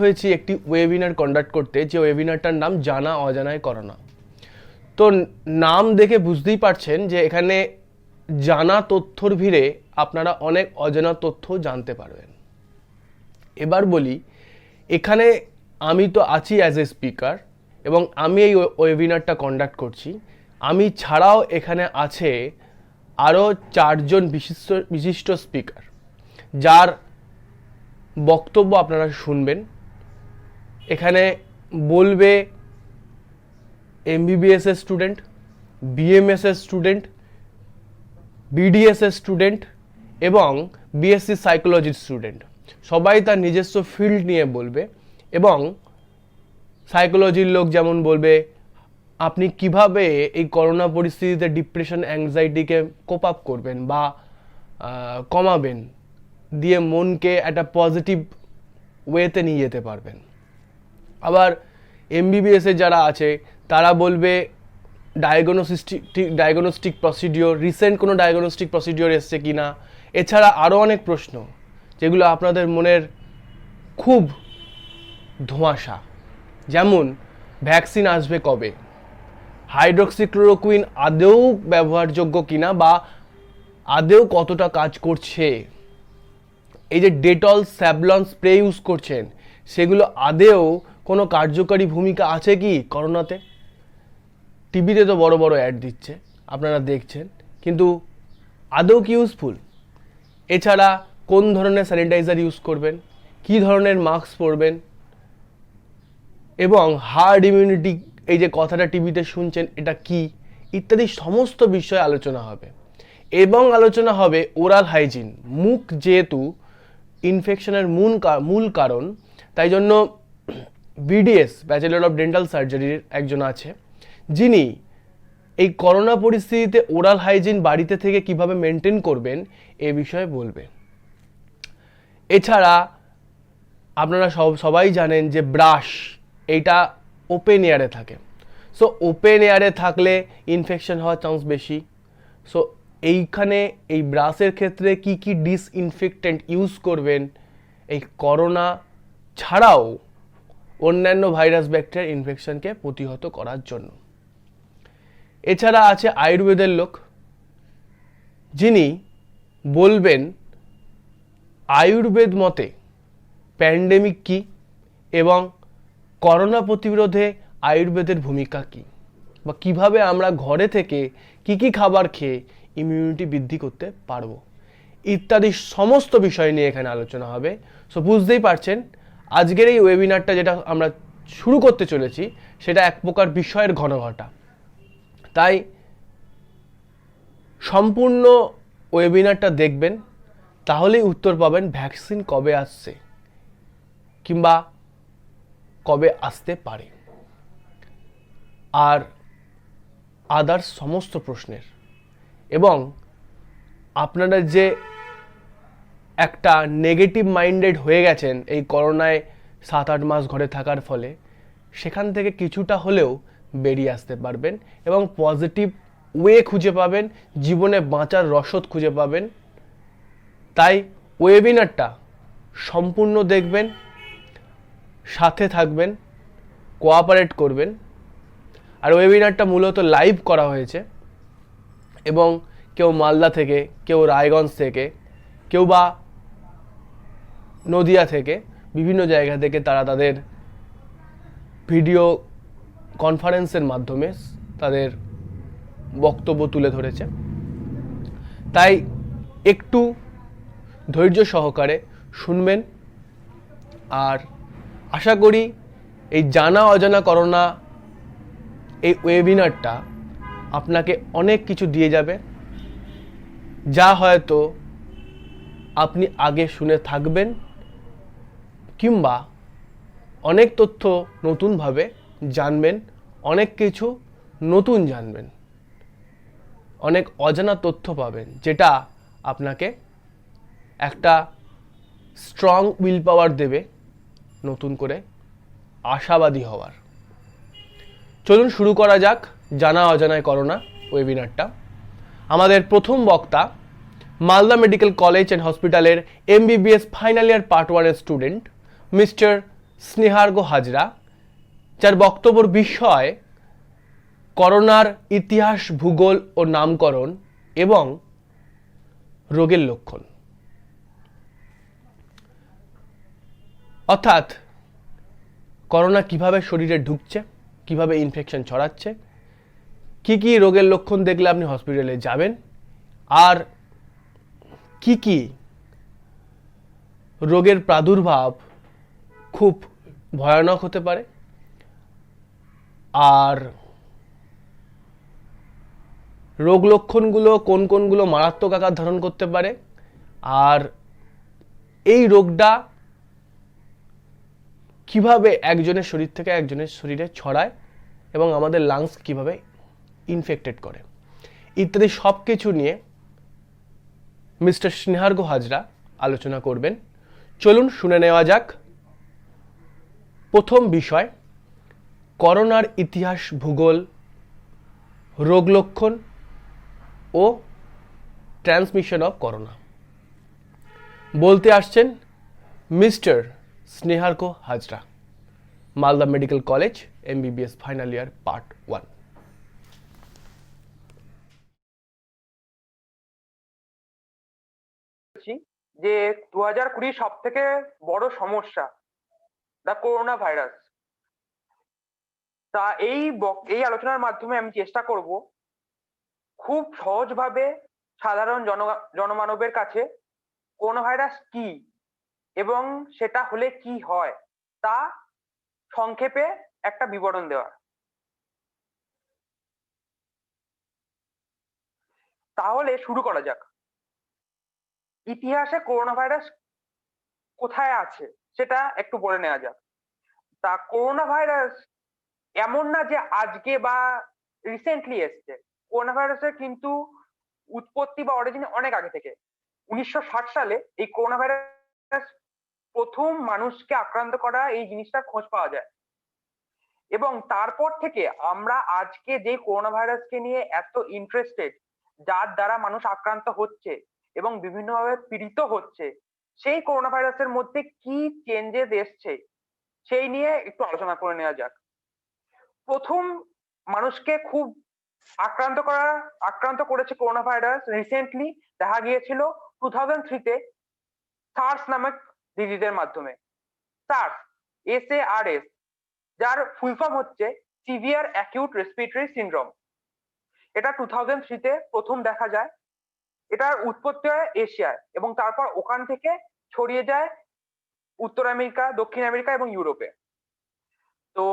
হয়েছি একটি webinar conduct করতে, যে ওয়েবিনারটার নাম জানা অজানায় করোনা। তো নাম দেখে বুঝতেই পারছেন যে এখানে জানা তথ্যর ভিড়ে আপনারা অনেক অজানা তথ্য জানতে পারবেন। এবার বলি, এখানে আমি তো আছি অ্যাজ এ স্পিকার এবং আমি এই ওয়েবিনারটা কন্ডাক্ট করছি। আমি ছাড়াও এখানে আছে আরও 4জন বিশিষ্ট স্পিকার, যার বক্তব্য আপনারা শুনবেন। এখানে বলবে এমবিবিএস এর স্টুডেন্ট, বিএমএস এর স্টুডেন্ট, বিডিএস এর স্টুডেন্ট এবং বিএসসি সাইকোলজির স্টুডেন্ট। সবাই তার নিজস্ব ফিল্ড নিয়ে বলবে এবং সাইকোলজির লোক যেমন বলবে আপনি কিভাবে এই করোনা পরিস্থিতিতে ডিপ্রেশন অ্যাংজাইটিকে কোপ আপ করবেন বা কমাবেন, দিয়ে মনকে একটা পজিটিভ ওয়েতে নিয়ে যেতে পারবেন। আবার এমবিবিএসের যারা আছে তারা বলবে ডায়াগনস্টিক প্রসিডিওর, রিসেন্ট কোনো ডায়াগনস্টিক প্রসিডিওর এসছে কি না, এছাড়া আরও অনেক প্রশ্ন যেগুলো আপনাদের মনের খুব ধোঁয়াশা, যেমন ভ্যাকসিন আসবে কবে, হাইড্রক্সিক্লোরোকুইন আদৌ ব্যবহারযোগ্য কিনা বা আদৌ কতটা কাজ করছে, এই যে ডেটল স্যাভলন স্প্রে ইউজ করছেন সেগুলো আদৌ কোনো কার্যকারী ভূমিকা আছে কি করোনাতে। টিভিতে তো বড় বড় অ্যাড দিচ্ছে, আপনারা দেখছেন, কিন্তু আদৌ কি ইউজফুল। এছাড়া কোন ধরনের স্যানিটাইজার ইউজ করবেন, কি ধরনের মাস্ক পরবেন এবং হার্ড ইমিউনিটি, এই যে কথাটা টিভিতে শুনছেন এটা কি, ইত্যাদি সমস্ত বিষয়ে আলোচনা হবে। এবং আলোচনা হবে ওরাল হাইজিন। মুখ যেহেতু ইনফেকশনের মূল কারণ, তাই জন্য বিডিএস ব্যাচেলর অফ ডেন্টাল সার্জারির একজন আছে যিনি এই করোনা পরিস্থিতিতে ওরাল হাইজিন বাড়িতে থেকে কিভাবে মেনটেন করবেন এ বিষয়ে বলবে। এছাড়া আপনারা সবাই জানেন যে ব্রাশ এইটা ওপেন এয়ারে থাকে, সো ওপেন এয়ারে থাকলে ইনফেকশন হওয়ার চান্স বেশি। সো এইখানে এই ব্রাশের ক্ষেত্রে কি কি ডিসইনফেক্টেন্ট ইউজ করবেন এই করোনা ছাড়াও অন্যান্য ভাইরাস ব্যাকটেরিয়ার ইনফেকশনকে প্রতিহত করার জন্য। এছাড়া আছে আয়ুর্বেদের লোক, যিনি বলবেন আয়ুর্বেদ মতে প্যান্ডেমিক কি এবং করোনা প্রতিরোধে আয়ুর্বেদের ভূমিকা কি, বা কিভাবে আমরা ঘরে থেকে কি কি খাবার খেয়ে ইমিউনিটি বৃদ্ধি করতে পারবো, ইত্যাদি সমস্ত বিষয় নিয়ে এখানে আলোচনা হবে। সো বুঝতেই পারছেন আজকের এই ওয়েবিনারটা যেটা আমরা শুরু করতে চলেছি সেটা এক প্রকার বিষয়ের ঘনঘটা। তাই সম্পূর্ণ ওয়েবিনারটা দেখবেন, তাহলেই উত্তর পাবেন ভ্যাকসিন কবে আসছে কিংবা কবে আসতে পারে, আর আদার্স সমস্ত প্রশ্নের। এবং আপনারা যে একটা নেগেটিভ মাইন্ডেড হয়ে গেছেন এই করোনায় 7-8 মাস ঘরে থাকার ফলে, সেখান থেকে কিছুটা হলেও বেরিয়ে আসতে পারবেন এবং পজিটিভ ওয়ে খুঁজে পাবেন, জীবনে বাঁচার রসদ খুঁজে পাবেন। তাই ওয়েবিনারটা সম্পূর্ণ দেখবেন, সাথে থাকবেন, কোঅপারেট করবেন। আর ওয়েবিনারটা মূলত লাইভ করা হয়েছে এবং কেউ মালদা থেকে, কেউ রায়গঞ্জ থেকে, কেউ বা নদিয়া থেকে, বিভিন্ন জায়গা থেকে তারা তাদের ভিডিও কনফারেন্সের মাধ্যমে তাদের বক্তব্য তুলে ধরেছে। তাই একটু ধৈর্য সহকারে শুনবেন, আর আশা করি এই জানা অজানা করোনা এই ওয়েবিনারটা আপনাকে অনেক কিছু দিয়ে যাবে, যা হয়তো আপনি আগে শুনে থাকবেন কিংবা অনেক তথ্য নতুনভাবে জানবেন, অনেক কিছু নতুন জানবেন, অনেক অজানা তথ্য পাবেন, যেটা আপনাকে একটা স্ট্রং উইল পাওয়ার দেবে নতুন করে আশাবাদী হওয়ার। চলুন শুরু করা যাক জানা অজানায় করোনা ওয়েবিনারটা। আমাদের প্রথম বক্তা মালদা মেডিকেল কলেজ অ্যান্ড হসপিটালের এমবিবিএস ফাইনাল ইয়ার পার্ট 1 এর স্টুডেন্ট মিস্টার স্নেহার্ঘ হাজরা, যার বক্তব্যের বিষয় করোনার ইতিহাস, ভূগোল ও নামকরণ এবং রোগের লক্ষণ। অর্থাৎ করোনা কিভাবে শরীরে ঢুকছে, কিভাবে ইনফেকশন ছড়াচ্ছে, কি কি রোগের লক্ষণ দেখলে আপনি হসপিটালে যাবেন, আর কি কি রোগের প্রাদুর্ভাব খুব ভয়ানক হতে পারে, আর রোগ লক্ষণগুলো কোন কোনগুলো মারাত্মক আকার ধারণ করতে পারে, আর এই রোগটা কিভাবে একজনের শরীর থেকে একজনের শরীরে ছড়ায় এবং আমাদের লাংস কিভাবে ইনফেক্টেড করে, ইত্যাদি সব কিছু নিয়ে মিস্টার স্নেহার্ঘ হাজরা আলোচনা করবেন। চলুন শুনে নেওয়া যাক। প্রথম বিষয়, করোনার ইতিহাস, ভূগোল, রোগ লক্ষণ ও ট্রান্সমিশন অফ করোনা। বলতে আসছেন mister Snehargha Hazra, Malda medical college, MBBS final year, part 1। যে 2020 সব থেকে বড় সমস্যা দা করোনা ভাইরাস। তা এই আলোচনার মাধ্যমে আমি চেষ্টা করব খুব সহজভাবে সাধারণ জনমানবের কাছে করোনা ভাইরাস কি এবং সেটা হলে কি হয় তা সংক্ষেপে একটা বিবরণ দেওয়ার। তাহলে শুরু করা যাক। ইতিহাসে করোনা ভাইরাস কোথায় আছে সেটা একটু বলে নেওয়া যাক। তা করোনা ভাইরাস এমন না যে আজকে বা রিসেন্টলি এসছে। করোনা ভাইরাসের কিন্তু উৎপত্তি বা অরিজিন অনেক আগে থেকে। 1960 সালে এই করোনা ভাইরাস প্রথম মানুষকে আক্রান্ত করা এই জিনিসটার খোঁজ পাওয়া যায়, এবং তারপর থেকে আমরা আজকে যে করোনা ভাইরাসকে নিয়ে এত ইন্টারেস্টেড, যার দ্বারা মানুষ আক্রান্ত হচ্ছে এবং বিভিন্নভাবে পীড়িত হচ্ছে, সেই করোনা ভাইরাসের মধ্যে কি চেঞ্জেস এসছে সেই নিয়ে একটু আলোচনা করে নেওয়া যাক। প্রথম মানুষকে খুব আক্রান্ত করেছে করোনা ভাইরাস রিসেন্টলি দেখা গিয়েছিল 2003 তে সার্স নামক ডিজিজের মাধ্যমে। সার্স, SARS, যার ফুল ফর্ম হচ্ছে সিভিয়ার অ্যাকিউট রেসপিরেটরি সিনড্রোম। এটা 2003-তে প্রথম দেখা যায়। এটার উৎপত্তি হয় এশিয়ায় এবং তারপর ওখান থেকে ছড়িয়ে যায় উত্তর আমেরিকা, দক্ষিণ আমেরিকা এবং ইউরোপে। তো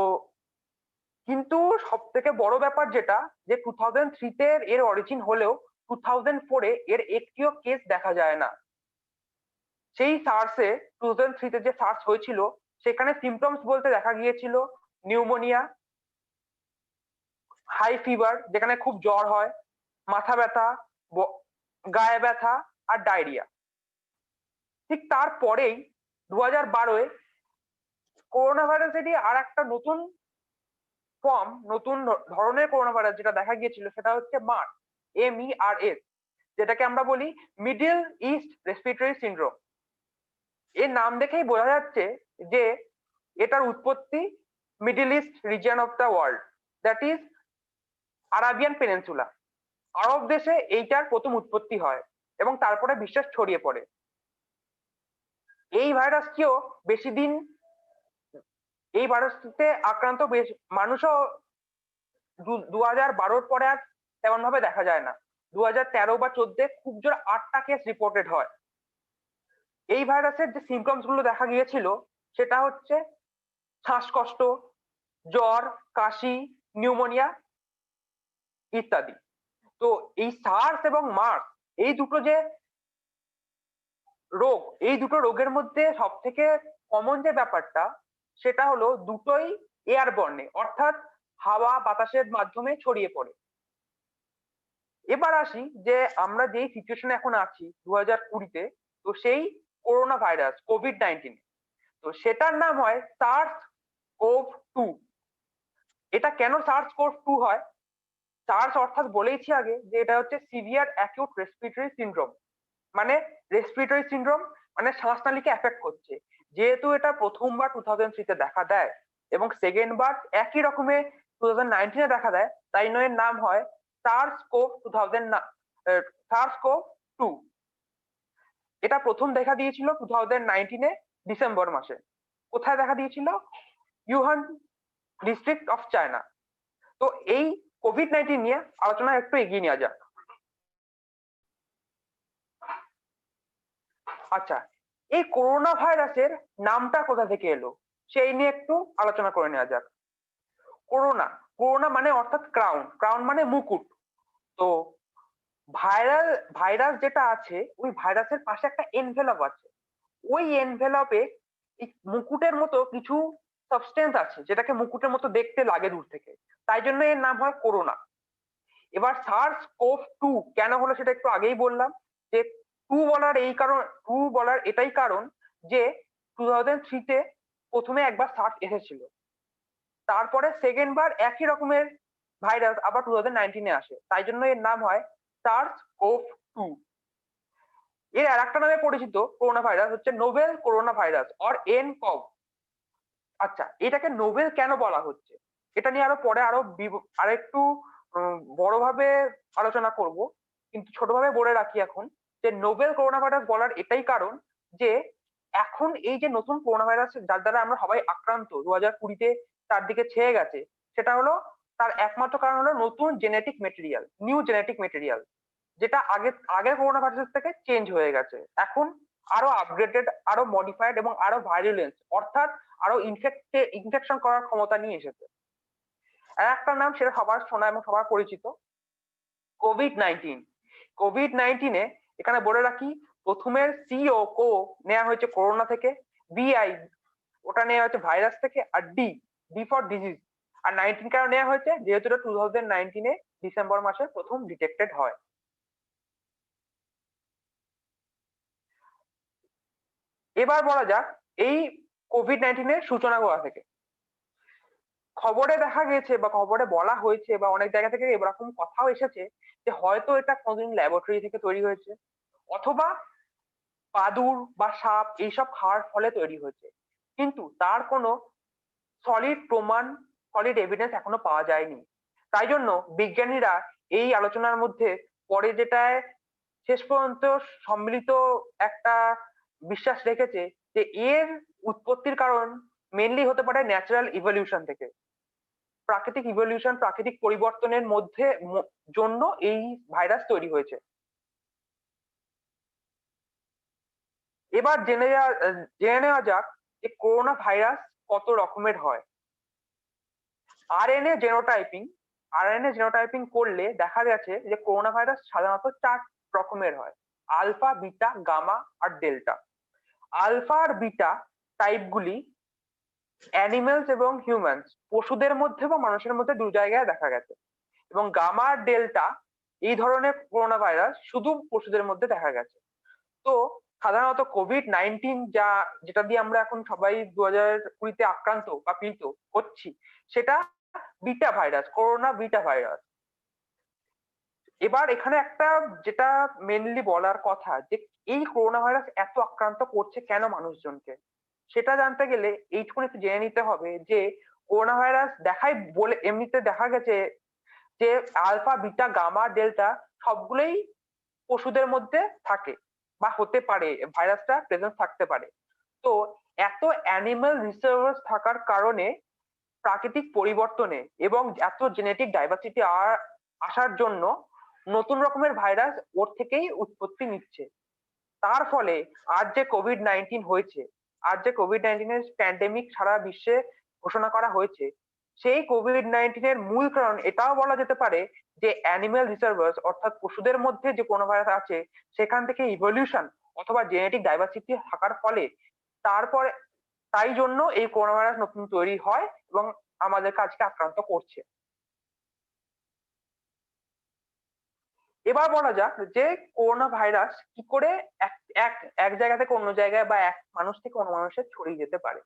কিন্তু সব থেকে বড় ব্যাপার যেটা, যে 2003-তে এর অরিজিন হলেও 2004-এ এর একটিও কেস দেখা যায় না। সেই সার্সে 2003-তে যে সার্স হয়েছিল সেখানে সিমটমস বলতে দেখা গিয়েছিল নিউমোনিয়া, হাই ফিভার যেখানে খুব জ্বর হয়, মাথা ব্যথা, গায়ে ব্যথা আর ডায়রিয়া। ঠিক তারপরেই 2012-এ করোনা ভাইরাসেরই আর একটা নতুন ফর্ম, নতুন ধরনের করোনা ভাইরাস যেটা দেখা গিয়েছিল সেটা হচ্ছে মার্স, MERS, যেটাকে আমরা বলি মিডল ইস্ট রেসপিরেটরি সিনড্রোম। এর নাম দেখেই বোঝা যাচ্ছে যে এটার উৎপত্তি middle east region of the world, that is Arabian peninsula. Arab দেশে এইটার প্রথম উৎপত্তি হয় এবং তারপরে বিশ্বে ছড়িয়ে পড়ে। এই ভাইরাসটিও বেশি দিন, এই ভাইরাসটিতে আক্রান্ত মানুষও 2012-র পরে আর তেমন ভাবে দেখা যায় না। 2013 বা 2014-এ খুব জোর 8টা কেস রিপোর্টেড হয়। এই ভাইরাসের যে সিমটমস গুলো দেখা গিয়েছিল সেটা হচ্ছে শ্বাসকষ্ট, জ্বর, কাশি, নিউমোনিয়া ইত্যাদি। তো এই সার্স এবং মার্স, এই দুটো যে রোগ, এই দুটো রোগের মধ্যে সব থেকে কমন যে ব্যাপারটা সেটা হলো দুটোই এয়ারবর্নে, অর্থাৎ হাওয়া বাতাসের মাধ্যমে ছড়িয়ে পড়ে। এবার আসি যে আমরা যেই সিচুয়েশনে এখন আছি 2020-তে, তো সেই করোনা ভাইরাস COVID-19, তো সেটার নাম হয় SARS-CoV-2। এটা কেন SARS-CoV-2 হয়? সার্স অর্থাৎ বলেইছি আগে যে এটা হচ্ছে সিভিয়ার অ্যাকিউট রেসপিরেটরি সিনড্রোম, মানে রেসপিরেটরি সিনড্রোম মানে শ্বাসনালীকে এফেক্ট করছে। যেহেতু এটা প্রথমবার 2003 তে দেখা দেয় এবং সেকেন্ড বার একই রকমের 2019 দেখা দেয়, তাই এর নাম হয় সার্স কোভ 2 এটা প্রথম দেখা দিয়েছিল 2019 ডিসেম্বর মাসে। কোথায় দেখা দিয়েছিল? Yohan district of China. তো এই কোভিড-19 নিয়ে আলোচনা একটু এগিয়ে নেওয়া যাক। আচ্ছা, এই করোনা ভাইরাসের নামটা কোথা থেকে এলো সেই নিয়ে একটু আলোচনা করে নেওয়া যাক। করোনা, করোনা মানে অর্থাৎ ক্রাউন মানে মুকুট। তো ভাইরাস যেটা আছে ওই ভাইরাসের পাশে একটা এনভেলপ আছে, ওই এনভেলপে এই মুকুটের মতো কিছু সাবস্টেন্স আছে যেটাকে মুকুটের মতো দেখতে লাগে দূর থেকে, তাই জন্য এর নাম হয় করোনা। এবার সার্স কোভ 2 কেন হলো সেটা একটু আগেই বললাম, যে টু বলার এটাই কারণ যে 2003 প্রথমে একবার সার্স এসেছিল, তারপরে সেকেন্ড বার একই রকমের ভাইরাস আবার 2019 আসে, তাই জন্য এর নাম হয় সার্স কোভ 2। এর আর একটা নামে পরিচিত করোনা ভাইরাস হচ্ছে নোভেল করোনা ভাইরাস অর এনকভ। আচ্ছা, এটাকে নোভেল কেন বলা হচ্ছে এটা নিয়ে আরো পরে আরো একটু বড়ভাবে আলোচনা করব, কিন্তু ছোটভাবে বলে রাখি এখন যে নোভেল করোনা ভাইরাস বলার এটাই কারণ যে এখন এই যে নতুন করোনা ভাইরাস যার দ্বারা আমরা সবাই আক্রান্ত 2020 চারদিকে ছেয়ে গেছে, সেটা হলো তার একমাত্র কারণ হলো নতুন নিউ জেনেটিক মেটেরিয়াল, যেটা আগের করোনা ভাইরাস থেকে চেঞ্জ হয়ে গেছে, এখন আরো আপগ্রেডেড, আরো মডিফাইড এবং আরো ভাইরুলেন্স অর্থাৎ আরো ইনফেকশন করার ক্ষমতা নিয়ে এসেছে। আর একটা নাম সেটা সবার শোনা এবং সবার পরিচিত, কোভিড-19। কোভিড-19 এখানে বলে রাখি প্রথমের কো নেওয়া হয়েছে করোনা থেকে, বিআই ওটা নেওয়া হয়েছে ভাইরাস থেকে, আর ডি ফর ডিজিজ, আর 19 কেন নেওয়া হয়েছে যেহেতু এটা 2019 ডিসেম্বর মাসে প্রথম ডিটেক্টেড হয়। এবার বলা যাক এই কোভিড-19 এর সূচনা কোথা থেকে। খবরে দেখা গেছে বা খবরে বলা হয়েছে বা অনেক জায়গা থেকে এরকম কথাও এসেছে যে হয়তো এটা কোনোদিন ল্যাবরেটরি থেকে তৈরি হয়েছে, অথবা বাদুড় বা সাপ এইসব খাওয়ার ফলে তৈরি হয়েছে, কিন্তু তার কোনো সলিড এভিডেন্স এখনো পাওয়া যায়নি। তাই জন্য বিজ্ঞানীরা এই আলোচনার মধ্যে পরে যেটায় শেষ পর্যন্ত সম্মিলিত একটা বিশ্বাস রেখেছে যে এর উৎপত্তির কারণ মেনলি হতে পারে ন্যাচারাল ইভলিউশন থেকে, প্রাকৃতিক পরিবর্তনের জন্য এই ভাইরাস তৈরি হয়েছে। এবার জেনে নেওয়া যাক যে করোনা ভাইরাস কত রকমের হয়। আরএনএ জেনোটাইপিং করলে দেখা গেছে যে করোনা ভাইরাস সাধারণত 4 রকমের হয়: আলফা, বিটা, গামা আর ডেল্টা। আলফা আর বিটা টাইপগুলি অ্যানিমেলস এবং হিউম্যানস, পশুদের মধ্যে বা মানুষের মধ্যে দু জায়গায় দেখা গেছে, এবং গামা আর ডেল্টা এই ধরনের করোনা ভাইরাস শুধু পশুদের মধ্যে দেখা গেছে। তো সাধারণত কোভিড-19 যেটা দিয়ে আমরা এখন সবাই 2020 আক্রান্ত বা পীড়িত হচ্ছি সেটা beta virus, corona beta virus. এবার এখানে একটা যেটা মেনলি বলার কথা যে এই করোনা ভাইরাস এত আক্রান্ত করছে কেন মানুষজনকে, সেটা জানতে গেলে এইটুকুনি একটু জেনে নিতে হবে যে করোনা ভাইরাস এমনিতে দেখা গেছে যে আলফা, বিটা, গামা, ডেল্টা সবগুলোই পশুদের মধ্যে থাকে বা হতে পারে, ভাইরাসটা প্রেজেন্স থাকতে পারে। তো এত অ্যানিমাল রিসার্ভার্স থাকার কারণে প্রাকৃতিক পরিবর্তনে এবং এত জেনেটিক ডাইভার্সিটি আসার জন্য নতুন রকমের ভাইরাস ওর থেকেই উৎপত্তি নিচ্ছে। তার ফলে আজ যে কোভিড-19 এর প্যান্ডেমিক সারা বিশ্বে ঘোষণা করা হয়েছে, সেই কোভিড-19 এর মূল কারণ এটাও বলা যেতে পারে যে অ্যানিমাল রিসার্ভার্স অর্থাৎ পশুদের মধ্যে যে করোনা ভাইরাস আছে সেখান থেকে ইভলিউশন অথবা জেনেটিক ডাইভার্সিটি থাকার ফলে তারপরে তাই জন্য এই করোনা ভাইরাস নতুন তৈরি হয় এবং আমাদেরকে আজকে আক্রান্ত করছে। এবার বলা যাক যে করোনা ভাইরাস কি করে এক এক এক জায়গা থেকে অন্য জায়গায় বা এক মানুষ থেকে অন্য মানুষে ছড়িয়ে যেতে পারে।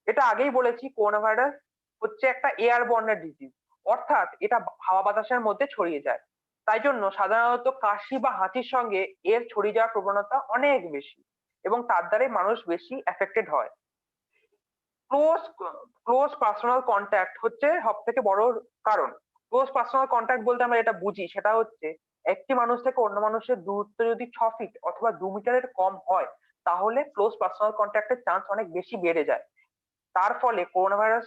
এটা আগেই বলেছি, করোনা ভাইরাস হচ্ছে একটা এয়ারবর্ন ডিজিজ, অর্থাৎ এটা হাওয়া বাতাসের মধ্যে ছড়িয়ে যায়। তাই জন্য সাধারণত কাশি বা হাঁচির সঙ্গে এর ছড়িয়ে যাওয়ার প্রবণতা অনেক বেশি, এবং তার দ্বারাই মানুষ বেশি এফেক্টেড হয়। ক্লোজ ক্লোজ পার্সোনাল কন্ট্যাক্ট হচ্ছে সব থেকে বড় কারণ। ক্লোজ পার্সোনাল কন্ট্যাক্ট বলতে আমরা এটা বুঝি, সেটা হচ্ছে একটি মানুষ থেকে অন্য মানুষের দূরত্ব যদি 6 ফিট অথবা 2 মিটারের কম হয়, তাহলে ক্লোজ পার্সোনাল কন্ট্যাক্টের চান্স অনেক বেশি বেড়ে যায়। তার ফলে করোনা ভাইরাস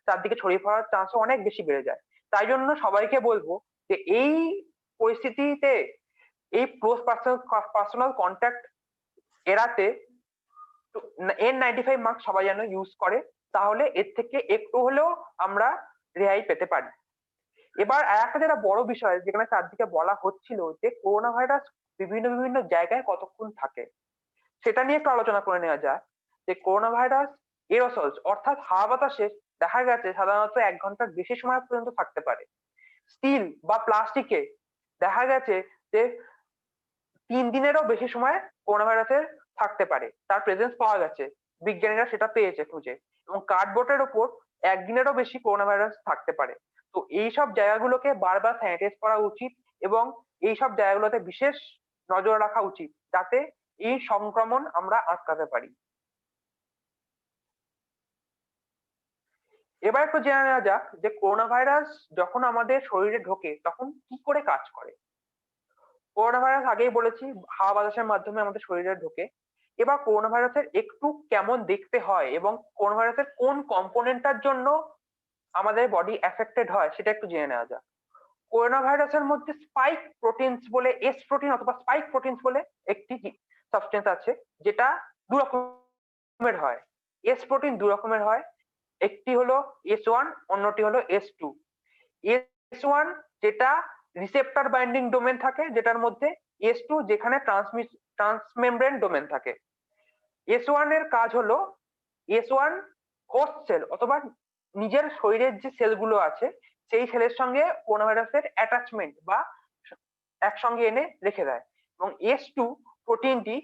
চারদিকে ছড়িয়ে পড়ার চান্সও অনেক বেশি বেড়ে যায়। তাই জন্য সবাইকে বলবো যে এই পরিস্থিতিতে এই ক্লোজ পার্সোনাল কন্ট্যাক্ট এড়াতে N95 মাস্ক সবাই যেন ইউজ করে, তাহলে এর থেকে একটু হলেও আমরা রেহাই পেতে পারি। এবার আরেকটা যেটা বড় বিষয় যেখানে চারদিকে বলা হচ্ছিল যে করোনা ভাইরাস বিভিন্ন বিভিন্ন জায়গায় কতক্ষণ থাকে, সেটা নিয়ে একটু আলোচনা করে নেওয়া যাক। যে করোনা ভাইরাস এরোসলস অর্থাৎ হাওয়া বাতাসে দেখা গেছে সাধারণত 1 ঘন্টার বেশি সময় পর্যন্ত থাকতে পারে। স্টিল বা প্লাস্টিকে দেখা গেছে যে 3 দিনেরও বেশি সময় করোনা ভাইরাসের থাকতে পারে, তার প্রেজেন্স পাওয়া গেছে, বিজ্ঞানীরা সেটা পেয়েছে খুঁজে। এবং কার্ডবোর্ডের ওপর 1 দিনেরও বেশি করোনা ভাইরাস থাকতে পারে। তো এইসব জায়গাগুলোকে বারবার স্যানিটাইজ করা উচিত এবং এইসব জায়গাগুলোতে বিশেষ নজর রাখা উচিত, যাতে এই সংক্রমণ আমরা আটকাতে পারি। এবার একটু জেনে নেওয়া যাক যে করোনা ভাইরাস যখন আমাদের শরীরে ঢোকে তখন কি করে কাজ করে। করোনা ভাইরাস আগেই বলেছি হাওয়া বাতাসের মাধ্যমে আমাদের শরীরে ঢোকে। এবার করোনা ভাইরাসের একটু কেমন দেখতে হয় এবং করোনা ভাইরাসের কোন কম্পোনেন্টটার জন্য আমাদের বডি এফেক্টেড হয় সেটা একটু জেনে নেওয়া যাক। করোনা ভাইরাসের মধ্যে স্পাইক প্রোটিনস বলে, এস প্রোটিন অথবা স্পাইক প্রোটিনস বলে একটি সাবস্টেন্স আছে, যেটা দু রকমের হয়। এস প্রোটিন দু রকমের হয়, একটি হলো S1, অন্যটি হলো S2। S1 যেটা রিসেপ্টর বাইন্ডিং ডোমেন থাকে যেটার মধ্যে, S2 যেখানে ট্রান্সমেমব্রেন ডোমেন থাকে। S1 এর কাজ হলো S1 হোস্ট সেল অথবা নিজের শরীরের যে সেলগুলো আছে সেই সেলের সঙ্গে করোনা ভাইরাসের অ্যাটাচমেন্ট বা একসঙ্গে এনে রেখে দেয়। এবং S2 প্রোটিনটি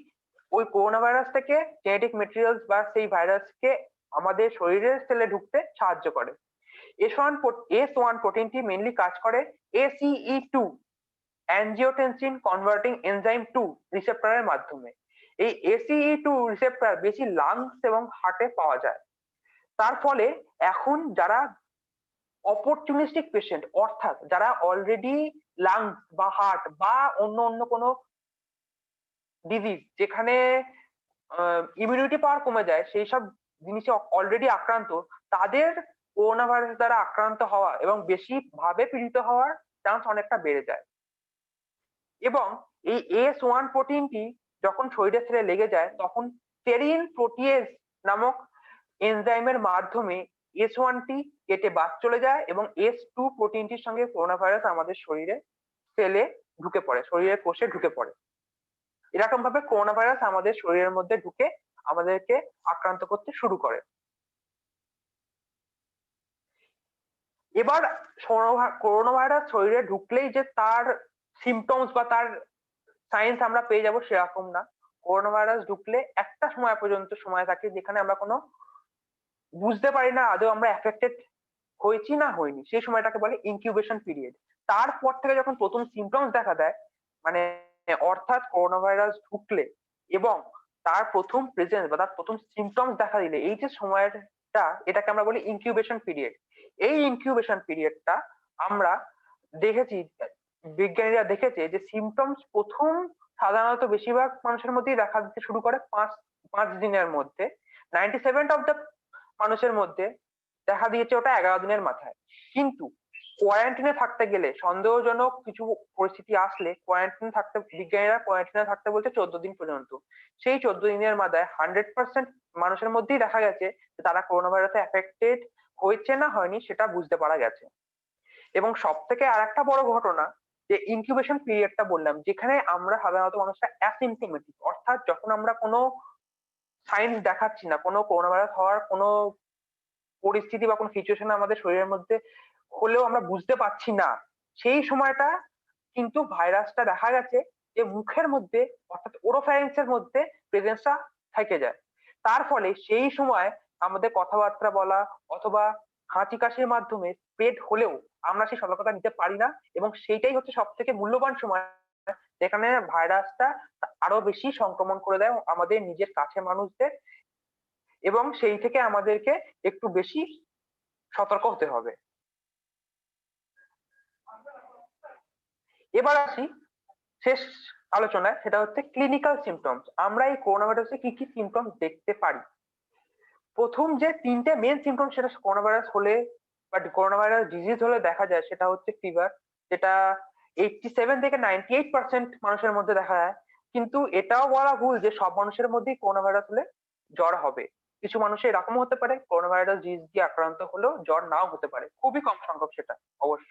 ওই করোনা ভাইরাস থেকে জেনেটিক মেটেরিয়ালস বা সেই ভাইরাসকে আমাদের শরীরের সেলে ঢুকতে সাহায্য করে। S1 প্রোটিনটি মেইনলি কাজ করে ACE2 অ্যাঞ্জিওটেনসিন কনভার্টিং এনজাইম 2 রিসেপ্টরের মাধ্যমে। এই ACE2 রিসেপ্টর বেশি লাংস এবং হার্টে পাওয়া যায়। তার ফলে এখন যারা অপরচুনিস্টিক পেশেন্ট অর্থাৎ যারা অলরেডি লাংস বা হার্ট বা অন্য অন্য কোনো ডিজিজ যেখানে ইমিউনিটি পাওয়ার কমে যায় সেই সব জিনিসে অলরেডি আক্রান্ত, তাদের করোনা ভাইরাস দ্বারা আক্রান্ত হওয়া এবং বেশি ভাবে পীড়িত হওয়ার চান্স অনেকটা বেড়ে যায়। এবং এই S1 প্রোটিনটি যখন শরীরের সেলে লেগে যায় তখন সেরিন প্রোটিয়েজ নামক এনজাইমের মাধ্যমে S1 টি কেটে বাদ চলে যায় এবং S2 প্রোটিনটির সঙ্গে করোনা ভাইরাস আমাদের শরীরে সেলে ঢুকে পড়ে, শরীরের কোষে ঢুকে পড়ে। এরকম ভাবে করোনা ভাইরাস আমাদের শরীরের মধ্যে ঢুকে আমাদেরকে আক্রান্ত করতে শুরু করে। এবার করোনা ভাইরাস শরীরে ঢুকলেই যে তার সিমটমস বা তার সাইন্স আমরা পেয়ে যাব সেরকম না। করোনা ভাইরাস ঢুকলে একটা সময় পর্যন্ত সময় থাকে যেখানে আমরা কোনো বুঝতে পারি না আদৌ আমরা এফেক্টেড হয়েছি না হয়নি, সেই সময়টাকে বলে ইনকিউবেশন পিরিয়ড। তারপর থেকে যখন প্রথম সিমটমস দেখা দেয়, মানে অর্থাৎ করোনা ভাইরাস ঢুকলে এবং তার প্রথম প্রেজেন্স বা তার প্রথম সিমটমস দেখা দিলে এই যে সময়টা, এটাকে আমরা বলি ইনকিউবেশন পিরিয়ড। এই ইনকিউবেশন পিরিয়ডটা আমরা দেখেছি, বিজ্ঞানীরা দেখেছে যে সিমটমস প্রথম সাধারণত বেশিরভাগ মানুষের মধ্যেই দেখা দিতে শুরু করে 5 দিনের মধ্যে। 97 অফ দ্য মানুষের মধ্যে দেখা দিয়েছে ওটা 11 দিনের মাথায়। কিন্তু কোয়ারেন্টাইনে থাকতে গেলে সন্দেহজনক কিছু পরিস্থিতি আসলে বিজ্ঞানীরা কোয়ারেন্টাইনে থাকতে বলছে 14 দিন পর্যন্ত। সেই 14 দিনের মাথায় 100% মানুষের মধ্যেই দেখা গেছে যে তারা করোনা ভাইরাসে এফেক্টেড হয়েছে না হয়নি সেটা বুঝতে পারা গেছে। এবং সব থেকে আর একটা বড় ঘটনা যে ইনকিউবেশন পিরিয়ডটা বললাম, যেখানে আমরা সাধারণত মানুষরা অ্যাসিম্পটোমেটিক অর্থাৎ যখন আমরা কোনো সাইন্স দেখাচ্ছি না, কোনো করোনা ভাইরাস হওয়ার কোনো পরিস্থিতি বা কোনো সিচুয়েশন আমাদের শরীরের মধ্যে হলেও আমরা বুঝতে পারছি না, সেই সময়টা কিন্তু ভাইরাসটা দেখা গেছে যে মুখের মধ্যে অর্থাৎ ওরোফ্যারিংসের মধ্যে প্রেজেন্সটা থেকে যায়। তার ফলে সেই সময় আমাদের কথাবার্তা বলা অথবা হাঁচি কাশির মাধ্যমে স্প্রেড হলেও আমরা সেই সতর্কতা নিতে পারি না এবং সেইটাই হচ্ছে সব থেকে মূল্যবান সময় যেখানে ভাইরাসটা আরো বেশি সংক্রমণ করে দেয় আমাদের নিজের কাছে মানুষদের, এবং সেই থেকে আমাদেরকে একটু বেশি সতর্ক হতে হবে। এবার আসি শেষ আলোচনায়, সেটা হচ্ছে ক্লিনিক্যাল সিমটমস। আমরা এই করোনা ভাইরাসে কি কি সিমটমস দেখতে পারি। প্রথম যে তিনটে মেন সিমটম সেটা করোনা ভাইরাস হলে বা করোনা ভাইরাস ডিজিজ হলে দেখা যায়, সেটা হচ্ছে ফিভার, যেটা 87 থেকে 98% মানুষের মধ্যে দেখা যায়। কিন্তু এটাও বলা ভুল যে সব মানুষের মধ্যেই করোনা ভাইরাস হলে জ্বর হবে। কিছু মানুষের এরকমও হতে পারে করোনা ভাইরাস ডিজিজ দিয়ে আক্রান্ত হলেও জ্বর নাও হতে পারে, খুবই কম সংখ্যক সেটা অবশ্য।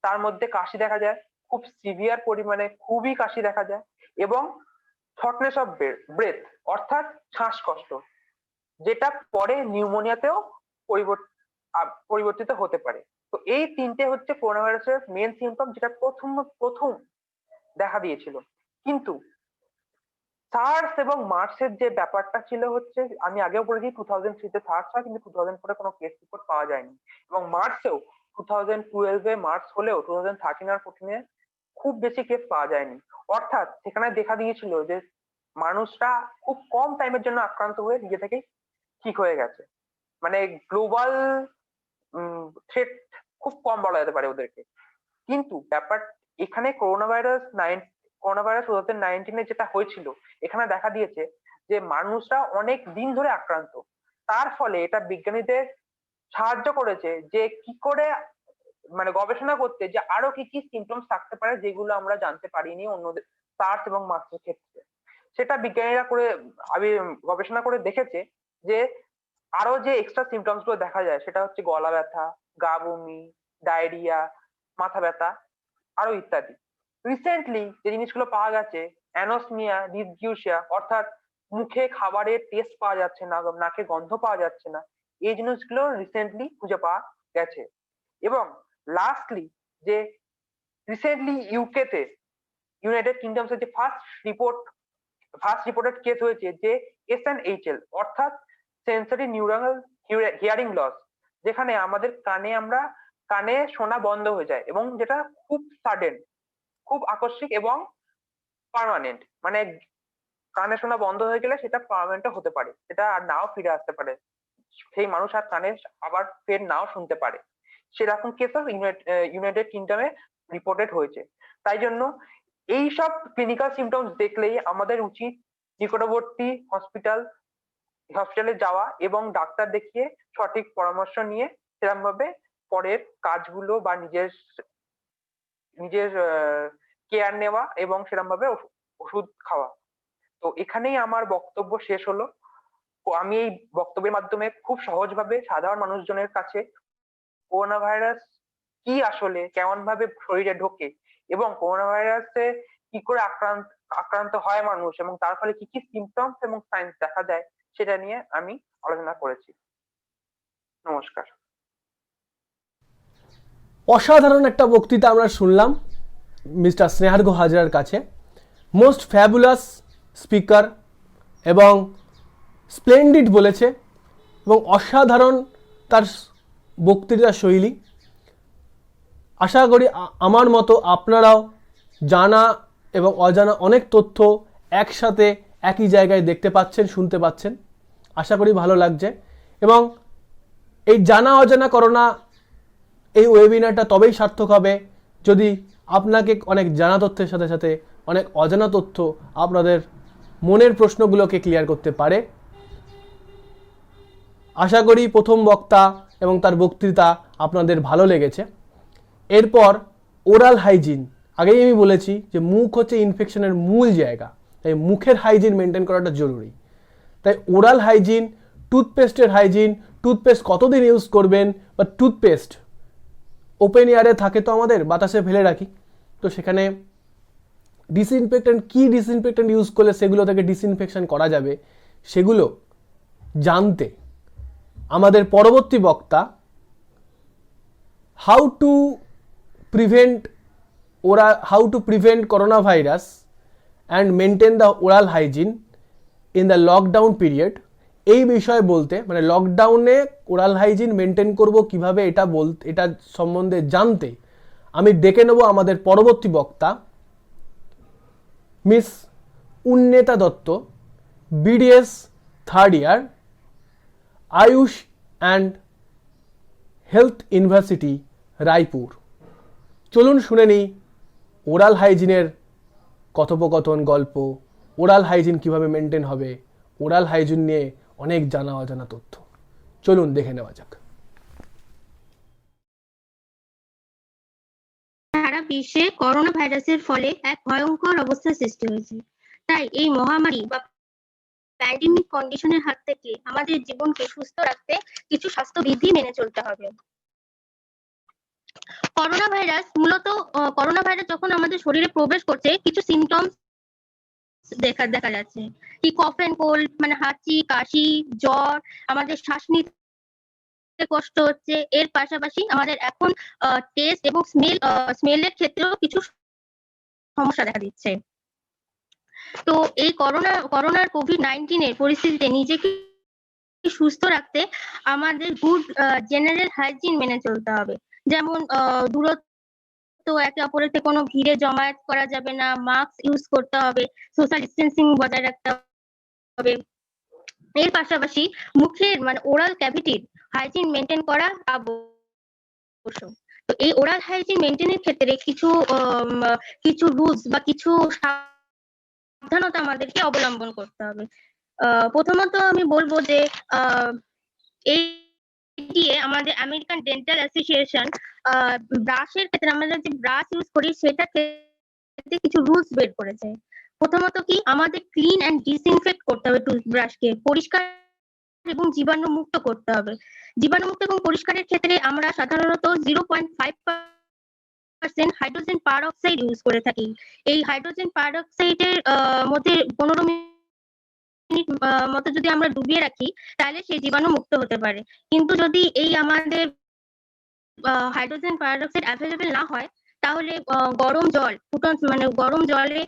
তার মধ্যে কাশি দেখা যায়, খুব সিভিয়ার পরিমাণে খুবই কাশি দেখা যায়, এবং শর্টনেস অফ ব্রেথ অর্থাৎ শ্বাসকষ্ট, যেটা পরে নিউমোনিয়াতেও পরিবর্তিত হতে পারে। তো এই তিনটে হচ্ছে করোনা ভাইরাসের মেন সিমটম, যেটা প্রথম দেখা দিয়েছিল। কিন্তু সার্স এবং মার্সের যে ব্যাপারটা ছিল হচ্ছে, আমি আগেও বলেছি 2003 তে সার্স হয়, কিন্তু 2004 কোনো কেস রিপোর্ট পাওয়া যায়নি। এবং মার্সেও 2012 এ মার্স হলেও 2013 আর 14 খুব বেশি কেস পাওয়া যায়নি। অর্থাৎ সেখানে দেখা দিয়েছিল যে মানুষরা খুব কম টাইমের জন্য আক্রান্ত হয়ে নিজে থেকেই ঠিক হয়ে গেছে। মানে গ্লোবাল থ্রেট খুব কম বলা যেতে পারে ওদেরকে। কিন্তু ব্যাপার এখানে করোনা ভাইরাস 2019 যেটা হয়েছিল, এখানে দেখা দিয়েছে যে মানুষরা অনেক দিন ধরে আক্রান্ত। তার ফলে এটা বিজ্ঞানীদের সাহায্য করেছে যে কি করে মানে গবেষণা করতে যে আরো কি কি সিমটমস থাকতে পারে যেগুলো আমরা জানতে পারিনি অন্যদের সার্স এবং মার্সের ক্ষেত্রে। সেটা বিজ্ঞানীরা গবেষণা করে দেখেছে যে আরো যে এক্সট্রা সিমটমস গুলো দেখা যায়, সেটা হচ্ছে গলা ব্যথা, গা বমি, ডায়রিয়া, মাথা ব্যথা, আরো ইত্যাদি। রিসেন্টলি যে জিনিসগুলো পাওয়া গেছে, অ্যানোসমিয়া, ডিসগিউশিয়া, অর্থাৎ মুখে খাবারের টেস্ট পাওয়া যাচ্ছে না, নাকে গন্ধ পাওয়া যাচ্ছে না, এই জিনিসগুলো রিসেন্টলি খুঁজে পাওয়া গেছে। এবং লাস্টলি যে রিসেন্টলি ইউকে তে, ইউনাইটেড কিংডমস এর যে ফার্স্ট রিপোর্টেড কেস হয়েছে, যে SNHL অর্থাৎ সেন্সরি নিউরাল হিয়ারিং লস, যেখানে আমাদের কানে শোনা বন্ধ হয়ে যায়, এবং যেটা খুব সাডেন, খুব আকস্মিক এবং পার্মানেন্ট। মানে কানে শোনা বন্ধ হয়ে গেলে সেটা পার্মানেন্ট হতে পারে, সেটা আর নাও ফিরে আসতে পারে, সেই মানুষ আর কানে আবার ফের নাও শুনতে পারে। সেরকম কেসও ইউনাইটেড কিংডমে রিপোর্টেড হয়েছে। তাই জন্য এই সব ক্লিনিক্যাল সিমটমস দেখলেই আমাদের উচিত নিকটবর্তী হসপিটালে যাওয়া এবং ডাক্তার দেখিয়ে সঠিক পরামর্শ নিয়ে সেরকম ভাবে পরের কাজগুলো বা নিজের কেয়ার নেওয়া এবং সেরকম ভাবে ওষুধ খাওয়া। তো এখানেই আমার বক্তব্য শেষ হলো। আমি এই বক্তব্যের মাধ্যমে খুব সহজভাবে সাধারণ মানুষজনের কাছে করোনা ভাইরাস কি, আসলে কেমন ভাবে শরীরে ঢোকে, এবং করোনা ভাইরাসে কি করে আক্রান্ত হয় মানুষ, এবং তার ফলে কি কি সিমটমস এবং সাইন্স দেখা যায়, সেটা নিয়ে আমি আলোচনা করেছি। নমস্কার। অসাধারণ একটা বক্তৃতা আমরা শুনলাম মিস্টার স্নেহার্ঘ হাজরার কাছে। মোস্ট ফ্যাবুলাস স্পিকার এবং স্প্লেন্ডিড বলেছে, এবং অসাধারণ তার বক্তৃতা শৈলী। আশা করি আমার মতো আপনারাও জানা এবং অজানা অনেক তথ্য একসাথে একই জায়গায় দেখতে পাচ্ছেন, শুনতে পাচ্ছেন। আশা করি ভালো লাগছে। এবং এই জানা অজানা করোনা এই ওয়েবিনারটা তবেই সার্থক হবে যদি আপনাকে অনেক জানা তথ্যের সাথে সাথে অনেক অজানা তথ্য আপনাদের মনের প্রশ্নগুলোকে ক্লিয়ার করতে পারে। আশা করি প্রথম বক্তা এবং তার বক্তৃতা আপনাদের ভালো লেগেছে। এরপর ওরাল হাইজিন, আগেই আমি বলেছি যে মুখ হচ্ছে ইনফেকশনের মূল জায়গা, তাই মুখের হাইজিন মেনটেন করাটা জরুরি। তাই ওরাল হাইজিন, টুথপেস্টের হাইজিন, টুথপেস্ট কতদিন ইউজ করবেন, বা টুথপেস্ট ওপেন এয়ারে থাকে তো আমাদের, বাতাসে ফেলে রাখি, তো সেখানে ডিসইনফেক্টেন্ট ইউজ করলে সেগুলো থেকে ডিসইনফেকশন করা যাবে, সেগুলো জানতে আমাদের পরবর্তী বক্তা how to prevent corona virus and maintain the oral hygiene in the lockdown period, এই বিষয়ে বলতে, মানে লকডাউনে ওরাল হাইজিন মেনটেন করব কিভাবে, এটা সম্বন্ধে জানতে আমি ডেকে নেব আমাদের পরবর্তী বক্তা miss Unneta Dutta, BDS third year, Ayush and health university Raipur. চলুন শুনে নিই ওরাল হাইজিনের কথোপকথন, গল্প, ওরাল হাইজিন কিভাবে মেনটেন হবে, ওরাল হাইজিন নিয়ে অনেক জানা অজানা তথ্য। চলুন দেখে নেওয়া যাক। সারা বিশ্বে করোনা ভাইরাসের ফলে এক ভয়ঙ্কর অবস্থার সৃষ্টি হয়েছে। তাই এই মহামারী বা প্যান্ডেমিক কন্ডিশনের হাত থেকে আমাদের জীবনকে সুস্থ রাখতে কিছু স্বাস্থ্যবিধি মেনে চলতে হবে। করোনা ভাইরাস যখন আমাদের শরীরে প্রবেশ করছে, কিছু সিমটমস দেখা যাচ্ছে। কি কফ এন্ড কোল্ড, মানে হাঁচি, কাশি, জ্বর, আমাদের শ্বাস নিতে কষ্ট হচ্ছে। এর পাশাপাশি আমাদের এখন টেস্ট এবং স্মেলের ক্ষেত্রেও কিছু সমস্যা দেখা দিচ্ছে। তো এই করোনার কোভিড-19 এর পরিস্থিতিতে নিজেকে সুস্থ রাখতে আমাদের গুড জেনারেল হাইজিন মেনে চলতে হবে। যেমন দূরত্ব, একে অপরের থেকে কোনো ভিড়ে জমায়েত করা যাবে না, মাস্ক ইউজ করতে হবে, সোশ্যাল ডিস্টেন্সিং বজায় রাখতে হবে। এর পাশাপাশি মুখের মানে ওরাল ক্যাভিটির হাইজিন মেনটেন করা আবশ্যক। তো এই ওরাল হাইজিন মেনটেনের ক্ষেত্রে কিছু রুলস বা কিছু সাবধানতা আমাদেরকে অবলম্বন করতে হবে। প্রথমত আমি বলবো যে আমাদের আমেরিকান ডেন্টাল অ্যাসোসিয়েশন ব্রাশের ক্ষেত্রে আমরা যে ব্রাশ ইউজ করি সেটা ক্ষেত্রে কিছু রুলস বের করেছে। প্রথমত কি, আমাদের ক্লিন অ্যান্ড ডিসইনফেক্ট করতে হবে টুথব্রাশকে, পরিষ্কার এবং জীবাণু মুক্ত করতে হবে। জীবাণুমুক্ত এবং পরিষ্কারের ক্ষেত্রে আমরা সাধারণত 0.5% হাইড্রোজেন পার অক্সাইড ইউজ করে থাকি। এই হাইড্রোজেন পার অক্সাইডের মধ্যে 15 মিনিট মতো যদি আমরা ডুবিয়ে রাখি তাহলে সেই জীবাণু মুক্ত হতে পারে। কিন্তু যদি এই আমাদের হাইড্রোজেন পার অক্সাইড অ্যাভেলেবেল না হয়, তাহলে গরম জলের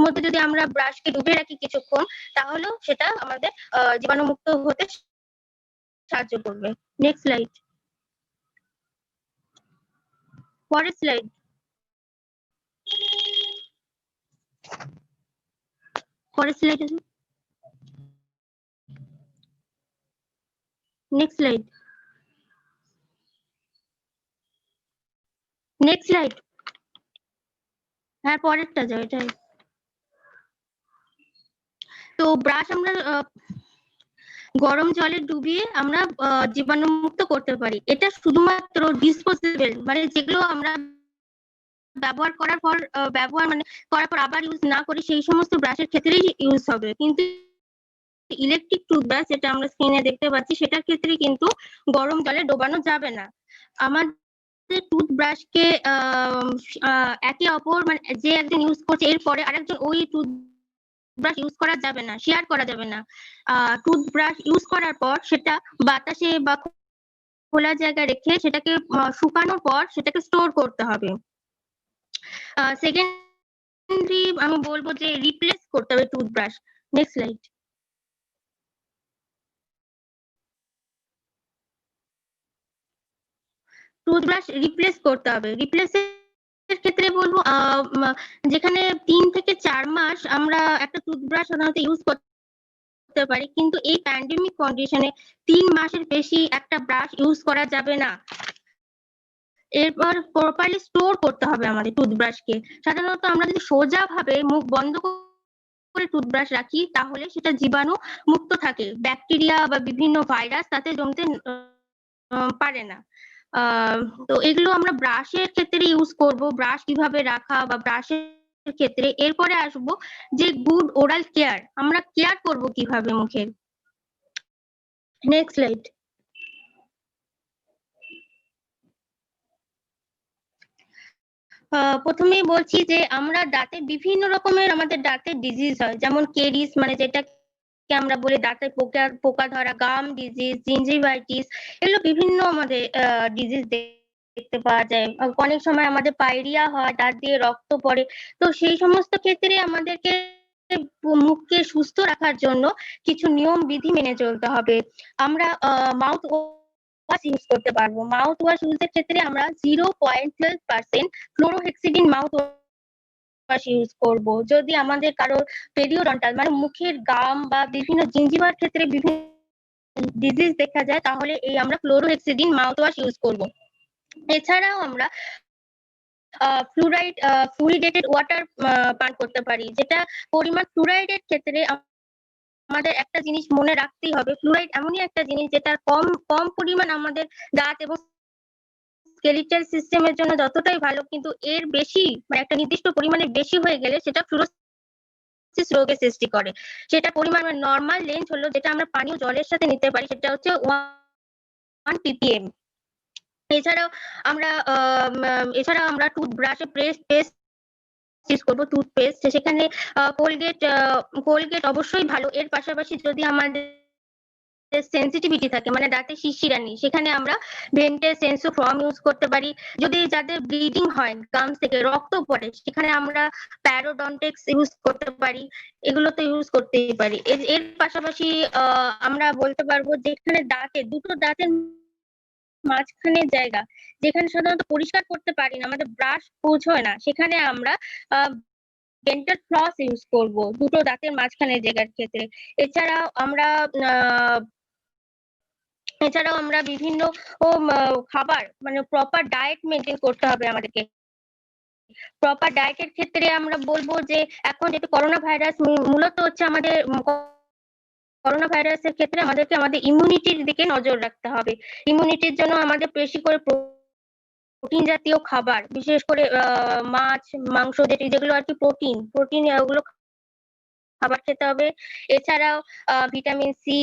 মধ্যে যদি আমরা ব্রাশকে ডুবিয়ে রাখি কিছুক্ষণ, তাহলেও সেটা আমাদের জীবাণু মুক্ত হতে সাহায্য করবে। Next slide. পরের স্লাইড। Next slide. হ্যাঁ, পরেরটা যাও, এটাই। তো ব্রাশ আমরা গরম জলে ডুবিয়ে আমরা জীবাণুমুক্ত করতে পারি। এটা শুধুমাত্র ডিসপোজেবল, মানে যেগুলো আমরা ব্যবহার করার পর আবার ইউজ না করি সেই সমস্ত ব্রাশের ক্ষেত্রেই ইউজ হবে। কিন্তু ইলেকট্রিক টুথব্রাশ, যেটা আমরা স্ক্রিনে দেখতে পাচ্ছি, সেটার ক্ষেত্রে কিন্তু গরম জলে ডোবানো যাবে না। আমাদের টুথব্রাশকে একে অপর, মানে যে একজন ইউজ করছে এরপরে আরেকজন ওই টুথব্রাশ ইউজ করা যাবে না, শেয়ার করা যাবে না। টুথব্রাশ ইউজ করার পর সেটা বাতাসে বা খোলা জায়গায় রেখে সেটাকে শুকানোর পর সেটাকে স্টোর করতে হবে। সেকেন্ডলি আমি বলবো যে রিপ্লেস করতে হবে toothbrush. Next slide. Toothbrush replace করতে হবে। রিপ্লেসের ক্ষেত্রে বলবো যেখানে 3 থেকে 4 মাস আমরা একটা টুথব্রাশ সাধারণত ইউজ করতে পারি, কিন্তু এই প্যান্ডেমিক কন্ডিশনে 3 মাসের বেশি একটা ব্রাশ ইউজ করা যাবে না। এরপর প্রপারলি স্টোর করতে হবে আমাদের টুথব্রাশকে। সাধারণত আমরা যদি সোজা ভাবে মুখ বন্ধ করে টুথব্রাশ রাখি তাহলে সেটা জীবাণু মুক্ত থাকে, ব্যাকটেরিয়া বা বিভিন্ন ভাইরাস তাতে জমতে পারে না। তো এগুলো আমরা ব্রাশের ক্ষেত্রে ইউজ করব, ব্রাশ কিভাবে রাখা বা ব্রাশের ক্ষেত্রে। এরপরে আসবো যে গুড ওরাল কেয়ার, আমরা কেয়ার করব কিভাবে মুখের। Next slide. প্রথমেই বলছি যে আমরা বিভিন্ন রকমের আমাদের দাঁতের ডিজিজ হয়, যেমন কেরিস, মানে যেটাকে আমরা বলি দাঁতে পোকা ধরা, গাম ডিজিজ, জিঞ্জিভাইটিস, এগুলো বিভিন্ন আমাদের ডিজিজ দেখতে পাওয়া যায়। অনেক সময় আমাদের পায়রিয়া হয়, দাঁত দিয়ে রক্ত পড়ে। তো সেই সমস্ত ক্ষেত্রে আমাদেরকে মুখকে সুস্থ রাখার জন্য কিছু নিয়ম বিধি মেনে চলতে হবে। আমরা মাউথ ওয়াশ ইউজ করতে পারবো। মাউথ ওয়াশ ইউজের ক্ষেত্রে আমরা 0.12% ক্লোরোহেক্সিডিন মাউথ ওয়াশ ইউজ করব। যদি আমাদের কারোর পেরিওডন্টাল মানে মুখের গাম বা বিভিন্ন জিঞ্জিভার ক্ষেত্রে বিভিন্ন ডিজিজ দেখা যায়, তাহলে এই আমরা ক্লোরোহেক্সিডিন মাউথ ওয়াশ ইউজ করব। এছাড়াও আমরা ফ্লুরিডেটেড ওয়াটার পান করতে পারি, যেটা পরিমাণ ফ্লুরাইডের ক্ষেত্রে আমাদের একটা জিনিস মনে রাখতেই হবে, ফ্লুরাইড এমনই একটা জিনিস যেটা কম কম পরিমাণ আমাদের দাঁত এবং স্কেলিটাল সিস্টেমের জন্য যতটাই ভালো, কিন্তু এর বেশি মানে একটা নির্দিষ্ট পরিমাণে বেশি হয়ে গেলে সেটা ফ্লুরোসিস রোগের সৃষ্টি করে। সেটার পরিমাণ নর্মাল রেঞ্জ হলো, যেটা আমরা পানীয় জলের সাথে নিতে পারি, সেটা হচ্ছে 1 ppm। এছাড়াও আমরা টুথব্রাশে পেস্ট ইউজ করবো, টুথপেস্ট, সেখানে কোলগেট অবশ্যই ভালো। এর পাশাপাশি যদি আমাদের সেন্সিটিভিটি থাকে মানে দাঁতে শিরশিরানি, সেখানে আমরা ভেন্টে সেন্সোফ্রম ইউজ করতে পারি। যদি যাদের ব্লিডিং হয়, গামস থেকে রক্ত পড়ে, সেখানে আমরা প্যারোডন্টেক্স ইউজ করতে পারি। এগুলো তো ইউজ করতেই পারি। এর পাশাপাশি আমরা বলতে পারবো যেখানে দুটো দাঁতের মাঝখানে জায়গা যেখানে সাধারণত পরিষ্কার করতে পারি না, আমাদের ব্রাশ পৌঁছয় না, সেখানে আমরা ডেন্টাল ফ্লস ইউজ করব দুটো দাঁতের মাঝখানের জায়গার ক্ষেত্রে। এছাড়াও আমরা বিভিন্ন খাবার মানে প্রপার ডায়েট মেনটেন করতে হবে আমাদেরকে। প্রপার ডায়েটের ক্ষেত্রে আমরা বলবো যে এখন যেহেতু করোনা ভাইরাস মূলত হচ্ছে আমাদের করোনা ভাইরাসের ক্ষেত্রে আমাদেরকে আমাদের ইমিউনিটির দিকে নজর রাখতে হবে। ইমিউনিটির জন্য আমাদের বেশি করে প্রোটিন জাতীয় খাবার, বিশেষ করে মাছ মাংস যেগুলো আর কি প্রোটিন ওগুলো খাবার খেতে হবে। এছাড়াও ভিটামিন সি,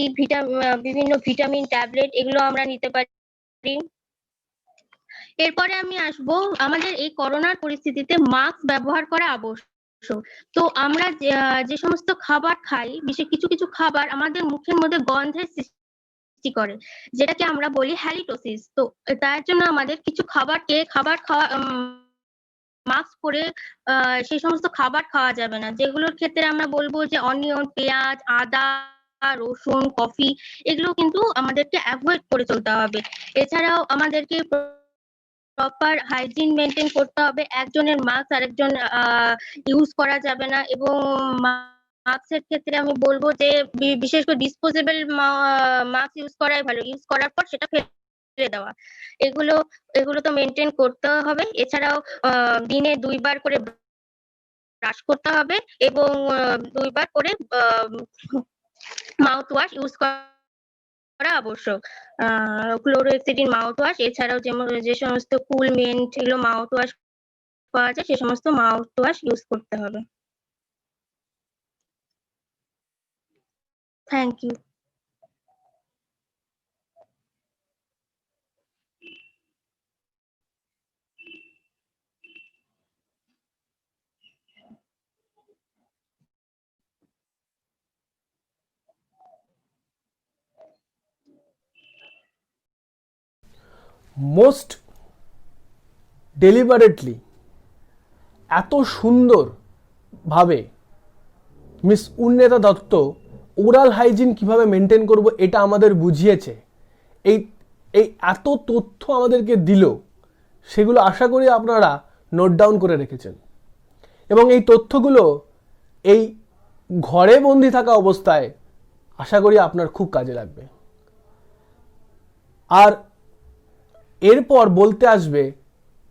বিভিন্ন ভিটামিন ট্যাবলেট এগুলো আমরা নিতে পারি। এরপরে আমি আসবো আমাদের এই করোনার পরিস্থিতিতে মাস্ক ব্যবহার করা আবশ্যক। তো আমরা যে সমস্ত খাবার খাই, বিশেষ কিছু কিছু খাবার আমাদের মুখের মধ্যে গন্ধের সৃষ্টি করে, যেটাকে আমরা বলি হ্যালিটোসিস। তো তার জন্য আমাদের কিছু খাবার খাওয়া মাস্ক পরে সেই সমস্ত খাবার খাওয়া যাবে না, যেগুলোর ক্ষেত্রে আমরা বলবো যে অনিয়ন, পেঁয়াজ, আদা, রসুন, কফি এগুলো কিন্তু আমাদেরকে অ্যাভয়েড করে চলতে হবে। এছাড়াও আমাদেরকে প্রপার হাইজিন মেনটেন করতে হবে। একজনের মাস্ক আরেকজন ইউজ করা যাবে না। এবং মাস্কের ক্ষেত্রে আমি বলবো যে বিশেষ করে ডিসপোজেবল মাস্ক ইউজ করাই ভালো, ইউজ করার পর সেটা ফেলে দেওয়া। এগুলো তো মেনটেন করতে হবে। এছাড়াও দিনে 2 বার করে ব্রাশ করতে হবে এবং 2 বার করে মাউথ ওয়াশ ইউজ করা আবশ্যক। ক্লোরোহেক্সিডিন মাউথ ওয়াশ, এছাড়াও যে সমস্ত কুলমিন্ট এগুলো মাউথ ওয়াশ পাওয়া যায়, সে সমস্ত মাউথ ওয়াশ ইউজ করতে হবে। Thank you. মোস্ট ডেলিবারেটলি এত সুন্দরভাবে miss Unneta Dutta oral hygiene কিভাবে মেনটেন করব এটা আমাদের বুঝিয়েছে। এই এই এত তথ্য আমাদেরকে দিল, সেগুলো আশা করি আপনারা নোট ডাউন করে রেখেছেন এবং এই তথ্যগুলো এই ঘরে বন্দি থাকা অবস্থায় আশা করি আপনার খুব কাজে লাগবে। আর এরপর বলতে আসবে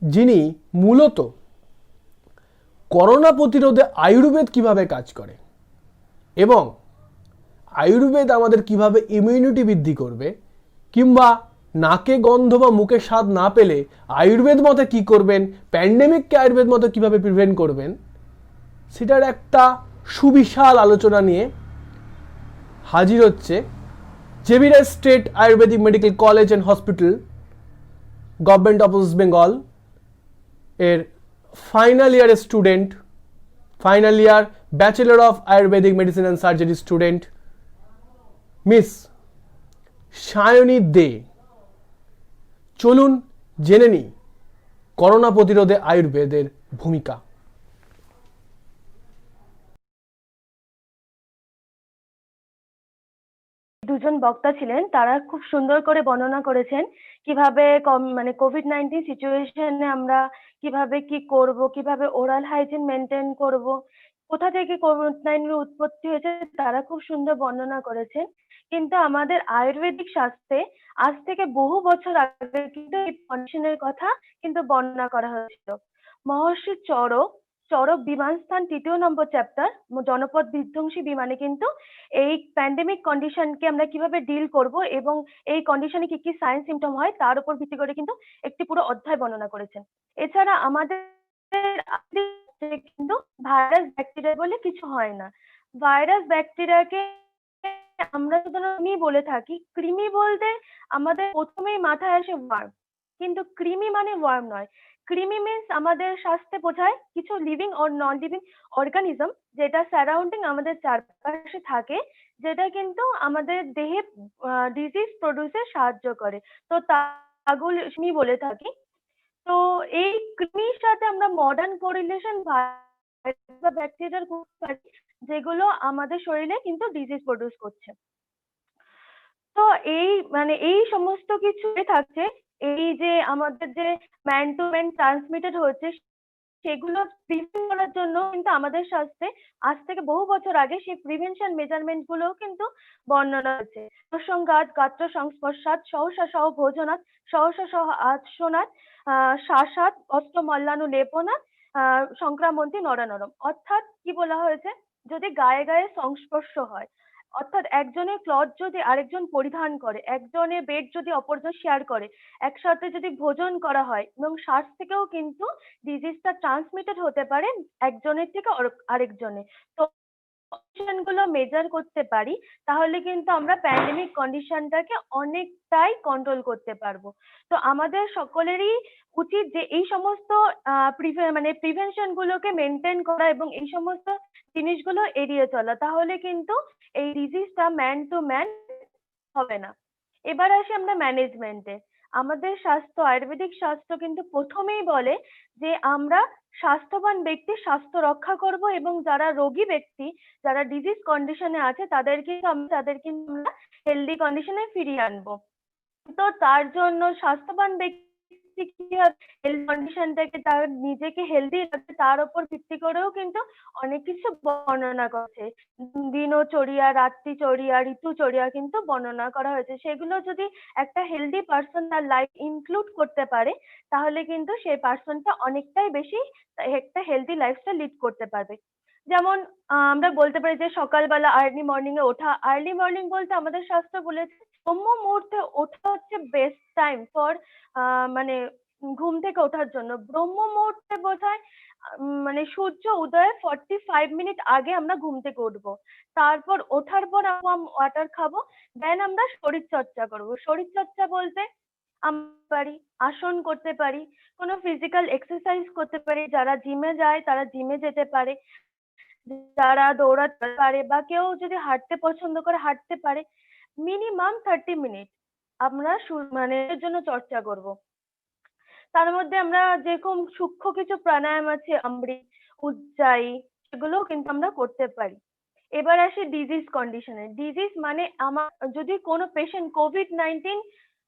যিনি মূলত করোনা প্রতিরোধে আয়ুর্বেদ কিভাবে কাজ করে এবং আয়ুর্বেদ আমাদের কিভাবে ইমিউনিটি বৃদ্ধি করবে, কিংবা নাকে গন্ধ বা মুখে স্বাদ না পেলে আয়ুর্বেদ মতে কি করবেন, প্যান্ডেমিককে আয়ুর্বেদ মতে কিভাবে প্রিভেন্ট করবেন, সেটার একটা সুবিশাল আলোচনা নিয়ে হাজির হচ্ছে Xavier state Ayurvedic medical college and hospital, government of West Bengal এর ফাইনাল ইয়ারের student, final year bachelor of Ayurvedic medicine and surgery student miss Sayani De. চলুন জেনে নিই করোনা প্রতিরোধে আয়ুর্বেদের ভূমিকা। দুজন দুজন বক্তা ছিলেন, তারা খুব সুন্দর করে বর্ণনা করেছেন কিভাবে মানে কোভিড-19 সিচুয়েশনে আমরা কিভাবে কি করব, কিভাবে ওরাল হাইজিন মেনটেন করব, কোথা থেকে কোভিড-19 উৎপত্তি হয়েছে, তারা খুব সুন্দর বর্ণনা করেছেন। কিন্তু আমাদের আয়ুর্বেদিক শাস্ত্রে আজ থেকে বহু বছর আগে কিন্তু এই কন্ডিশনের কথা কিন্তু বর্ণনা করা হয়েছিল। মহর্ষি চরক বিমান স্থান ৩য় নম্বর চ্যাপ্টার জনপদ বিধ্বংসী বিমানে কিন্তু এই প্যান্ডেমিক কন্ডিশনকে আমরা কিভাবে ডিল করব এবং এই কন্ডিশনে কি কি সাইন সিমটম হয় তার উপর ভিত্তি করে কিন্তু একটি পুরো অধ্যায় বর্ণনা করেছেন। এছাড়া আমাদের কিন্তু ভাইরাস ব্যাকটেরিয়া বলে কিছু হয় না। ভাইরাস ব্যাকটেরিয়াকে আমরা সাধারণত বলে থাকি। কৃমি বলতে আমাদের প্রথমেই মাথায় আসে ওয়ার্ম, কিন্তু কৃমি মানে ওয়ার্ম নয়। কৃমি মিন্স আমাদের স্বাস্থ্যে বোঝায় কিছু living or non living organism যেটা সারাউন্ডিং আমাদের চারপাশে থাকে, যেটা কিন্তু আমাদের দেহে ডিজিজ প্রডিউসে সাহায্য করে। তো তাগুলো আমি বলে থাকি। তো এই কৃমির সাথে আমরা মডার্ন কোরিলেশন ভাইরাস বা ব্যাকটেরিয়ার করতে পারি, যেগুলো আমাদের শরীরে কিন্তু ডিজিজ প্রডিউস করছে। তো এই সমস্ত কিছু থাকছে, এই যে আমাদের যে ম্যান টু ম্যান ট্রান্সমিটেড হচ্ছে, সেগুলো প্রিভেন্ট করার জন্য কিন্তু আমাদের স্বাস্থ্যে আজ থেকে বহু বছর আগে সেই প্রিভেনশন মেজারমেন্ট গুলো কিন্তু বর্ণনা হয়েছে। প্রসঙ্গাত, গাত্র সংস্পর্শাৎ, সহসা সহ ভোজনাৎ, সহসা সহ আশনাৎ, শ্বাসাৎ, অষ্টমল্লানু লেপনাৎ, সংক্রামন্তি নরানরম। অর্থাৎ কি বলা হয়েছে, যদি গায়ে গায়ে সংস্পর্শ হয়, অর্থাৎ একজনের ক্লথ যদি আরেকজন পরিধান করে, একজনের বেড যদি অপরজন শেয়ার করে, একসাথে যদি ভোজন করা হয়, এবং শ্বাস থেকেও কিন্তু ডিজিজটা ট্রান্সমিটেড হতে পারে একজনের থেকে আরেকজনে। তো গুলো মেজার করতে পারি, তাহলে কিন্তু আমরা প্যান্ডেমিক কন্ডিশনটাকে অনেকটাই কন্ট্রোল করতে পারবো। তো আমাদের সকলেরই উচিত যে এই সমস্ত প্রিভেনশন গুলোকে মেনটেন করা এবং এই সমস্ত জিনিসগুলো এড়িয়ে চলা, তাহলে কিন্তু এই ডিজিজটা ম্যান টু ম্যান হবে না। এবার আসি আমরা ম্যানেজমেন্টে। আমাদের স্বাস্থ্য, আয়ুর্বেদিক স্বাস্থ্য কিন্তু প্রথমেই বলে যে আমরা স্বাস্থ্যবান ব্যক্তি স্বাস্থ্য রক্ষা করব, এবং যারা রোগী ব্যক্তি, যারা ডিজিজ কন্ডিশনে আছে, তাদেরকে আমরা হেলদি কন্ডিশনে ফিরিয়ে আনবো। তো তার জন্য স্বাস্থ্যবান ব্যক্তি কিভাবে হেলথ কন্ডিশনটাকে তার নিজেকে হেলদি রাখবে তার উপর ভিত্তি করেও কিন্তু অনেক কিছু বর্ণনা করছে। দিনচর্যা, রাত্রিচর্যা, ঋতুচর্যা কিন্তু বর্ণনা করা হয়েছে। সেগুলো যদি একটা হেলদি পার্সন তার লাইফ ইনক্লুড করতে পারে, তাহলে কিন্তু সেই পার্সনটা অনেকটাই বেশি একটা হেলদি লাইফস্টাইল লিড করতে পারবে। যেমন আমরা বলতে পারি যে সকালবেলা আর্লি মর্নিং এ ওঠা। আর্লি মর্নিং বলতে আমাদের শাস্ত্র বলেছে ব্রহ্ম মুহূর্তে ওঠা হচ্ছে বেস্ট টাইম ফর মানে ঘুম থেকে ওঠার জন্য। ব্রহ্ম মুহূর্তে বোঝায় মানে সূর্য উদয়ের 45 মিনিট আগে আমরা ঘুম থেকে উঠবো। তারপর ওঠার পর আমরা ওয়াটার খাবো, দেন আমরা শরীর চর্চা করবো। শরীর চর্চা বলতে আমরা পারি আসন করতে পারি, কোনো ফিজিক্যাল এক্সারসাইজ করতে পারি। যারা জিমে যায় তারা জিমে যেতে পারে, যারা দৌড়াতে পারে বা কেউ যদি হাঁটতে পছন্দ করে হাঁটতে পারে। মিনিমাম 30 মিনিট আমরা এর জন্য চর্চা করব। তার মধ্যে আমরা যেরকম সূক্ষ্ম কিছু প্রাণায়াম আছে, অমৃত, উজ্জায়ী, সেগুলোও কিন্তু আমরা করতে পারি। এবার আসি ডিজিজ কন্ডিশনে। ডিজিজ মানে আমার যদি কোনো পেশেন্ট কোভিড-19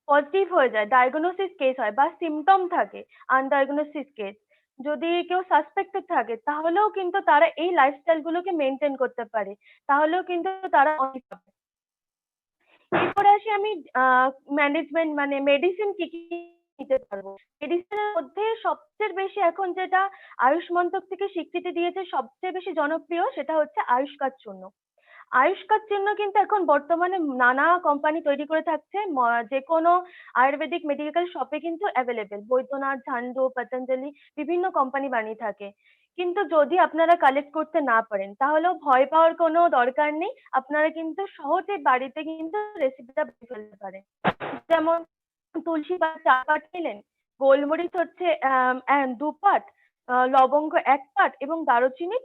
পজিটিভ হয়ে যায়, ডায়াগনোসিস কেস হয় বা সিমটম থাকে, আনডায়াগনোসিস কেস, যদি কেউ সাসপেক্টেড থাকে, তাহলেও কিন্তু তারা এই লাইফস্টাইল গুলোকে মেনটেন করতে পারে, তাহলেও কিন্তু তারা অনেক পাবে। এরপরে আসি আমি ম্যানেজমেন্ট মানে মেডিসিন কি কি নিতে পারবো। মেডিসিনের মধ্যে সবচেয়ে বেশি এখন যেটা আয়ুষ মন্ত্রক থেকে স্বীকৃতি দিয়েছে, সবচেয়ে বেশি জনপ্রিয়, সেটা হচ্ছে আয়ুষ কার্ড চূর্ণ। আয়ুষ কার্ড চিহ্ন কিন্তু এখন বর্তমানে নানা কোম্পানি তৈরি করে থাকছে। যে কোনো আয়ুর্বেদিক মেডিকেল শপে কিন্তু অ্যাভেলেবেল। বৈদ্যনাথ, ঝান্ডু, পতঞ্জলি বিভিন্ন কোম্পানি বানিয়ে থাকে। কিন্তু যদি আপনারা কালেক্ট করতে না পারেন, তাহলেও ভয় পাওয়ার কোনো দরকার নেই। আপনারা কিন্তু সহজে বাড়িতে কিন্তু রেসিপিটা বানিয়ে ফেলতে পারেন। যেমন তুলসী পাতা 4 পাট নিলেন, গোলমরিচ হচ্ছে 2 পাট, লবঙ্গ 1 পাট এবং দারুচিনি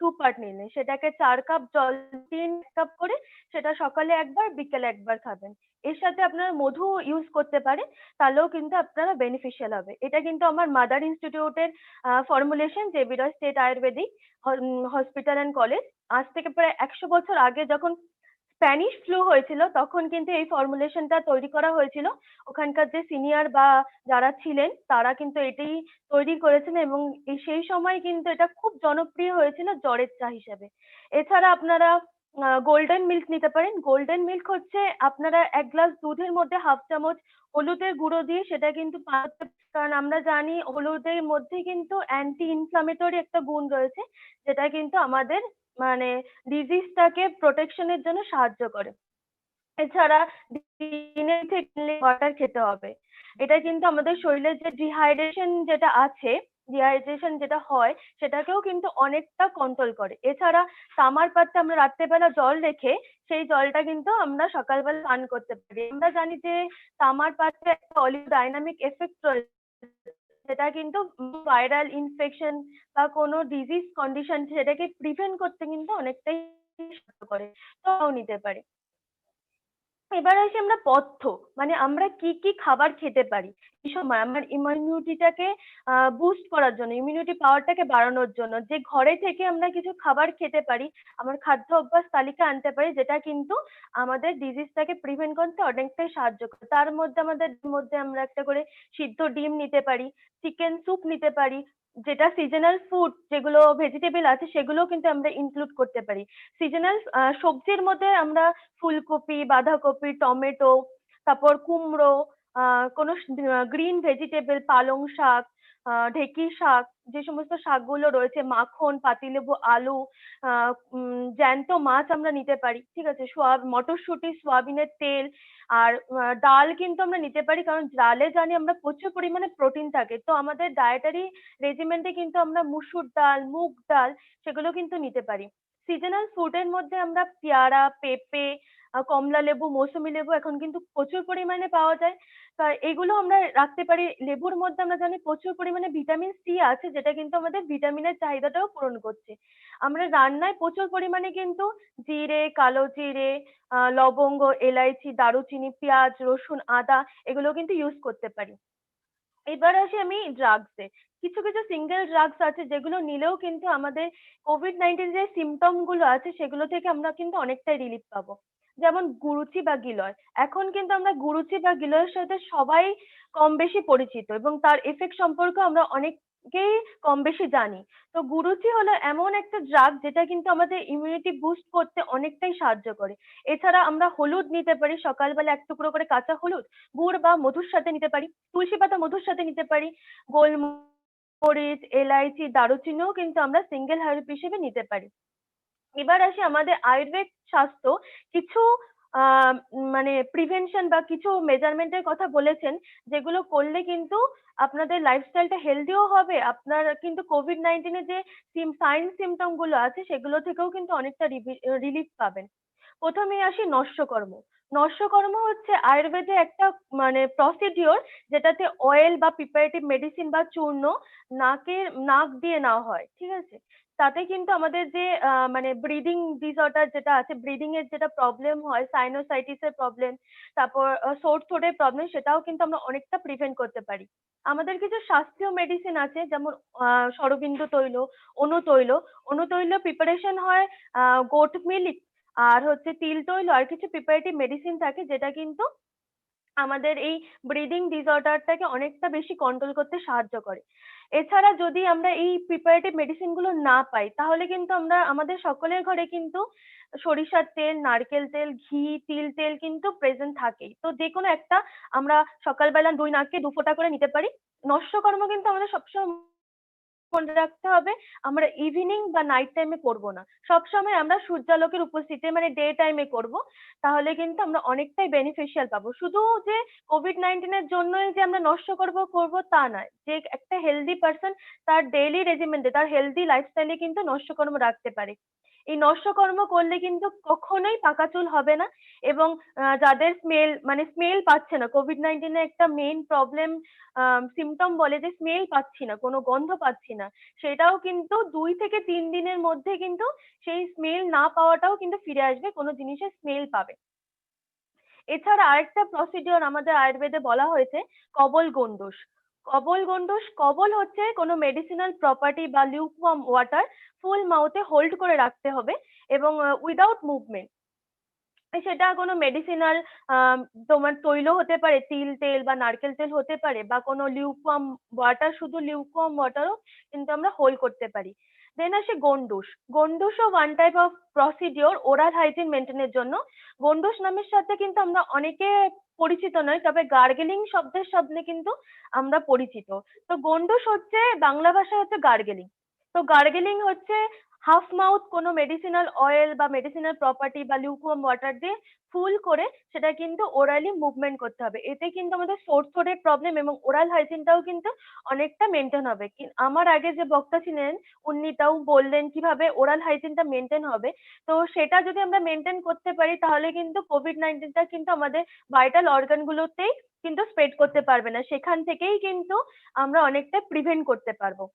2 পাট নিলেন। সেটাকে 4 কাপ জল 3 কাপ করে সেটা সকালে একবার বিকেলে একবার খাবেন। এর সাথে আপনারা মধু ইউজ করতে পারেন, তাহলেও কিন্তু আপনারা বেনিফিশিয়াল হবে। এটা কিন্তু আমার মাদার ইনস্টিটিউটের formulation, JB Roy state Ayurvedic hospital and college. আজ থেকে প্রায় 100 বছর আগে যখন স্প্যানিশ ফ্লু হয়েছিল তখন কিন্তু এই ফর্মুলেশনটা তৈরি করা হয়েছিল। ওখানকার যে সিনিয়র বা যারা ছিলেন তারা কিন্তু এটাই তৈরি করেছেন এবং সেই সময় কিন্তু এটা খুব জনপ্রিয় হয়েছিল জ্বরের চা হিসেবে। এছাড়া আপনারা গোল্ডেন মিল্ক নিতে পারেন। গোল্ডেন মিল্ক হচ্ছে আপনারা 1 গ্লাস দুধের মধ্যে হাফ চামচ হলুদের গুঁড়ো দিয়ে সেটা কিন্তু বানাতে, কারণ আমরা জানি হলুদের মধ্যে কিন্তু অ্যান্টি ইনফ্লামেটরি একটা গুণ রয়েছে যেটা কিন্তু আমাদের মানে ডিজিজটাকে প্রোটেকশনের জন্য সাহায্য করে। এছাড়া দিনে থেকে ওয়াটার খেতে হবে। এটা কিন্তু আমাদের শরীরের যে ডিহাইড্রেশন যেটা হয় সেটাকেও কিন্তু অনেকটা কন্ট্রোল করে। এছাড়া তামার পাত্রে আমরা রাত্রেবেলা জল রেখে সেই জলটা কিন্তু আমরা সকালবেলা পান করতে পারি। আমরা জানি যে তামার পাত্রে একটা অলিওডাইনামিক এফেক্ট রয়েছে যেটা কিন্তু ভাইরাল ইনফেকশন বা কোনো ডিজিজ কন্ডিশন সেটাকে প্রিভেন্ট করতে কিন্তু অনেকটাই সাহায্য করে। তো নিতে পারি। এবার আসি আমরা পথ্য, মানে আমরা কি কি খাবার খেতে পারি এই সময় আমার ইমিউনিটিটাকে বুস্ট করার জন্য, ইমিউনিটি পাওয়ারটাকে বাড়ানোর জন্য, যে ঘরে থেকে আমরা কিছু খাবার খেতে পারি, আমার খাদ্য অভ্যাস তালিকা আনতে পারি যেটা কিন্তু আমাদের ডিজিজটাকে প্রিভেন্ট করতে অনেকটাই সাহায্য করে। তার মধ্যে আমরা একটা করে সিদ্ধ ডিম নিতে পারি, চিকেন স্যুপ নিতে পারি, যেটা সিজনাল ফুড যেগুলো ভেজিটেবল আছে সেগুলো কিন্তু আমরা ইনক্লুড করতে পারি। সিজনাল সবজির মধ্যে আমরা ফুলকপি, বাঁধাকপি, টমেটো, তারপর কুমড়ো, কোনো গ্রিন ভেজিটেবল, পালং শাক, ঢেঁকি শাক, যে সমস্ত শাকগুলো রয়েছে, মাখন, পাতিলেবু, আলু, জ্যান্ত মাছ আমরা নিতে পারি। ঠিক আছে, মটরশুঁটি, সোয়াবিনের তেল আর ডাল কিন্তু আমরা নিতে পারি, কারণ ডালে জানি আমরা প্রচুর পরিমাণে প্রোটিন থাকে। তো আমাদের ডায়েটারি রেজিমেন্টে কিন্তু আমরা মুসুর ডাল, মুগ ডাল সেগুলো কিন্তু নিতে পারি। সিজনাল ফুডের মধ্যে আমরা পেয়ারা, পেঁপে, কমলা লেবু, মৌসুমী লেবু এখন কিন্তু প্রচুর পরিমাণে পাওয়া যায়। তা এগুলো আমরা রাখতে পারি। লেবুর মধ্যে আমরা জানি প্রচুর পরিমাণে ভিটামিন সি আছে যেটা কিন্তু আমাদের ভিটামিনের চাহিদাটাও পূরণ করছে। আমরা রান্নায় প্রচুর পরিমাণে কিন্তু জিরে, কালো জিরে, লবঙ্গ, এলাইচি, দারুচিনি, পেঁয়াজ, রসুন, আদা এগুলো কিন্তু ইউজ করতে পারি। এবার আসি আমি ড্রাগসে। কিছু কিছু সিঙ্গেল ড্রাগস আছে যেগুলো নিলেও কিন্তু আমাদের কোভিড-19 যে সিমটম গুলো আছে সেগুলো থেকে আমরা কিন্তু অনেকটাই রিলিফ পাবো। যেমন গুরুচি বা গিলয়। এখন কিন্তু আমরা গুরুচি বা গিলয়ের সাথে সবাই কম বেশি পরিচিত এবং তার এফেক্ট সম্পর্কে আমরা অনেকেই কম বেশি জানি। তো গুরুচি হলো এমন একটা ড্রাগ যেটা কিন্তু আমাদের ইমিউনিটি বুস্ট করতে অনেকটাই সাহায্য করে। এছাড়া আমরা হলুদ নিতে পারি, সকালবেলা 1 টুকরো করে কাঁচা হলুদ গুড় বা মধুর সাথে নিতে পারি, তুলসী পাতা মধুর সাথে নিতে পারি, গোলমরিচ, এলাইচি, দারুচিনিও কিন্তু আমরা সিঙ্গেল হার্ব হিসেবে নিতে পারি। এবার আসি আমাদের আয়ুর্বেদ স্বাস্থ্য কিছু মানে প্রিভেনশন বা কিছু মেজারমেন্টের কথা বলেছেন যেগুলো করলে কিন্তু আপনাদের লাইফস্টাইলটা হেলদিও হবে, আপনার কিন্তু কোভিড-19 এর যে সাইন সিমটম গুলো আছে সেগুলো থেকেও কিন্তু অনেকটা রিলিফ পাবেন। প্রথমেই আসি নস্যকর্ম। নস্যকর্ম হচ্ছে আয়ুর্বেদে একটা মানে প্রসিডিওর যেটাতে অয়েল বা প্রিপারেটিভ মেডিসিন বা চূর্ণ নাক দিয়ে নেওয়া হয়। ঠিক আছে, তাতে কিন্তু আমাদের যে মানে ব্রিদিং ডিসঅর্ডার যেটা আছে, ব্রিদিং এর যেটা প্রবলেম হয়, সাইনোসাইটিস এর প্রবলেম, তারপর সোর থ্রোটের প্রবলেম, সেটাও কিন্তু আমরা অনেকটা প্রিভেন্ট করতে পারি। আমাদের কিছু শাস্ত্রীয় মেডিসিন আছে যেমন সরবিন্দু তৈল, অনুতৈল। অনুতৈল প্রিপারেশন হয় গোট মিল্ক আর হচ্ছে তিল তৈল আর কিছু প্রিপারেটিভ মেডিসিন থাকে যেটা কিন্তু আমাদের এই ব্রিদিং ডিসঅর্ডারটাকে অনেকটা বেশি কন্ট্রোল করতে সাহায্য করে। এছাড়া যদি আমরা এই প্রিপারেটিভ মেডিসিন গুলো না পাই তাহলে কিন্তু আমরা আমাদের সকলের ঘরে কিন্তু সরিষার তেল, নারকেল তেল, ঘি, তিল তেল কিন্তু প্রেজেন্ট থাকেই। তো যে কোনো একটা আমরা সকালবেলা 2 নাকে 2 ফোঁটা করে নিতে পারি। নস্যকর্ম কিন্তু আমাদের সবসময় মনে রাখতে হবে আমরা ইভিনিং বা নাইট টাইমে করবো না, সবসময় আমরা সূর্যালোকের উপস্থিতিতে মানে ডে টাইমে করব, তাহলে কিন্তু আমরা অনেকটাই বেনিফিশিয়াল পাবো। শুধু যে কোভিড-19 এর জন্যই যে আমরা নষ্ট করব তা নয়, যে একটা হেলদি পার্সন তার ডেইলি রেজিমেন্টে তার হেলদি লাইফস্টাইলে কিন্তু নষ্টকর্ম রাখতে পারে। এই নষ্টকর্ম করলে কিন্তু কখনোই পাকা চুল হবে না এবং যাদের স্মেল পাচ্ছে না, কোভিড-19 এর একটা মেইন প্রবলেম সিমটম বলে যে স্মেল পাচ্ছি না, কোনো গন্ধ পাচ্ছি না, সেটাও কিন্তু 2 থেকে 3 দিনের মধ্যে কিন্তু সেই স্মেল না পাওয়াটাও কিন্তু ফিরে আসবে, কোনো জিনিসের স্মেল পাবে। এছাড়া আরেকটা প্রসিডিওর আমাদের আয়ুর্বেদে বলা হয়েছে কবল গণ্ডূষ। কবল গণ্ডূষ, কবল হচ্ছে কোনো মেডিসিনাল প্রপার্টি বা লিউকওয়ার্ম ওয়াটার ফুল মাউথে হোল্ড করে রাখতে হবে এবং উইদাউট মুভমেন্ট। সেটা কোনো মেডিসিনাল তোমার তৈল হতে পারে, তিল তেল বা নারকেল তেল হতে পারে, বা কোনো লিউকওয়ার্ম ওয়াটার, শুধু লিউকওয়ার্ম ওয়াটারও কিন্তু আমরা হোল্ড করতে পারি। দেন আসে গন্ডুস। গন্ডুসও one type of procedure oral hygiene মেনটেনের জন্য। গন্ডুস নামের সাথে কিন্তু আমরা অনেকে পরিচিত নয়, তবে গার্গেলিং শব্দের সামনে কিন্তু আমরা পরিচিত। তো গন্ডুস হচ্ছে বাংলা ভাষায় হচ্ছে গার্গেলিং। তো গার্গেলিং হচ্ছে হাফ মাউথ কোনো মেডিসিনাল অয়েল বা মেডিসিনাল প্রপার্টি বা লিউকওয়ার্ম ওয়াটার দিয়ে ফুল করে সেটা কিন্তু ওরালি মুভমেন্ট করতে হবে। এতে কিন্তু আমাদের সোর থ্রোটের প্রবলেম এবং ওরাল হাইজিনটাও কিন্তু অনেকটা মেনটেন হবে। আমার আগে যে বক্তা ছিলেন উনি তাও বললেন কিভাবে ওরাল হাইজিনটা মেনটেন হবে। তো সেটা যদি আমরা মেনটেন করতে পারি তাহলে কিন্তু কোভিড-19টা কিন্তু আমাদের ভাইটাল অর্গান গুলোতেই কিন্তু স্প্রেড করতে পারবে না, সেখান থেকেই কিন্তু আমরা অনেকটা প্রিভেন্ট করতে পারবো।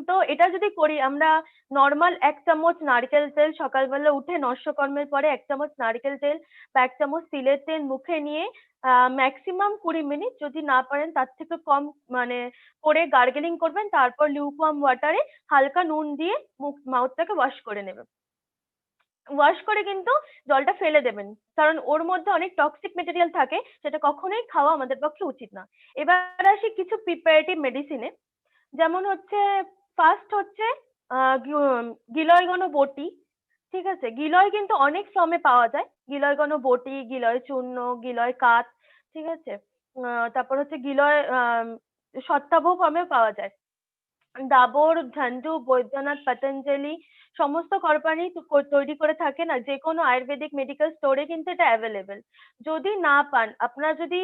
তো এটা যদি করি আমরা, নর্মাল 1 চামচ নারকেল তেল সকালবেলা উঠে নস্যকর্মের পরে 1 চামচ নারকেল তেল বা 1 চামচ তিলের তেল মুখে নিয়ে ম্যাক্সিমাম 20 মিনিট, যদি না পারেন তার থেকে কম মানে করে গার্গেলিং করবেন। তারপর লিউকওয়ার্ম ওয়াটারে হালকা নুন দিয়ে মাউথটাকে ওয়াশ করে নেবেন। ওয়াশ করে কিন্তু জলটা ফেলে দেবেন, কারণ ওর মধ্যে অনেক টক্সিক মেটেরিয়াল থাকে, সেটা কখনোই খাওয়া আমাদের পক্ষে উচিত না। এবার আসি কিছু প্রিপারেটিভ মেডিসিনে। যেমন হচ্ছে ফার্স্ট হচ্ছে গিলয় ঘন বটি। ঠিক আছে, গিলয় কিন্তু অনেক ফর্মে পাওয়া যায়, গিলয় ঘন বটি, গিলয় চূর্ণ, গিলয় কাঠ। ঠিক আছে, তারপর হচ্ছে গিলয় সত্তাভ ফর্মেও পাওয়া যায়। ডাবর, ঝান্ডু, বৈদ্যনাথ, পতঞ্জলি সমস্ত কোম্পানি তৈরি করে থাকে না, যে কোনো আয়ুর্বেদিক মেডিকেল স্টোরে কিন্তু এটা অ্যাভেলেবেল। যদি না পান, আপনারা যদি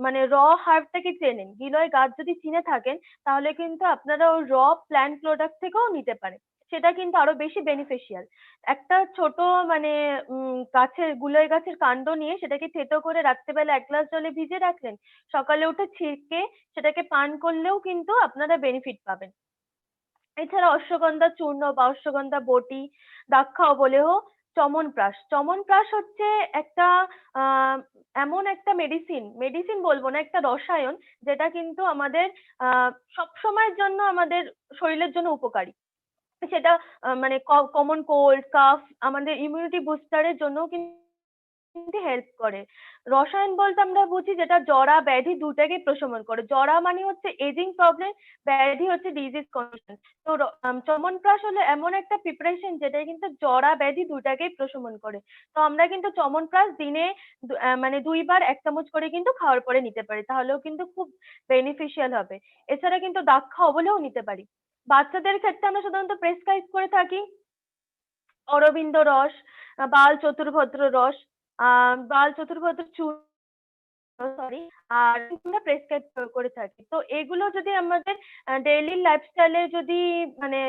মানে র হার্বটাকে চেনেন, গিলয় গাছ যদি চিনে থাকেন, তাহলে কিন্তু আপনারা ওই র প্ল্যান্ট প্রোডাক্ট থেকেও নিতে পারেন, সেটা কিন্তু আরো বেশি বেনিফিশিয়াল। একটা ছোট মানে গাছের গুলই গাছের কাণ্ড নিয়ে সেটাকে থেতো করে রাত্রেবেলা 1 গ্লাস জলে ভিজিয়ে রাখলেন, সকালে উঠে ছেঁকে সেটাকে পান করলেও কিন্তু আপনারা বেনিফিট পাবেন। এছাড়া অশ্বগন্ধা চূর্ণ বা অশ্বগন্ধা বটি, দাক্ষা অবলেহ, চমনপ্রাশ। চমনপ্রাশ হচ্ছে একটা এমন একটা মেডিসিন বলবো না, একটা রসায়ন, যেটা কিন্তু আমাদের সব সময়ের জন্য আমাদের শরীরের জন্য উপকারী। সেটা মানে কমন কোল্ড, কাফ, আমাদের ইমিউনিটি বুস্টারের জন্য কিন্তু হেল্প করে। রসায়ন বলতে আমরা বুঝি যেটা জরা ব্যাধি দুটাকে প্রশমন করে। জরা মানে হচ্ছে এজিং প্রবলেম, ব্যাধি হচ্ছে ডিজিজ কন্ডিশন। তো চমনপ্রাশ হলো এমন একটা প্রিপারেশন যেটা কিন্তু জরা ব্যাধি দুটাকেই প্রশমন করে। তো আমরা কিন্তু চমনপ্রাশ দিনে মানে 2 বার 1 চামচ করে কিন্তু খাওয়ার পরে নিতে পারি, তাহলেও কিন্তু খুব বেনিফিশিয়াল হবে। এছাড়া কিন্তু দাক্ষা অবলেও নিতে পারি। বাচ্চাদের ক্ষেত্রে আমরা সাধারণত প্রেসক্রাইব করে থাকি অরবিন্দ রস, বাল চতুর্ভদ্র রস, বাল চতুর্ভদ্র চূর্ণ, সরি, আর আমরা প্রেসক্রাইব করে থাকি। তো এগুলো যদি আমাদের ডেইলি লাইফস্টাইলে যদি মানে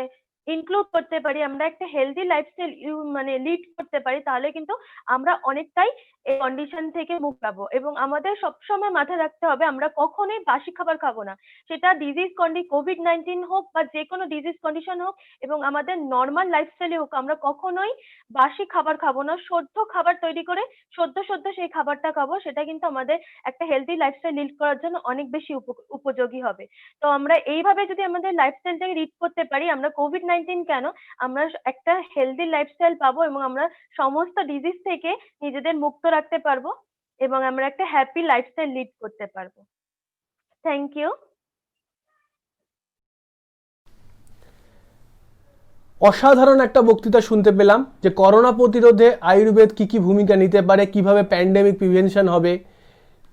ইনক্লুড করতে পারি, আমরা একটা হেলদি লাইফস্টাইল মানে লিড করতে পারি, তাহলে কিন্তু আমরা অনেকটাই এই কন্ডিশন থেকে মুক্ত পাবো। এবং আমাদের সবসময় মাথায় রাখতে হবে আমরা কখনোই বাসি খাবার খাবো না, সেটা ডিজিজ কোভিড-19 হোক বা যে কোনো ডিজিজ কন্ডিশন হোক, এবং আমাদের নর্মাল লাইফস্টাইলে হোক, আমরা কখনোই বাসি খাবার খাবো না। সদ্য খাবার তৈরি করে সদ্য সেই খাবারটা খাবো, সেটা কিন্তু আমাদের একটা হেলদি লাইফস্টাইল লিড করার জন্য অনেক বেশি উপযোগী হবে। তো আমরা এইভাবে যদি আমাদের লাইফস্টাইলটাকে লিড করতে পারি, আমরা কোভিড-19 কেন, আমরা একটা হেলদি লাইফস্টাইল পাবো এবং আমরা সমস্ত ডিজিজ থেকে নিজেদের মুক্ত রাখতে পারবো এবং আমরা একটা হ্যাপি লাইফস্টাইল লিড করতে পারবো। Thank you. অসাধারণ একটা বক্তৃতা শুনতে পেলাম যে করোনা প্রতিরোধে আয়ুর্বেদ কি কি ভূমিকা নিতে পারে, কিভাবে প্যান্ডেমিক প্রিভেনশন হবে,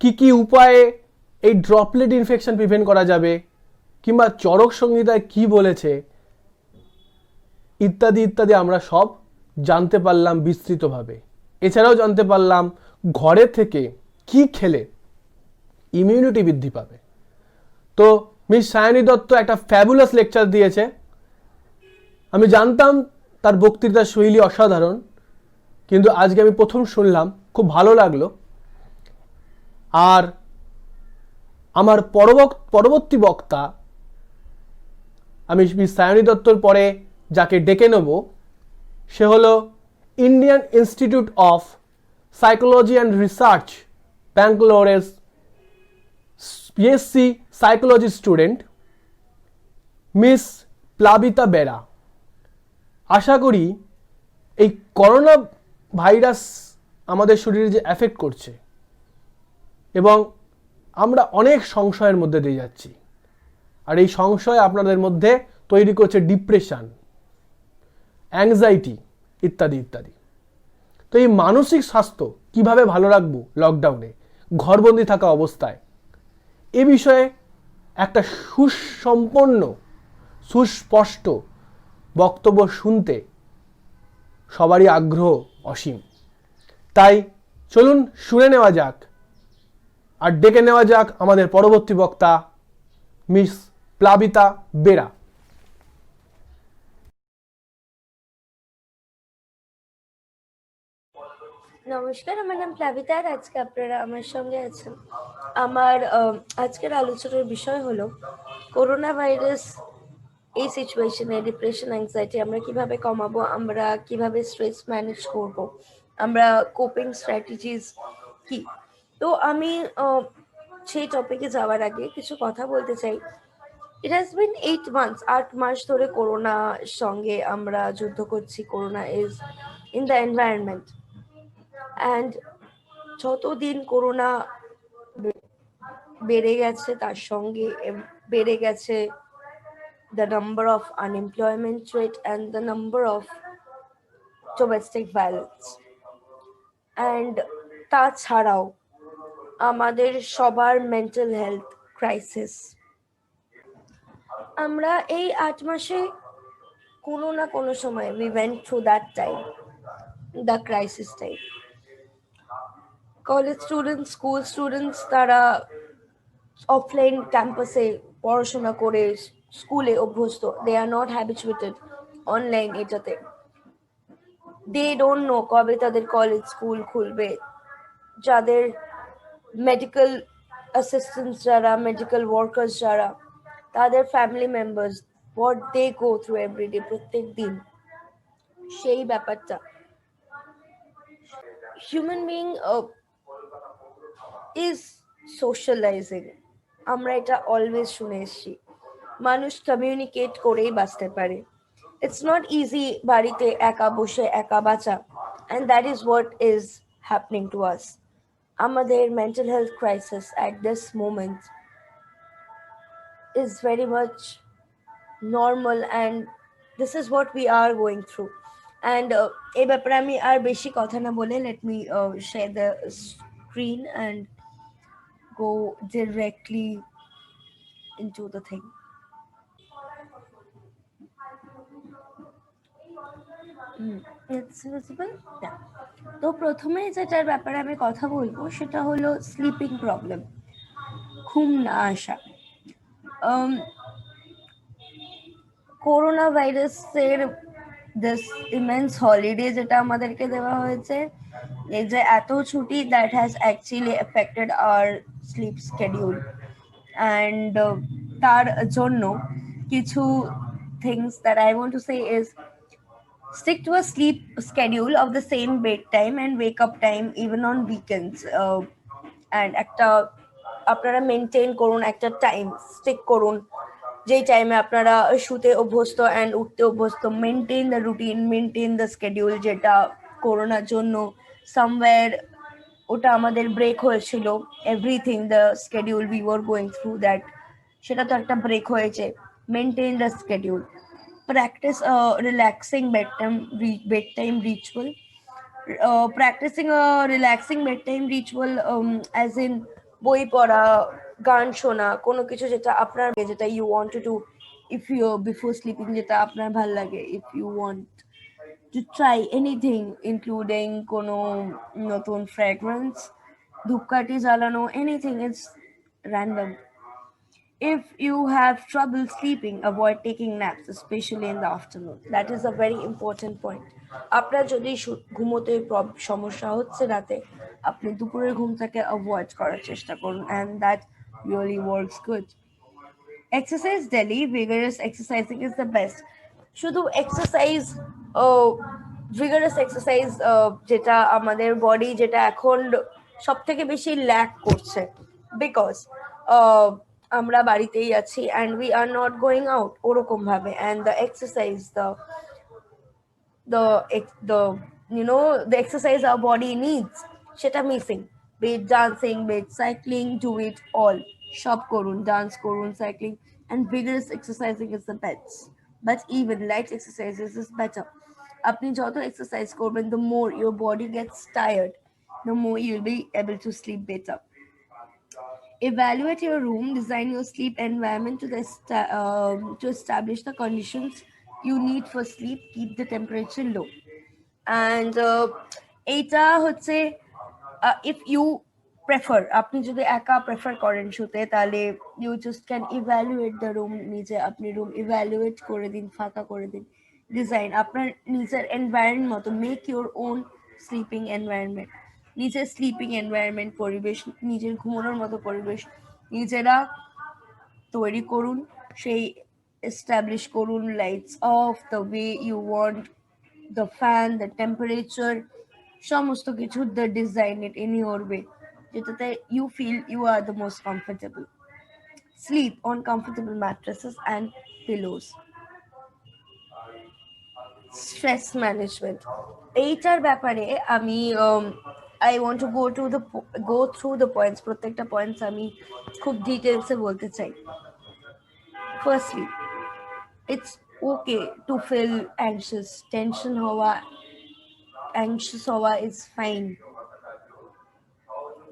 কি কি উপায়ে এই ড্রপলেট ইনফেকশন প্রিভেন্ট করা যাবে, কিংবা চরক সংহিতায় কি বলেছে, ইত্যাদি ইত্যাদি আমরা সব জানতে পারলাম বিস্তৃতভাবে। এছাড়াও জানতে পারলাম ঘরে থেকে কি খেলে ইমিউনিটি বৃদ্ধি পাবে। তো মিস সায়নী দত্ত একটা ফ্যাবুলাস লেকচার দিয়েছে। আমি জানতাম তার বক্তৃতার শৈলী অসাধারণ, কিন্তু আজকে আমি প্রথম শুনলাম, খুব ভালো লাগলো। আর আমার পরবর্তী বক্তা, আমি মিস সায়নী দত্তর পরে যাকে ডেকে নেব, সে হলো Indian institute of psychology and research ব্যাঙ্গালোরের PSC psychology student miss Plabita Bera. আশা করি এই করোনা ভাইরাস আমাদের শরীরে যে এফেক্ট করছে, এবং আমরা অনেক সংশয়ের মধ্যে দিয়ে যাচ্ছি, আর এই সংশয় আপনাদের মধ্যে তৈরি করছে ডিপ্রেশন, অ্যাংজাইটি ইত্যাদি ইত্যাদি। তো এই মানসিক স্বাস্থ্য কিভাবে ভালো রাখবো লকডাউনে, ঘরবন্দি থাকা অবস্থায়, এ বিষয়ে একটা সুসম্পন্ন সুস্পষ্ট বক্তব্য শুনতে সবারই আগ্রহ অসীম। তাই চলুন শুনে নেওয়া যাক আর ডেকে নেওয়া যাক আমাদের পরবর্তী বক্তা মিস প্লাবিতা বেরা। নমস্কার, আমার নাম প্লাবিতা আর আজকে আপনারা আমার সঙ্গে আছেন। আমার আজকের আলোচনার বিষয় হলো করোনা ভাইরাস এই সিচুয়েশনে ডিপ্রেশন, অ্যাংজাইটি আমরা কিভাবে কমাবো, আমরা কিভাবে স্ট্রেস ম্যানেজ করব, আমরা কোপিং স্ট্র্যাটেজিস কি। তো আমি সেই টপিকে যাওয়ার আগে কিছু কথা বলতে চাই। ইট হ্যাজ বিন 8 months, 8 মাস ধরে করোনার সঙ্গে আমরা যুদ্ধ করছি। Corona is in the environment, and যতদিন করোনা বেড়ে গেছে তার সঙ্গে বেড়ে গেছে the number of unemployment rate and the number of domestic violence, and তাছাড়াও আমাদের সবার মেন্টাল হেলথ ক্রাইসিস। আমরা এই 8 মাসে কোনো না কোনো সময় we went through that time, the crisis time. College students, school students তারা অফলাইন ক্যাম্পাসে পড়াশোনা করে স্কুলে অভ্যস্ত, they are not habituated online এটাতে। দে ডোন্ট নো কবে তাদের কলেজ স্কুল খুলবে। যাদের মেডিকেল অ্যাসিস্ট্যান্টস যারা, মেডিকেল ওয়ার্কার্স যারা, তাদের family members what they go through everyday, প্রত্যেক দিন, সেই ব্যাপারটা। হিউম্যান বিং ইজ সোশ্যালাইজিং, আমরা এটা অলওয়েজ শুনে এসেছি। মানুষ কমিউনিকেট করেই বাঁচতে পারে। ইটস নট ইজি বাড়িতে একা বসে একা বাঁচা, and that is what is happening to us. আমাদের mental health crisis at this moment is very much normal, and this is what we are going through. And এই ব্যাপারে আমি আর বেশি কথা না বলে, let me share the screen and go directly into the thing. It's visible? Yeah. তো প্রথমে যেটার ব্যাপারে আমি কথা বলবো সেটা হলো স্লিপিং প্রবলেম, ঘুম না আসা। করোনা ভাইরাসের দিস ইমেন্স হলিডে যেটা আমাদেরকে দেওয়া হয়েছে, এই যে এত ছুটি, that has actually affected our sleep schedule, and তার জন্য কিছু things that I want to say is stick to a sleep schedule of the same bedtime and wake up time even on weekends, and একটা আপনারা maintain করুন, একটা time stick করুন যেই টাইমে আপনারা শুতে অভ্যস্ত অ্যান্ড উঠতে অভ্যস্ত। Maintain the routine, maintain the schedule, যেটা করোনার জন্য সামওয়্যার ওটা আমাদের ব্রেক হয়েছিল। Everything the schedule we were going through that, সেটা তো একটা ব্রেক হয়েছে। Maintain the schedule, practice a relaxing bedtime ritual. Practicing a relaxing bedtime ritual as in বই পড়া, গান শোনা, কোনো কিছু যেটা আপনার, যেটা you want to do if you before sleeping, যেটা আপনার ভাল লাগে। if you want to try anything including কোনো নতুন fragrance, ধূপকাঠি জ্বালানো, anything is random. If you have trouble sleeping, avoid taking naps, especially in the afternoon. That is a very important point. আপনার যদি ঘুমোতে সমস্যা হচ্ছে রাতে, আপনি দুপুরের ঘুমটাকে অ্যাভয়েড করার চেষ্টা করুন, and that really works good. Exercise daily, vigorous exercising is the best. শুধু এক্সারসাইজ, ভিগারাস এক্সারসাইজ যেটা আমাদের বডি, যেটা এখন সব থেকে বেশি ল্যাক করছে, বিকজ আমরা বাড়িতেই আছি and we are not going out ওরকম ভাবে, and the exercise, the the exercise our body needs, সেটা missing. Be it dancing, be it cycling, do it all. Shop korun, dance korun, cycling, and vigorous exercising is the best. But even light exercises is better. আপনি যত exercise করবেন, the more your body gets tired, the more you'll be able to sleep better. Evaluate your room, design your sleep environment to establish the conditions you need for sleep, keep the temperature low. And এইটা হচ্ছে if you prefer, আপনি যদি একা prefer করেন শুতে, তাহলে you just can evaluate the room, নিজে আপনি রুম evaluate করে দিন, ফাঁকা করে দিন, ডিজাইন আপনার নিজের এনভায়রনমেন্ট মতো, make your own sleeping environment, নিজের স্লিপিং এনভায়রনমেন্ট পরিবেশ, নিজের ঘুমানোর মতো পরিবেশ নিজেরা তৈরি করুন, সেই এস্টাবলিশ করুন, lights off, the way you want, the fan, the temperature, সমস্ত কিছু, the design it in your way যেটাতে you feel you are the most comfortable. Sleep on comfortable mattresses and pillows. Stress management, এইটার ব্যাপারে আমি I want to go through the points, প্রত্যেকটা points আমি খুব ডিটেলসে বলতে চাই. Firstly, it's okay to feel anxious, anxious হওয়া is fine,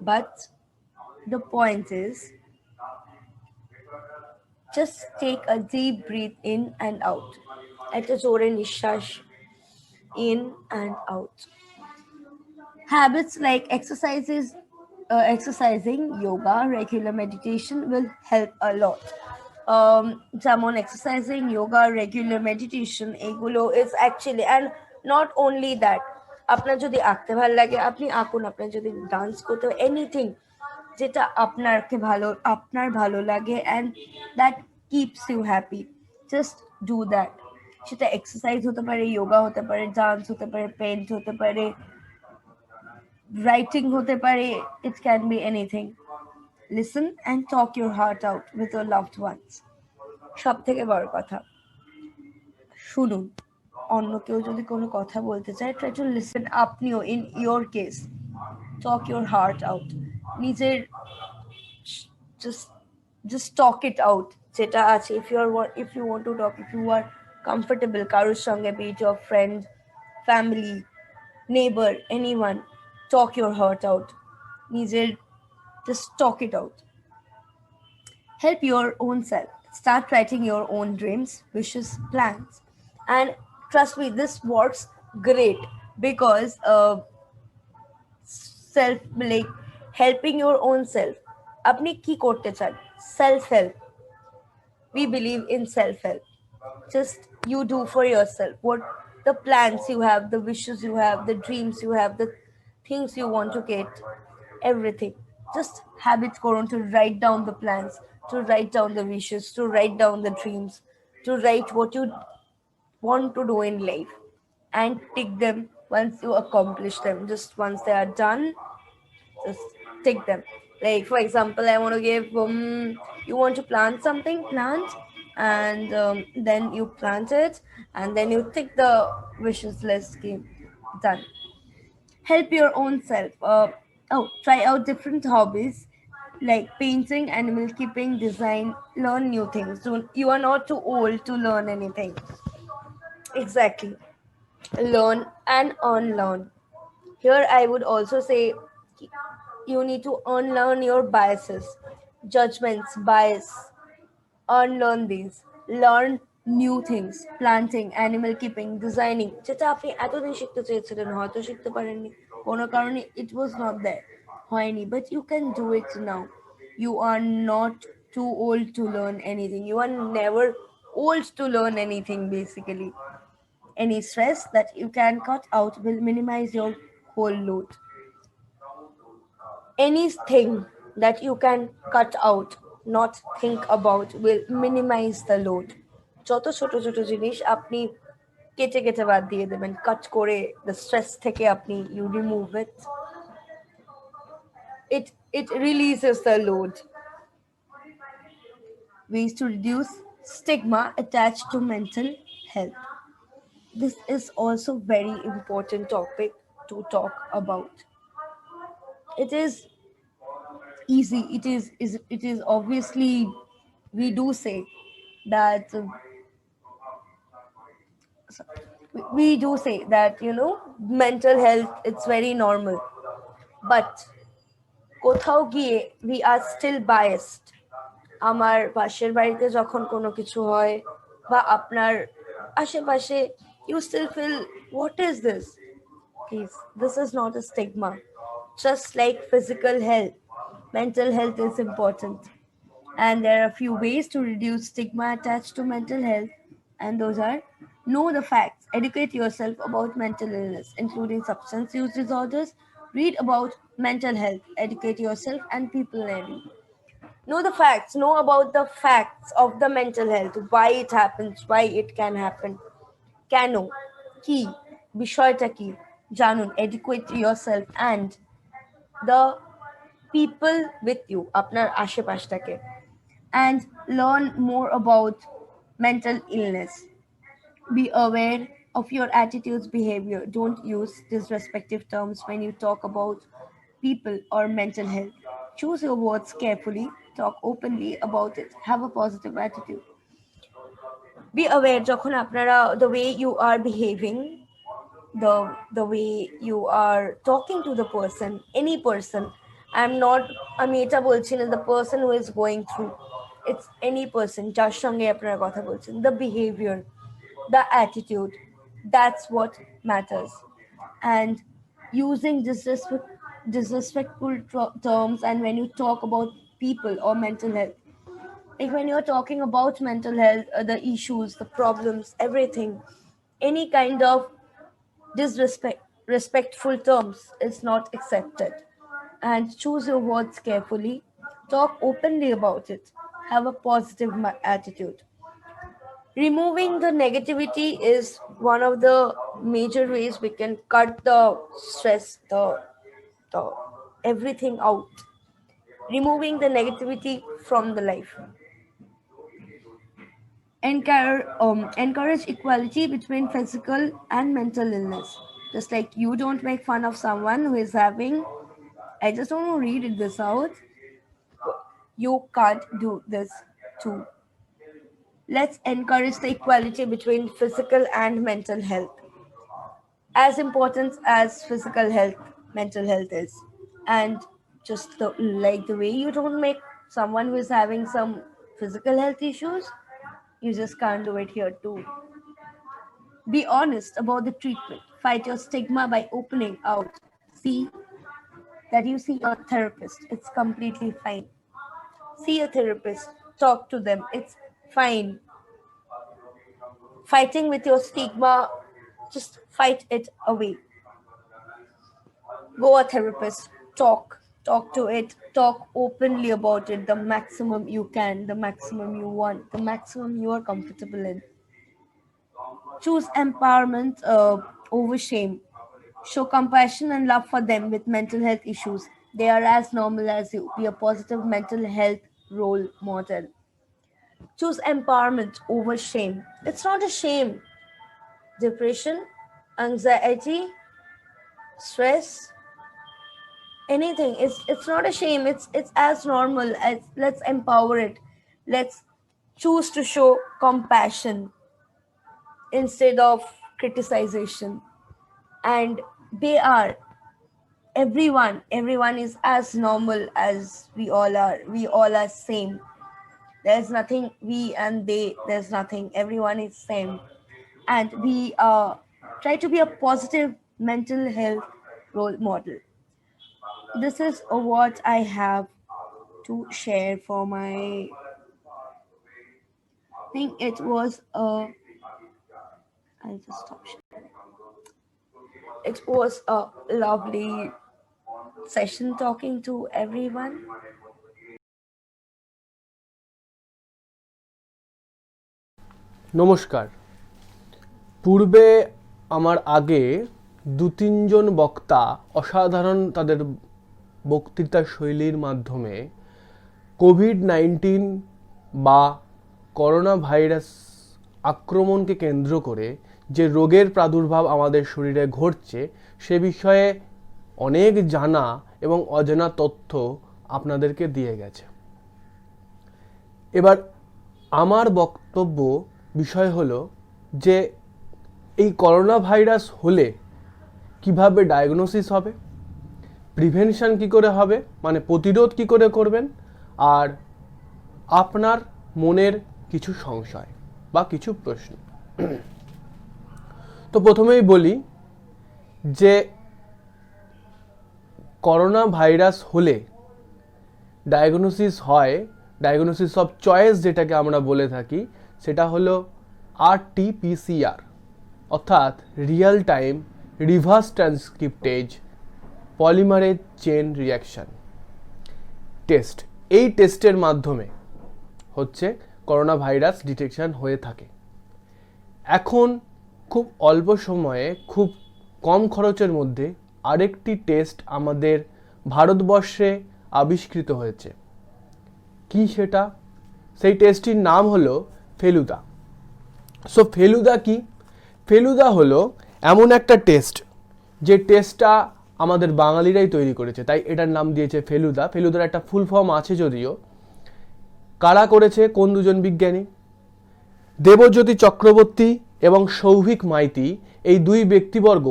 but the point is, just take a deep breath in and out. একটা জোরে নিঃশ্বাস in and out. Habits like exercising, yoga, regular meditation will help a lot. যেমন exercising, yoga, regular meditation, এগুলো is actually, and not only that, আপনার যদি আঁকতে ভালো লাগে আপনি আঁকুন, আপনার যদি ডান্স করতে, এনিথিং যেটা আপনার ভালো লাগে and that keeps you happy, just do that. সেটা এক্সারসাইজ হতে পারে, যোগা হতে পারে, ডান্স হতে পারে, পেইন্ট হতে পারে, রাইটিং হতে পারে, it can be anything. Listen and talk your heart out with your loved ones. সব থেকে বড় কথা, শুনুন, অন্য কেউ যদি কোনো কথা বলতে চায়, try to listen. আপনিও in your case talk your heart out, নিজের just talk it out যেটা আছে. if you want to talk, if you are comfortable কারোর সঙ্গে, be it your friend, family, neighbor, anyone, talk your heart out, নিজের just talk it out. Help your own self, start writing your own dreams, wishes, plans, and trust me, this works great because self, like helping your own self, আপনি কি করতে চান, self help, we believe in self help. Just you do for yourself what the plans you have, the wishes you have, the dreams you have, the things you want to get, everything. Just habit করুন to write down the plans, to write down the wishes, to write down the dreams, to write what you want to do in life, and tick them once you accomplish them. Just once they are done, just tick them. Like for example, I want to give you want to plant something, and then you plant it, and then you tick the wishes list game, done. Help your own self. Try out different hobbies like painting, animal keeping, design, learn new things. You are not too old to learn anything. Exactly, learn and unlearn. Here I would also say you need to unlearn your biases, judgments, bias. Unlearn these. Learn new things. Planting, animal keeping, designing. যেটা আপনি এতদিন শিখতে চেয়েছিলেন, হয়তো শিখতে পারেননি, কোনো কারণে it was not there, হয়নি, but you can do it now. You are not too old to learn anything. You are never old to learn anything, basically. Any stress that you can cut out will minimize your whole load. Anything that you can cut out, not think about, will minimize the load. যত ছোট ছোট জিনিস আপনি কেটে কেটে বাদ দিয়ে দেবেন, কাট করে, the stress থেকে আপনি you remove it, it releases the load. Ways to reduce stigma attached to mental health. this is also very important topic to talk about. It is easy. It is obviously, we do say that we do say that, you know, mental health, it's very normal, but কোথাও গিয়ে we are still biased. আমার পাশের বাড়িতে যখন কোনো কিছু হয় বা আপনার আশেপাশে, you still feel, what is this? Please, this is not a stigma. Just like physical health, mental health is important. And there are a few ways to reduce stigma attached to mental health, and those are: know the facts, educate yourself about mental illness, including substance use disorders, read about mental health, educate yourself and people around you. Know the facts, know about the facts of the mental health, why it happens, why it can happen. কেন, কি, বিষয়টা কি, জানুন, educate yourself and the people with you, আপনার আশেপাশটাকে, and learn more about mental illness. Be aware of your attitudes, behavior. Don't use disrespectful terms when you talk about people or mental health. Choose your words carefully, talk openly about it, have a positive attitude. Be aware যখন আপনারা, the way you are behaving, the way you are talking to the person, any person. আমি এটা বলছি না the person who is going through, it's any person যার সঙ্গে আপনারা কথা বলছেন, the behavior, the attitude, that's what matters. And using disrespectful terms, and when you talk about people or mental health, like when you're talking about mental health, the issues, the problems, everything, any kind of disrespectful terms is not accepted. And choose your words carefully, talk openly about it, have a positive attitude. Removing the negativity is one of the major ways we can cut the stress, the everything out. Removing the negativity from the life. Encourage equality between physical and mental illness. Just like you don't make fun of someone who is having, I just don't want to read this out. You can't do this too. Let's encourage the equality between physical and mental health. As important as physical health, mental health is. And just like the way you don't make someone who is having some physical health issues, you just can't do it here too. Be honest about the treatment. Fight your stigma by opening out. See that you see a therapist. It's completely fine. See a therapist. Talk to them. It's fine. Fighting with your stigma, just fight it away. Go a therapist. Talk to it. Talk openly about it. The maximum you can, the maximum you want, the maximum you are comfortable in. Choose empowerment over shame. Show compassion and love for them with mental health issues. They are as normal as you. Be a positive mental health role model. Choose empowerment over shame. It's not a shame. Depression, anxiety, stress, anything. It's not a shame. It's as normal as. Let's empower it. Let's choose to show compassion instead of criticization. And they are, everyone is as normal as we all are. We all are same. There's nothing we and they, there's nothing. Everyone is same. And we try to be a positive mental health role model. This is what I have to share for my, I think it was I'll just stop sharing. It was a lovely session talking to everyone. নমস্কার। পূর্বে আমার আগে ২-৩ জন বক্তা অসাধারণ তাদের বক্তৃতা শৈলীর মাধ্যমে কোভিড-19 বা করোনা ভাইরাস আক্রমণকে কেন্দ্র করে যে রোগের প্রাদুর্ভাব আমাদের শরীরে ঘটছে সে বিষয়ে অনেক জানা এবং অজানা তথ্য আপনাদেরকে দিয়ে গেছে। এবার আমার বক্তব্য বিষয় হলো যে এই করোনা ভাইরাস হলে কিভাবে ডায়াগনোসিস হবে, প্রিভেনশন কি করে হবে, মানে প্রতিরোধ কি করে করবেন, আর আপনার মনের কিছু সংশয় বা কিছু প্রশ্ন। তো প্রথমেই বলি যে করোনা ভাইরাস হলে ডায়াগনোসিস হয়, ডায়াগনোসিস অফ চয়েস যেটাকে আমরা বলে থাকি, সেটা হলো RT-PCR অর্থাৎ real time reverse transcriptase polymerase chain reaction test. এই টেস্টের মাধ্যমে হচ্ছে করোনা ভাইরাস ডিটেকশন হয়ে থাকে। এখন খুব অল্প সময়ে খুব কম খরচের মধ্যে আরেকটি টেস্ট আমাদের ভারতবর্ষে আবিষ্কৃত হয়েছে। কি সেটা? সেই টেস্টটির নাম হলো ফেলুদা। সো ফেলুদা কি? ফেলুদা হলো এমন একটা টেস্ট যে টেস্টটা আমাদের বাঙালিরাই তৈরি করেছে, তাই এটার নাম দিয়েছে ফেলুদা। ফেলুদার একটা ফুল ফর্ম আছে যদিও। কারা করেছে? কোন দুজন বিজ্ঞানী? দেবজ্যোতি চক্রবর্তী এবং সৌভিক মাইতি, এই দুই ব্যক্তিবর্গ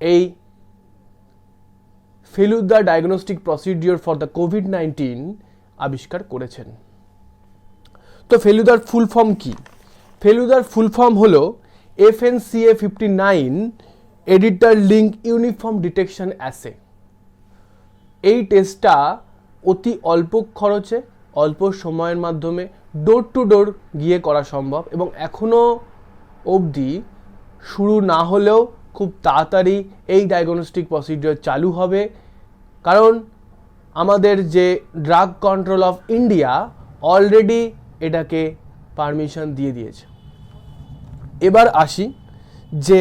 এই Feluda diagnostic procedure for the COVID-19 আবিষ্কার করেছেন। তো ফেলুদার ফুল ফর্ম কি? ফেলুদার ফুল ফর্ম হলো FNCA 59 editor link uniform detection as. এই টেস্টটা অতি অল্প খরচে অল্প সময়ের মাধ্যমে ডোর টু ডোর গিয়ে করা সম্ভব, এবং এখনও অবধি শুরু না হলেও খুব তাড়াতাড়ি এই ডায়াগনস্টিক প্রসিডিওর চালু হবে, কারণ আমাদের যে drug control of India already এটাকে পারমিশন দিয়ে দিয়েছে। এবার আসি যে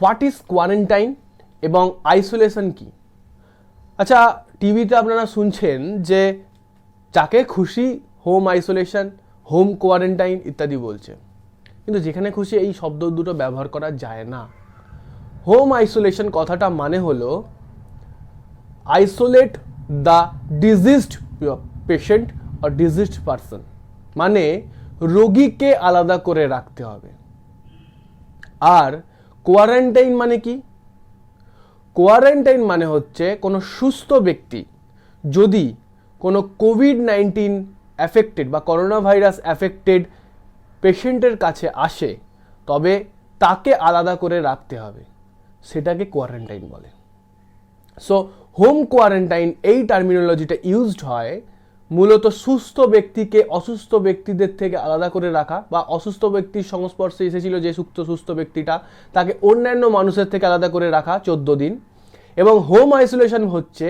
হোয়াট ইজ কোয়ারেন্টাইন এবং আইসোলেশন কি। আচ্ছা, টিভিতে আপনারা শুনছেন যে যাকে খুশি হোম আইসোলেশন, হোম কোয়ারেন্টাইন ইত্যাদি বলছে, কিন্তু যেখানে খুশি এই শব্দ দুটো ব্যবহার করা যায় না। হোম আইসোলেশন কথাটা মানে হলো আইসোলেট দ্য ডিজিজড পেশেন্ট আর ডিজিজড পারসন, মানে রোগীকে আলাদা করে রাখতে হবে। আর কোয়ারেন্টাইন মানে কি? কোয়ারেন্টাইন মানে হচ্ছে কোনো সুস্থ ব্যক্তি যদি কোনো কোভিড-19 অ্যাফেক্টেড বা করোনা ভাইরাস অ্যাফেক্টেড পেশেন্টের কাছে আসে, তবে তাকে আলাদা করে রাখতে হবে, সেটাকে কোয়ারেন্টাইন বলে। সো হোম কোয়ারেন্টাইন এই টার্মিনোলজিটা ইউজড হয় মূলত সুস্থ ব্যক্তিকে অসুস্থ ব্যক্তিদের থেকে আলাদা করে রাখা, বা অসুস্থ ব্যক্তির সংস্পর্শে এসেছিল যে সুস্থ ব্যক্তিটা, তাকে অন্যান্য মানুষের থেকে আলাদা করে রাখা 14 দিন। এবং হোম আইসোলেশন হচ্ছে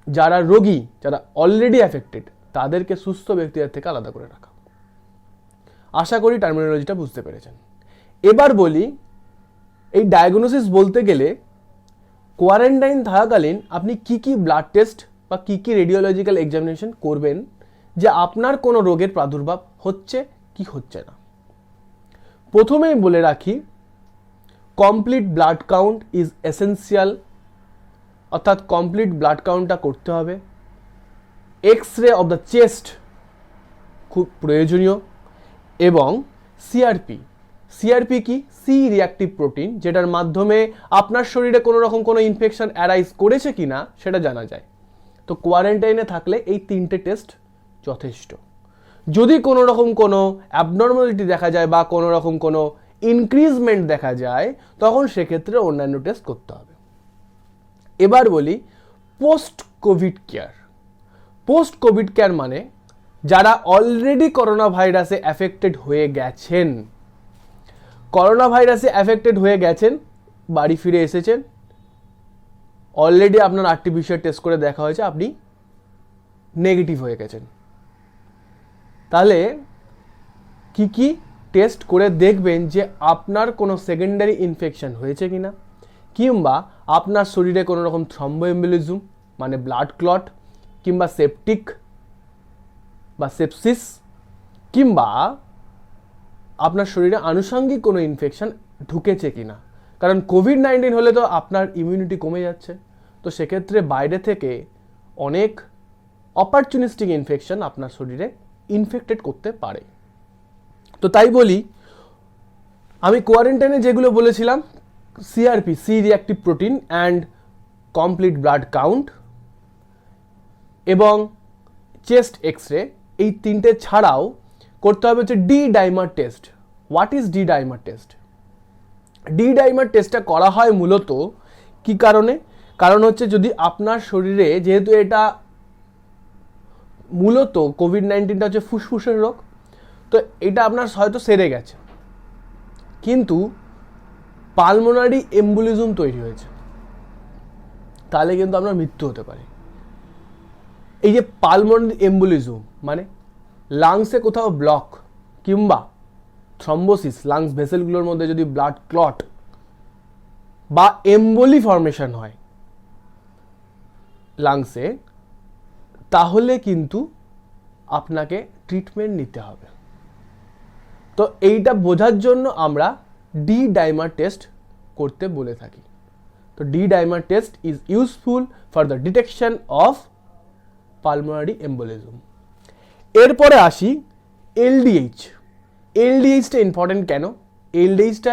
যারা রোগী, যারা অলরেডি অ্যাফেক্টেড, তাদেরকে সুস্থ ব্যক্তিদের থেকে আলাদা করে রাখা। আশা করি টার্মিনোলজিটা বুঝতে পেরেছেন। এবার বলি, এই ডায়াগনোসিস বলতে গেলে কোয়ারেন্টাইন থাকাকালীন আপনি কি কি ব্লাড টেস্ট বা কি কি রেডিওলজিক্যাল এক্সামিনেশন করবেন যে আপনার কোনো রোগের প্রাদুর্ভাব হচ্ছে কি হচ্ছে না। প্রথমেই বলে রাখি, complete blood count is essential, অর্থাৎ কমপ্লিট ব্লাড কাউন্টটা করতে হবে। এক্স-রে অফ দ্য চেস্ট খুব প্রয়োজনীয়, এবং সিআরপি কি? সি রিঅ্যাক্টিভ প্রোটিন, যেটার মাধ্যমে আপনার শরীরে কোনো রকম কোনো ইনফেকশন অ্যারাইজ করেছে কিনা সেটা জানা যায়। তো কোয়ারেন্টাইনে থাকলে এই 3টে টেস্ট যথেষ্ট। যদি কোনো রকম কোনো অ্যাবনর্মালিটি দেখা যায় বা কোনো রকম কোনো ইনক্রিজমেন্ট দেখা যায়, তখন সেক্ষেত্রে অন্যান্য টেস্ট করতে হবে। এবার বলি post Covid care. Post Covid care মানে যারা অলরেডি করোনা ভাইরাসে অ্যাফেক্টেড হয়ে গেছেন, করোনা ভাইরাসে অ্যাফেক্টেড হয়ে গেছেন, বাড়ি ফিরে এসেছেন, অলরেডি আপনার RT-PCR টেস্ট করে দেখা হয়েছে, আপনি নেগেটিভ হয়ে গেছেন, তাহলে কি কি টেস্ট করে দেখবেন যে আপনার কোনো সেকেন্ডারি ইনফেকশন হয়েছে কিনা, কিংবা আপনার শরীরে কোনো রকম থ্রম্বোএম্বোলিজম মানে ব্লাড ক্লট, কিংবা সেপটিক বা সেপসিস, কিংবা আপনার শরীরে আনুষঙ্গিক কোনো ইনফেকশন ঢুকেছে কিনা, কারণ কোভিড-19 হলে তো আপনার ইমিউনিটি কমে যাচ্ছে, তো সেক্ষেত্রে বাইরে থেকে অনেক অপরচুনিস্টিক ইনফেকশন আপনার শরীরে ইনফেক্টেড করতে পারে। তো তাই বলি, আমি কোয়ারেন্টাইনে যেগুলো বলেছিলাম, CRP, C reactive protein and complete blood count এবং চেস্ট এক্স-রে, এই তিনটে ছাড়াও করতে হবে হচ্ছে D dimer test. What is D dimer test? D dimer টেস্টটা করা হয় মূলত কি কারণে? কারণ হচ্ছে যদি আপনার শরীরে, যেহেতু এটা মূলত কোভিড-19টা হচ্ছে ফুসফুসের রোগ, তো এটা আপনার হয়তো সেরে গেছে, কিন্তু পালমোনারি এম্বলিজম তৈরি হয়েছে, তাহলে কিন্তু আপনার মৃত্যু হতে পারে। এই যে পালমোনারি এম্বলিজম মানে লাংসে কোথাও ব্লক কিংবা থ্রম্বোসিস, লাংস ভেসেলগুলোর মধ্যে যদি ব্লাড ক্লট বা এম্বলি ফর্মেশন হয় লাংসে, তাহলে কিন্তু আপনাকে ট্রিটমেন্ট নিতে হবে। তো এইটা বোঝার জন্য আমরা ডি ডাইমার টেস্ট করতে বলে থাকি। তো D dimer test is useful for the detection of pulmonary embolism. এরপরে আসি এলডিএইচ। এলডিএইচটা ইম্পর্টেন্ট কেন? এলডিএইচটা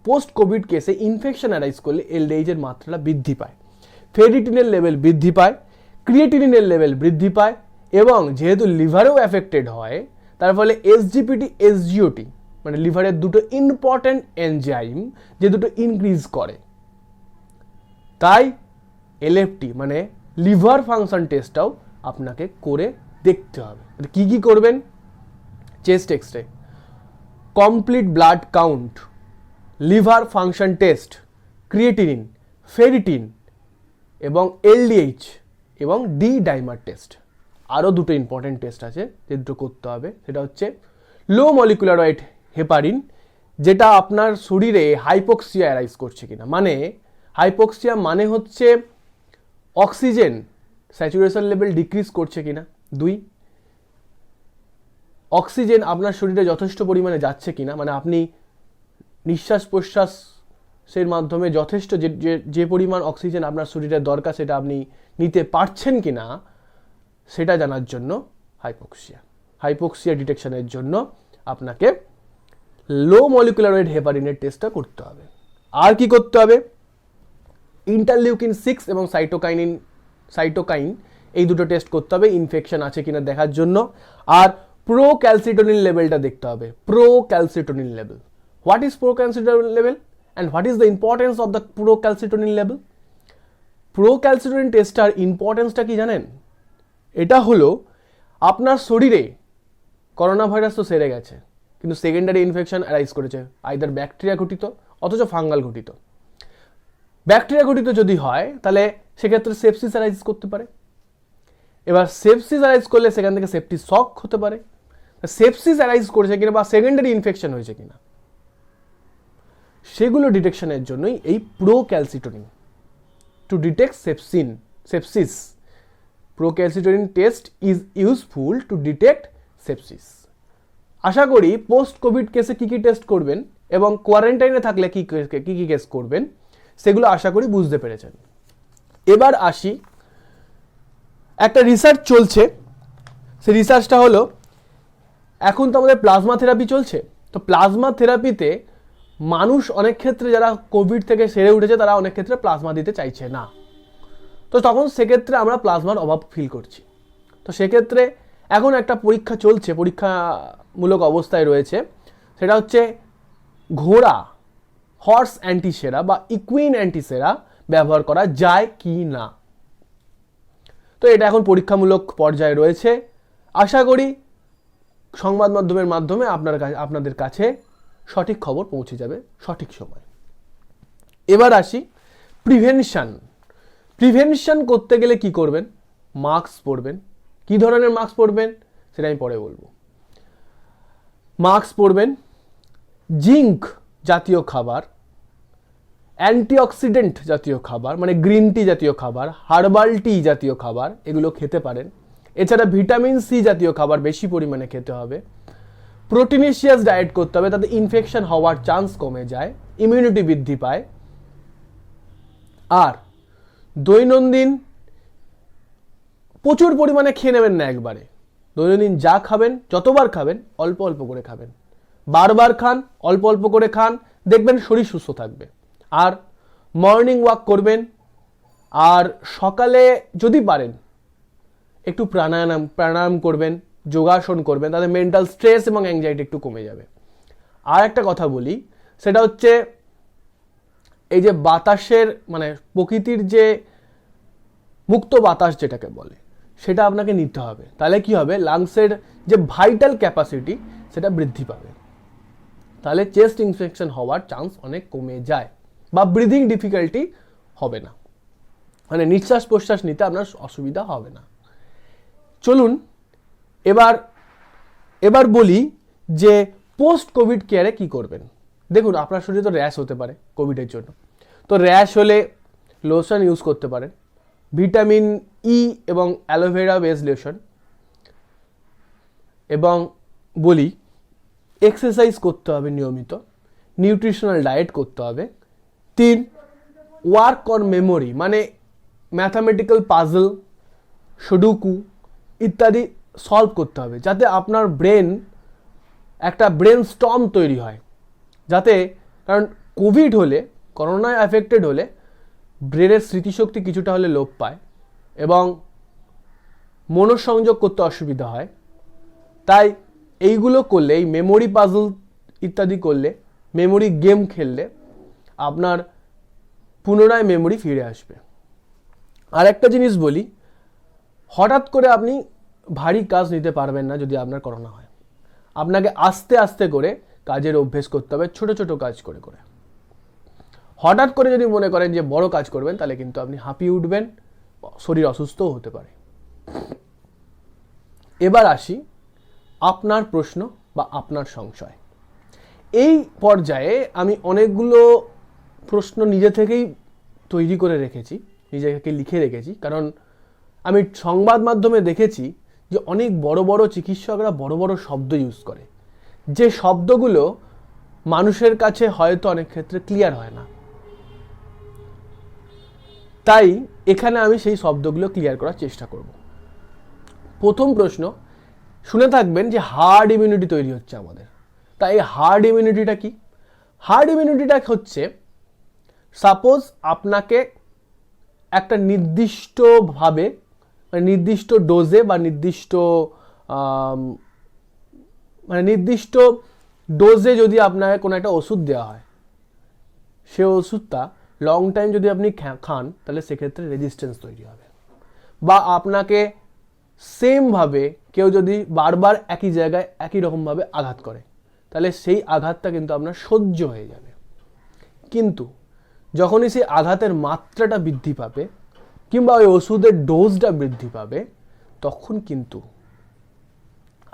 পোস্ট কোভিড কেসে ইনফেকশন অ্যারাইজ করলে এলডিএইচের মাত্রাটা বৃদ্ধি পায়, ফেরিটিনের লেভেল বৃদ্ধি পায়, ক্রিয়েটিনিনের লেভেল বৃদ্ধি পায়, এবং যেহেতু লিভারেও অ্যাফেক্টেড হয়, তার ফলে এসজিপিটি, এসজিওটি মানে লিভারের দুটো ইম্পর্ট্যান্ট এনজাইম যে দুটো ইনক্রিজ করে। তাই এলএফটি মানে লিভার ফাংশন টেস্টটাও আপনাকে করে দেখতে হবে। কি কি করবেন? Chest X-ray, complete blood count, liver function test, creatinine, ferritin এবং এলডিএইচ এবং ডি ডাইমার টেস্ট। আরও দুটো ইম্পর্টেন্ট টেস্ট আছে যে দুটো করতে হবে, সেটা হচ্ছে লো মলিকুলার ওয়েট হেপারিন, যেটা আপনার শরীরে হাইপোক্সিয়া অ্যারাইজ করছে কিনা। মানে হাইপোক্সিয়া মানে হচ্ছে অক্সিজেন স্যাচুরেশন লেভেল ডিক্রিজ করছে কিনা। 2, অক্সিজেন আপনার শরীরে যথেষ্ট পরিমাণে যাচ্ছে কিনা, মানে আপনি নিঃশ্বাস প্রশ্বাসের মাধ্যমে যথেষ্ট যে পরিমাণ অক্সিজেন আপনার শরীরের দরকার সেটা আপনি নিতে পারছেন কিনা, সেটা জানার জন্য হাইপোক্সিয়া ডিটেকশনের জন্য আপনাকে লো মলিকুলার ওয়েট হেপারিনের টেস্টটা করতে হবে। আর কি করতে হবে? ইন্টারলিউকিন 6 এবং সাইটোকাইন এই দুটো টেস্ট করতে হবে ইনফেকশন আছে কিনা দেখার জন্য। আর প্রোক্যালসিটোনিন লেভেলটা দেখতে হবে। Procalcitonin level, what is procalcitonin level and what is the importance of the procalcitonin level? Procalcitonin টেস্টটার ইম্পর্টেন্সটা কি জানেন? এটা হলো আপনার শরীরে করোনা ভাইরাস তো সেরে গেছে, কিন্তু সেকেন্ডারি ইনফেকশন অ্যারাইজ করেছে, আইদার ব্যাকটেরিয়া ঘটিত অথচ ফাঙ্গাল ঘটিত। ব্যাকটেরিয়া ঘটিত যদি হয় তাহলে সেক্ষেত্রে সেপসিস অ্যারাইজ করতে পারে। এবার সেপসিস অ্যারাইজ করলে সেখান থেকে সেপ্টিক শক হতে পারে। সেপসিস অ্যারাইজ করেছে কিনা বা সেকেন্ডারি ইনফেকশন হয়েছে কিনা, সেগুলো ডিটেকশনের জন্যই এই procalcitonin, to detect sepsis. Procalcitonin test is useful to detect sepsis. আশা করি পোস্ট কোভিড কেসে কি কি টেস্ট করবেন এবং কোয়ারেন্টাইনে থাকলে কি কি কেস করবেন সেগুলো আশা করি বুঝতে পেরেছেন। এবার আসি, একটা রিসার্চ চলছে, সেই রিসার্চটা হলো, এখন তো আমাদের প্লাজমা থেরাপি চলছে, তো প্লাজমা থেরাপিতে মানুষ অনেক ক্ষেত্রে যারা কোভিড থেকে সেরে উঠেছে তারা অনেক ক্ষেত্রে প্লাজমা দিতে চাইছে না, তো তখন সেক্ষেত্রে আমরা প্লাজমার অভাব ফিল করছি। তো সেক্ষেত্রে এখন একটা পরীক্ষা চলছে, পরীক্ষামূলক অবস্থায় রয়েছে, সেটা হচ্ছে ঘোড়া, হর্স অ্যান্টিসেরা বা ইকুইন অ্যান্টিসেরা ব্যবহার করা যায় কি না। তো এটা এখন পরীক্ষামূলক পর্যায়ে রয়েছে। আশা করি সংবাদ মাধ্যমের মাধ্যমে আপনাদের কাছে সঠিক খবর পৌঁছে যাবে সঠিক সময়। এবার আসি প্রিভেনশন করতে গেলে কি করবেন? মাস্ক পরবেন। কি ধরনের মাস্ক পরবেন সেটা আমি পরে বলবো। মাস্ক পরবেন, জিঙ্ক জাতীয় খাবার, অ্যান্টিঅক্সিডেন্ট জাতীয় খাবার মানে গ্রিন টি জাতীয় খাবার, হার্বাল টি জাতীয় খাবার এগুলো খেতে পারেন। এছাড়া ভিটামিন সি জাতীয় খাবার বেশি পরিমাণে খেতে হবে। প্রোটিনিশিয়াস ডায়েট করতে হবে, তাতে ইনফেকশন হওয়ার চান্স কমে যায়, ইমিউনিটি বৃদ্ধি পায়। আর দৈনন্দিন প্রচুর পরিমাণে খেয়ে নেবেন না একবারে, দৈনন্দিন যা খাবেন যতবার খাবেন অল্প অল্প করে খাবেন, বারবার খান, অল্প অল্প করে খান, দেখবেন শরীর সুস্থ থাকবে। আর মর্নিং ওয়াক করবেন, আর সকালে যদি পারেন একটু প্রাণায়াম করবেন, যোগাসন করবেন, তাতে মেন্টাল স্ট্রেস এবং অ্যাংজাইটি একটু কমে যাবে। আর একটা কথা বলি, সেটা হচ্ছে এই যে বাতাসের মানে প্রকৃতির যে মুক্ত বাতাস যেটাকে বলে, সেটা আপনাকে নিতে হবে। তাহলে কি হবে, লাংসের যে ভাইটাল ক্যাপাসিটি সেটা বৃদ্ধি পাবে, তাহলে চেস্ট ইনফেকশন হওয়ার চান্স অনেক কমে যায়, বা ব্রিদিং ডিফিকাল্টি হবে না, মানে নিঃশ্বাস প্রশ্বাস নিতে আপনার অসুবিধা হবে না। চলুন এবার বলি যে পোস্ট কোভিড কেয়ারে কি করবেন। দেখুন, আপনার শরীরে তো র্যাশ হতে পারে কোভিডের জন্য, তো র্যাশ হলে লোশন ইউজ করতে পারেন, ভিটামিন ই এবং অ্যালোভেরা বেস লোশন। এবং বলি এক্সারসাইজ করতে হবে নিয়মিত, নিউট্রিশনাল ডায়েট করতে হবে। 3, ওয়ার্ক অন মেমোরি, মানে ম্যাথামেটিক্যাল পাজল, সুডুকু ইত্যাদি সলভ করতে হবে, যাতে আপনার একটা ব্রেন স্টর্ম তৈরি হয়, যাতে, কারণ কোভিড হলে, করোনায় অ্যাফেক্টেড হলে ব্রেনের স্মৃতিশক্তি কিছুটা হলে লোপ পায় এবং মনোসংযোগ করতে অসুবিধা হয়। তাই এইগুলো করলে, এই মেমোরি পাজল ইত্যাদি করলে, মেমোরি গেম খেললে আপনার পুনরায় মেমোরি ফিরে আসবে। আর একটা জিনিস বলি, হঠাৎ করে আপনি ভারী কাজ নিতে পারবেন না যদি আপনার করোনা হয়। আপনাকে আস্তে আস্তে করে কাজের অভ্যেস করতে হবে, ছোট ছোট কাজ করে করে। হঠাৎ করে যদি মনে করেন যে বড় কাজ করবেন, তাহলে কিন্তু আপনি হাঁপিয়ে উঠবেন, শরীর অসুস্থও হতে পারে। এবার আসি আপনার প্রশ্ন বা আপনার সংশয়। এই পর্যায়ে আমি অনেকগুলো প্রশ্ন নিজে থেকেই তৈরি করে রেখেছি, নিজেকে লিখে রেখেছি, কারণ আমি সংবাদ মাধ্যমে দেখেছি যে অনেক বড় বড় চিকিৎসকরা বড় বড় শব্দ ইউজ করে, যে শব্দগুলো মানুষের কাছে হয়তো অনেক ক্ষেত্রে ক্লিয়ার হয় না। তাই এখানে আমি সেই শব্দগুলো ক্লিয়ার করার চেষ্টা করব। প্রথম প্রশ্ন শুনে থাকবেন যে হার্ড ইমিউনিটি তৈরি হচ্ছে আমাদের। তাই এই হার্ড ইমিউনিটিটা কি? হার্ড ইমিউনিটিটা হচ্ছে, সাপোজ আপনাকে একটা নির্দিষ্টভাবে, মানে নির্দিষ্ট ডোজে বা নির্দিষ্ট ডোজে যদি আপনাকে কোনো একটা ওষুধ দেওয়া হয়, সে ওষুধটা লং টাইম যদি আপনি খান, তাহলে সেক্ষেত্রে রেজিস্ট্যান্স তৈরি হবে। বা আপনাকে সেমভাবে কেউ যদি বারবার একই জায়গায় একই রকমভাবে আঘাত করে, তাহলে সেই আঘাতটা কিন্তু আপনার সহ্য হয়ে যাবে। কিন্তু যখনই সেই আঘাতের মাত্রাটা বৃদ্ধি পাবে কিংবা ওই ওষুধের ডোজটা বৃদ্ধি পাবে, তখন কিন্তু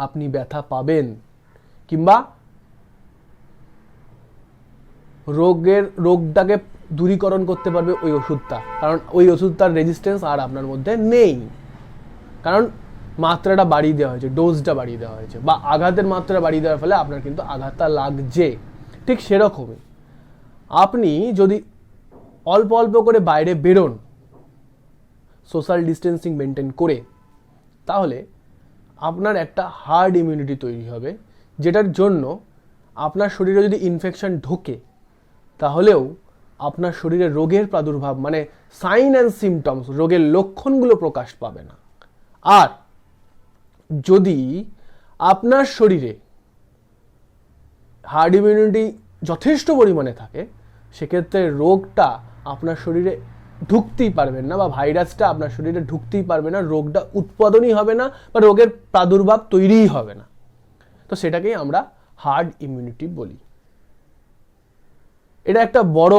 আপনি ব্যথা পাবেন, কিংবা রোগটাকে দূরীকরণ করতে পারবে ওই ওষুধটা, কারণ ওই ওষুধটার রেজিস্ট্যান্স আর আপনার মধ্যে নেই, কারণ মাত্রাটা বাড়িয়ে দেওয়া হয়েছে, ডোজটা বাড়িয়ে দেওয়া হয়েছে, বা আঘাতের মাত্রা বাড়িয়ে দেওয়ার ফলে আপনার কিন্তু আঘাতটা লাগছে। ঠিক সেরকমই আপনি যদি অল্প অল্প করে বাইরে বেরোন, সোশ্যাল ডিস্টেন্সিং মেনটেন করে, তাহলে আপনার একটা হার্ড ইমিউনিটি তৈরি হবে, যেটার জন্য আপনার শরীরে যদি ইনফেকশন ঢোকে, তাহলেও আপনার শরীরে রোগের প্রাদুর্ভাব, মানে সাইন অ্যান্ড সিমটমস, রোগের লক্ষণগুলো প্রকাশ পাবে না। আর যদি আপনার শরীরে হার্ড ইমিউনিটি যথেষ্ট পরিমাণে থাকে, সেক্ষেত্রে রোগটা আপনার শরীরে ঢুকতেই পারবেন না, বা ভাইরাসটা আপনার শরীরে ঢুকতেই পারবে না, রোগটা উৎপাদনই হবে না, বা রোগের প্রাদুর্ভাব তৈরিই হবে না। তো সেটাকেই আমরা হার্ড ইমিউনিটি বলি। এটা একটা বড়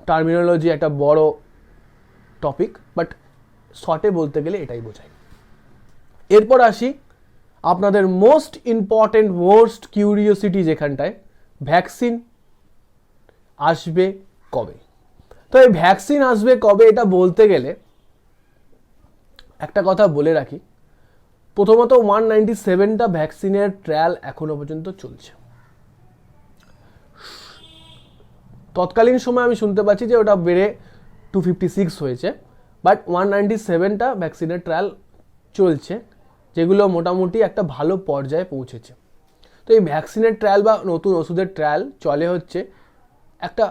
টার্মিনোলজি, একটা বড় টপিক, বাট শর্টে বলতে গেলে এটাই বোঝায়। এরপর আসি আপনাদের মোস্ট ইম্পর্টেন্ট, মোস্ট কিউরিওসিটি যেখানটায়, ভ্যাকসিন আসবে কবে। তো এই ভ্যাকসিন আসবে কবে এটা বলতে গেলে একটা কথা বলে রাখি, প্রথমত 197টা ভ্যাকসিনের ট্রায়াল এখনো পর্যন্ত চলছে। তৎকালীন সময় আমি শুনতে পাচ্ছি যে ওটা বেড়ে 256 হয়েছে, বাট 197টা ভ্যাকসিনের ট্রায়াল চলছে, যেগুলো মোটামুটি একটা ভালো পর্যায়ে পৌঁছেছে। তো এই ভ্যাকসিনের ট্রায়াল বা নতুন ওষুধের ট্রায়াল চলে হচ্ছে একটা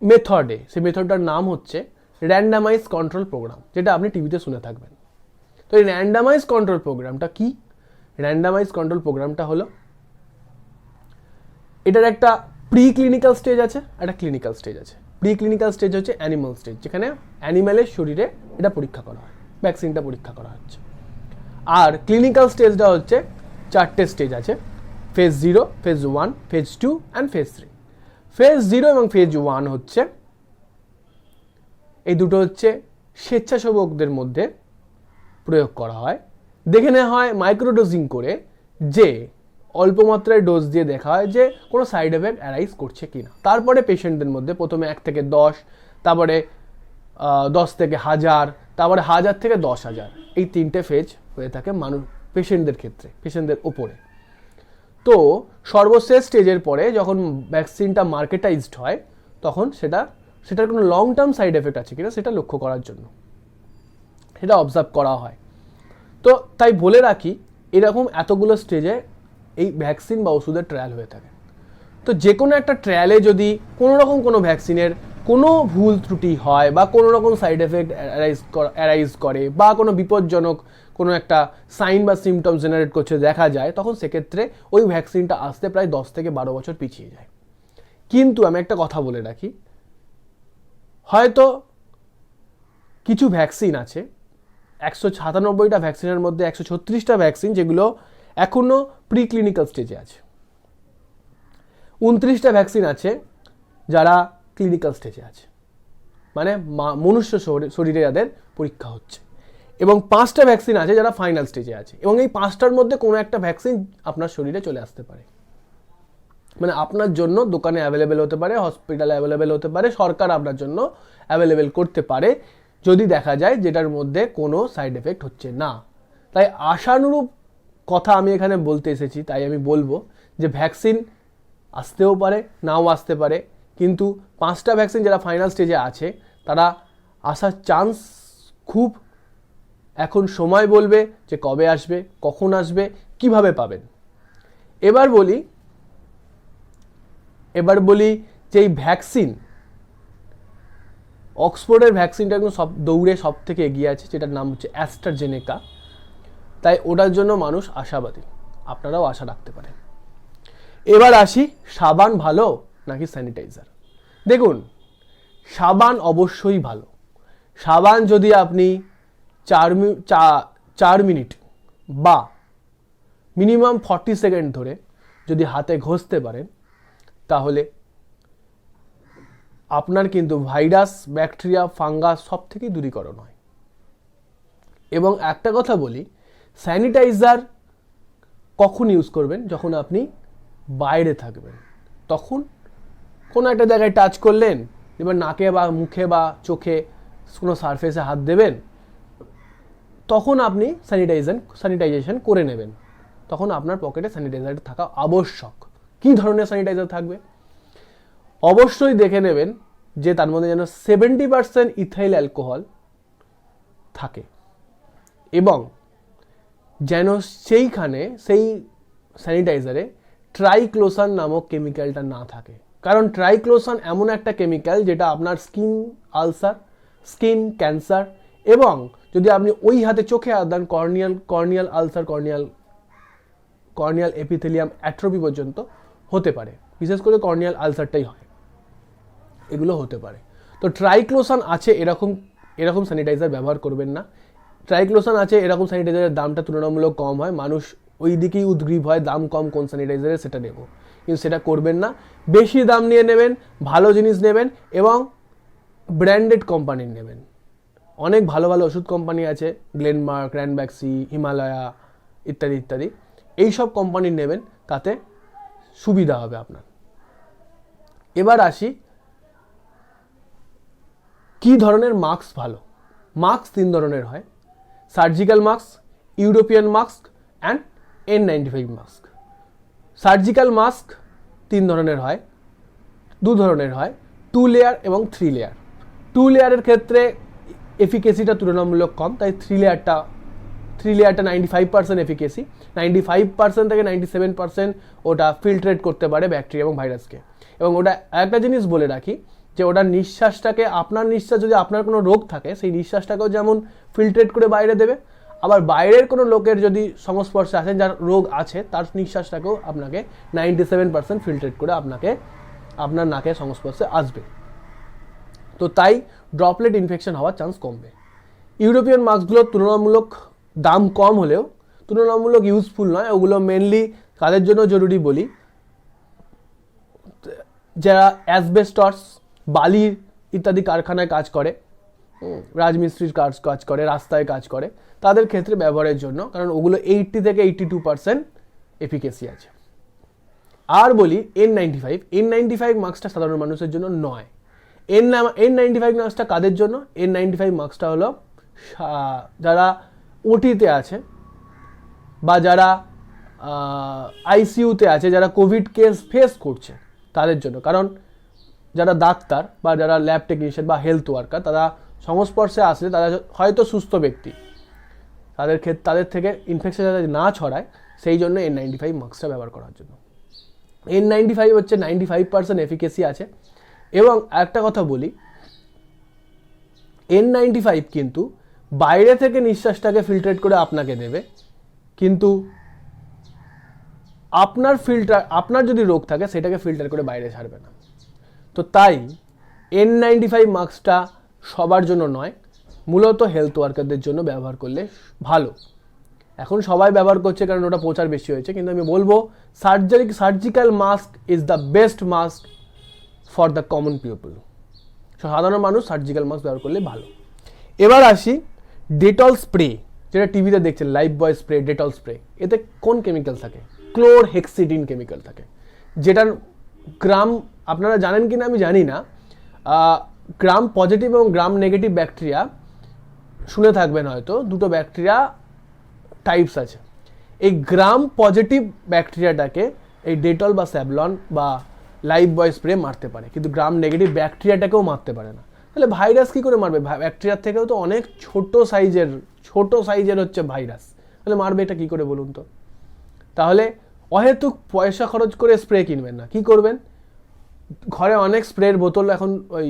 মেথডে। সেই মেথডটার নাম হচ্ছে র্যান্ডামাইজ কন্ট্রোল প্রোগ্রাম, যেটা আপনি টিভিতে শুনে থাকবেন। তো এই র্যান্ডামাইজ কন্ট্রোল প্রোগ্রামটা কি? র্যান্ডামাইজ কন্ট্রোল প্রোগ্রামটা হলো, এটার একটা প্রি ক্লিনিক্যাল স্টেজ আছে, একটা ক্লিনিক্যাল স্টেজ আছে। প্রি ক্লিনিক্যাল স্টেজ হচ্ছে অ্যানিমাল স্টেজ, যেখানে অ্যানিম্যালের শরীরে এটা পরীক্ষা করা হয়, ভ্যাকসিনটা পরীক্ষা করা হচ্ছে। আর ক্লিনিক্যাল স্টেজটা হচ্ছে 4টে স্টেজ আছে, phase 0, phase 1, phase 2 and phase 3। Phase 0 এবং ফেজ 1 হচ্ছে, এই দুটো হচ্ছে স্বেচ্ছাসেবকদের মধ্যে প্রয়োগ করা হয়। দেখে নেওয়া হয় মাইক্রোডোজিং করে, যে অল্প মাত্রায় ডোজ দিয়ে দেখা হয় যে কোনো সাইড এফেক্ট অ্যারাইজ করছে কিনা। তারপরে পেশেন্টদের মধ্যে প্রথমে 1 থেকে 10, তারপরে 10 থেকে 1000, তারপরে 1000 থেকে 10,000, এই 3টে ফেজ হয়ে থাকে মানুষ পেশেন্টদের ক্ষেত্রে, পেশেন্টদের ওপরে। তো সর্বশেষ স্টেজের পরে যখন ভ্যাকসিনটা মার্কেটাইজড হয়, তখন সেটার কোনো লং টার্ম সাইড এফেক্ট আছে কিনা সেটা লক্ষ্য করার জন্য সেটা অবজার্ভ করা হয়। তো তাই বলে রাখি, এরকম এতগুলো স্টেজে এই ভ্যাকসিন বা ওষুধের ট্রায়াল হয়ে থাকে। তো যে কোনো একটা ট্রায়ালে যদি কোনো রকম কোনো ভ্যাকসিনের কোনো ভুল ত্রুটি হয় বা কোনো রকম সাইড এফেক্ট অ্যারাইজ করে বা কোনো বিপজ্জনক কোনো একটা সাইন বা সিমটমস জেনারেট করছে দেখা যায়, তখন সেক্ষেত্রে ওই ভ্যাকসিনটা আসতে প্রায় 10 থেকে 12 বছর পিছিয়ে যায়। কিন্তু আমি একটা কথা বলে রাখি, হয়তো কিছু ভ্যাকসিন আছে, 197টা ভ্যাকসিনের মধ্যে 136টা ভ্যাকসিন যেগুলো এখনো প্রি ক্লিনিক্যাল স্টেজে আছে, 29টা ভ্যাকসিন আছে যারা ক্লিনিক্যাল স্টেজে আছে, মানে মনুষ্য শরীরে যাদের পরীক্ষা হচ্ছে, এবং 5টা ভ্যাকসিন আছে যারা ফাইনাল স্টেজে আছে। এবং এই 5টার মধ্যে কোনো একটা ভ্যাকসিন আপনার শরীরে চলে আসতে পারে, মানে আপনার জন্য দোকানে অ্যাভেলেবেল হতে পারে, হসপিটালে অ্যাভেলেবেল হতে পারে, সরকার আপনার জন্য অ্যাভেলেবেল করতে পারে, যদি দেখা যায় যেটার মধ্যে কোনো সাইড এফেক্ট হচ্ছে না। তাই আশানুরূপ কথা আমি এখানে বলতে এসেছি, তাই আমি বলবো যে ভ্যাকসিন আসতেও পারে, নাও আসতে পারে, কিন্তু 5টা ভ্যাকসিন যারা ফাইনাল স্টেজে আছে তারা আসার চান্স খুব। এখন সময় বলবে যে কবে আসবে, কখন আসবে, কিভাবে পাবেন। এবার বলি যে এই ভ্যাকসিন, অক্সফোর্ডের ভ্যাকসিনটা এখন দৌড়ে সব থেকে এগিয়ে আছে, যেটার নাম হচ্ছে অ্যাস্ট্রাজেনেকা। তাই ওটার জন্য মানুষ আশাবাদী, আপনারাও আশা রাখতে পারেন। এবার আসি, সাবান ভালো নাকি স্যানিটাইজার? দেখুন, সাবান অবশ্যই ভালো। সাবান যদি আপনি 4 মিনিট বা মিনিমাম 40 সেকেন্ড ধরে যদি হাতে ঘষতে পারেন, তাহলে আপনার কিন্তু ভাইরাস, ব্যাকটেরিয়া, ফাঙ্গাস সব থেকেই দূরীকরণ হয়। এবং একটা কথা বলি, স্যানিটাইজার কখন ইউজ করবেন? যখন আপনি বাইরে থাকবেন, তখন কোনো একটা জায়গায় টাচ করলেন, এবার নাকে বা মুখে বা চোখে কোনো সারফেসে হাত দেবেন, তখন আপনি স্যানিটাইজেশন করে নেবেন। তখন আপনার পকেটে স্যানিটাইজার থাকা আবশ্যক। কী ধরনের স্যানিটাইজার থাকবে? অবশ্যই দেখে নেবেন যে তার মধ্যে যেন 70% ইথাইল অ্যালকোহল থাকে, এবং যেন সেই স্যানিটাইজারে ট্রাইক্লোসান নামক কেমিক্যালটা না থাকে। কারণ ট্রাইক্লোসান এমন একটা কেমিক্যাল যেটা আপনার স্কিন আলসার, স্কিন ক্যান্সার, এবং যদি আপনি ওই হাতে চোখে হাত দেন, corneal ulcer, corneal epithelium atrophy পর্যন্ত হতে পারে। বিশেষ করে কর্নিয়াল আলসারটাই হয়, এগুলো হতে পারে। তো ট্রাইক্লোসান আছে এরকম স্যানিটাইজার ব্যবহার করবেন না। ট্রাইক্লোসান আছে এরকম স্যানিটাইজারের দামটা তুলনামূলক কম হয়, মানুষ ওই দিকেই উদ্গ্রীব হয়, দাম কম কোন স্যানিটাইজারের সেটা নেব, কিন্তু সেটা করবেন না। বেশি দাম নিয়ে নেবেন, ভালো জিনিস নেবেন, এবং ব্র্যান্ডেড কোম্পানির নেবেন। অনেক ভালো ভালো ওষুধ কোম্পানি আছে, গ্লেনমার্ক, র্যানব্যাক্সি, হিমালয়া ইত্যাদি ইত্যাদি, এইসব কোম্পানির নেবেন, তাতে সুবিধা হবে আপনার। এবার আসি, কি ধরনের মাস্ক ভালো? মাস্ক 3 ধরনের হয়, surgical mask, European mask and N95 mask. Surgical mask 3 ধরনের হয়, 2 ধরনের হয়, 2 লেয়ার এবং 3 লেয়ার। 2 লেয়ারের ক্ষেত্রে এফিকেসিটা তুলনামূলক কম, তাই 3 লেয়ারটা 95% এফিকেসি, 95% থেকে 97% ওটা ফিল্ট্রেট করতে পারে ব্যাকটেরিয়া এবং ভাইরাসকে। এবং ওটা একটা জিনিস বলে রাখি যে ওটা নিঃশ্বাসটাকে, আপনার নিঃশ্বাস যদি আপনার কোনো রোগ থাকে সেই নিঃশ্বাসটাকেও যেমন ফিল্ট্রেট করে বাইরে দেবে, আবার বাইরের কোনো লোকের যদি সংস্পর্শে আসেন যার রোগ আছে তার নিঃশ্বাসটাকেও আপনাকে 97% ফিল্ট্রেট করে আপনার নাকের সংস্পর্শে আসবে। তো তাই ড্রপলেট ইনফেকশন হওয়ার চান্স কমবে। ইউরোপিয়ান মাস্কগুলোর তুলনামূলক দাম কম হলেও তুলনামূলক ইউজফুল নয়। ওগুলো মেনলি কাদের জন্য জরুরি বলি, যারা অ্যাসবেস্টস, বালি ইত্যাদি কারখানায় কাজ করে, রাজমিস্ত্রির কাজ করে, রাস্তায় কাজ করে, তাদের ক্ষেত্রে ব্যবহারের জন্য, কারণ ওগুলো 80 থেকে 82% এফিকেসি আছে। আর বলি N95 মাস্কটা সাধারণ মানুষের জন্য নয়। N95 মাস্কটা কাদের জন্য? N95 মাস্কটা হলো যারা ওটিতে আছে বা যারা আইসিইউতে আছে, যারা কোভিড কেস ফেস করছে তাদের জন্য। কারণ যারা ডাক্তার বা যারা ল্যাব টেকনিশিয়ান বা হেলথ ওয়ার্কার, তারা সংস্পর্শে আসলে তারা হয়তো সুস্থ ব্যক্তি, তাদের থেকে ইনফেকশন যাতে না ছড়ায় সেই জন্য N95 মাস্কটা ব্যবহার করার জন্য। N95 হচ্ছে 95% এফিকেসি আছে। এবং একটা কথা বলি, N95 কিন্তু বাইরে থেকে নিঃশ্বাসটাকে ফিল্ট্রেট করে আপনাকে দেবে, কিন্তু আপনার যদি রোগ থাকে সেটাকে ফিল্টার করে বাইরে ছাড়বে না। তো তাই N95 মাস্কটা সবার জন্য নয়, মূলত হেলথ ওয়ার্কারদের জন্য ব্যবহার করলে ভালো। এখন সবাই ব্যবহার করছে কারণ ওটা প্রচার বেশি হয়েছে, কিন্তু আমি বলবো surgical mask is the best mask for the common people. সাধারণ মানুষ সার্জিক্যাল মাস্ক ব্যবহার করলে ভালো। এবার আসি ডেটল স্প্রে, যেটা টিভিতে দেখছেন, লাইফ বয় স্প্রে, ডেটল স্প্রে। এতে কোন কেমিক্যাল থাকে? ক্লোরহেক্সিডিন কেমিক্যাল থাকে, যেটার গ্রাম আপনারা জানেন কিনা আমি জানি না। গ্রাম পজিটিভ এবং গ্রাম নেগেটিভ ব্যাকটেরিয়া শুনে থাকবেন হয়তো, দুটো ব্যাকটেরিয়া টাইপস আছে। এই গ্রাম পজিটিভ ব্যাকটেরিয়াটাকে এই ডেটল বা স্যাভলন বা লাইফ বয় স্প্রে মারতে পারে, কিন্তু গ্রাম নেগেটিভ ব্যাকটেরিয়াটাকেও মারতে পারে না। তাহলে ভাইরাস কি করে মারবে? ব্যাকটেরিয়ার থেকেও তো অনেক ছোট সাইজের হচ্ছে ভাইরাস, তাহলে মারবে এটা কি করে বলুন তো? তাহলে অহেতুক পয়সা খরচ করে স্প্রে কিনবেন না। কি করবেন? ঘরে অনেক স্প্রের বোতল, এখন ওই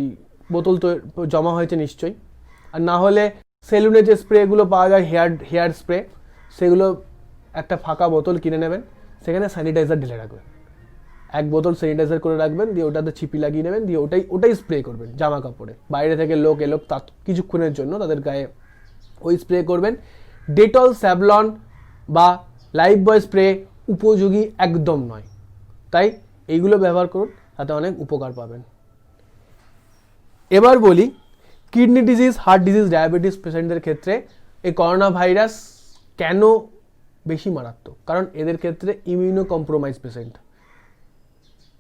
বোতল তো জমা হয়েছে নিশ্চয়ই, আর না হলে সেলুনে যে স্প্রেগুলো পাওয়া যায়, হেয়ার স্প্রে, সেগুলো একটা ফাঁকা বোতল কিনে নেবেন, সেখানে স্যানিটাইজার ঢেলে রাখবেন, এক বোতল স্যানিটাইজার করে রাখবেন, দিয়ে ওটাতে ছিপি লাগিয়ে নেবেন, দিয়ে ওটাই স্প্রে করবেন জামা কাপড়ে। বাইরে থেকে লোক এলো কিছুক্ষণের জন্য তাদের গায়ে ওই স্প্রে করবেন। ডেটল, স্যাভলন বা লাইফ বয় স্প্রে উপযোগী একদম নয়, তাই এইগুলো ব্যবহার করুন, তাতে অনেক উপকার পাবেন। এবার বলি kidney disease, heart disease, diabetes পেশেন্টদের ক্ষেত্রে এই করোনা ভাইরাস কেন বেশি মারাত্মক? কারণ এদের ক্ষেত্রে ইমিউনো কম্প্রোমাইজ পেশেন্ট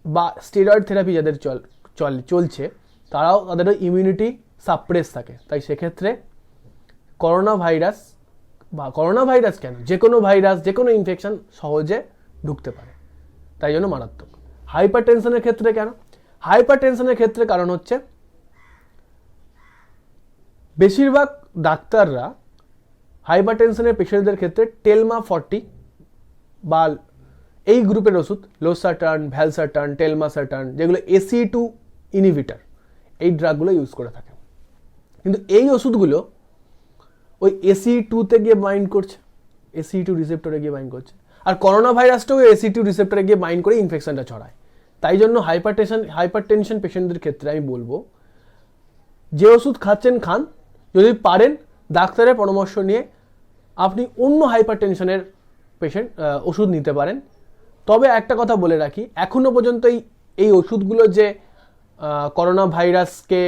বা স্টেরয়েড থেরাপি যাদের চলছে, তাদেরও ইমিউনিটি সাপ্রেস থাকে। তাই সেক্ষেত্রে করোনা ভাইরাস কেন, যে কোনো ভাইরাস, যে কোনো ইনফেকশন সহজে ঢুকতে পারে, তাই জন্য মারাত্মক। হাইপার টেনশনের ক্ষেত্রে কেন? হাইপার টেনশনের ক্ষেত্রে কারণ হচ্ছে বেশিরভাগ ডাক্তাররা হাইপার টেনশনের পেশেন্টদের ক্ষেত্রে টেলমা 40 বা এই গ্রুপের ওষুধ, লোসার্টান, ভ্যালসার্টান, টেলমাসার্টান, যেগুলো ACE2 ইনহিবিটর, এই ড্রাগগুলো ইউজ করে থাকে। কিন্তু এই ওষুধগুলো ওই ACE2-তে গিয়ে বাইন্ড করছে, ACE2 রিসেপ্টরে গিয়ে বাইন্ড করছে, আর করোনা ভাইরাসটাও ACE2 রিসেপ্টরে গিয়ে বাইন্ড করে ইনফেকশনটা ছড়ায়। তাই জন্য হাইপার টেনশন পেশেন্টদের ক্ষেত্রে আমি বলবো যে ওষুধ খাচ্ছেন খান, যদি পারেন ডাক্তারের পরামর্শ নিয়ে আপনি অন্য হাইপার টেনশনের ওষুধ নিতে পারেন। তবে একটা কথা বলে রাখি, এখনো পর্যন্ত এই ওষুধগুলো যে করোনা ভাইরাসকে,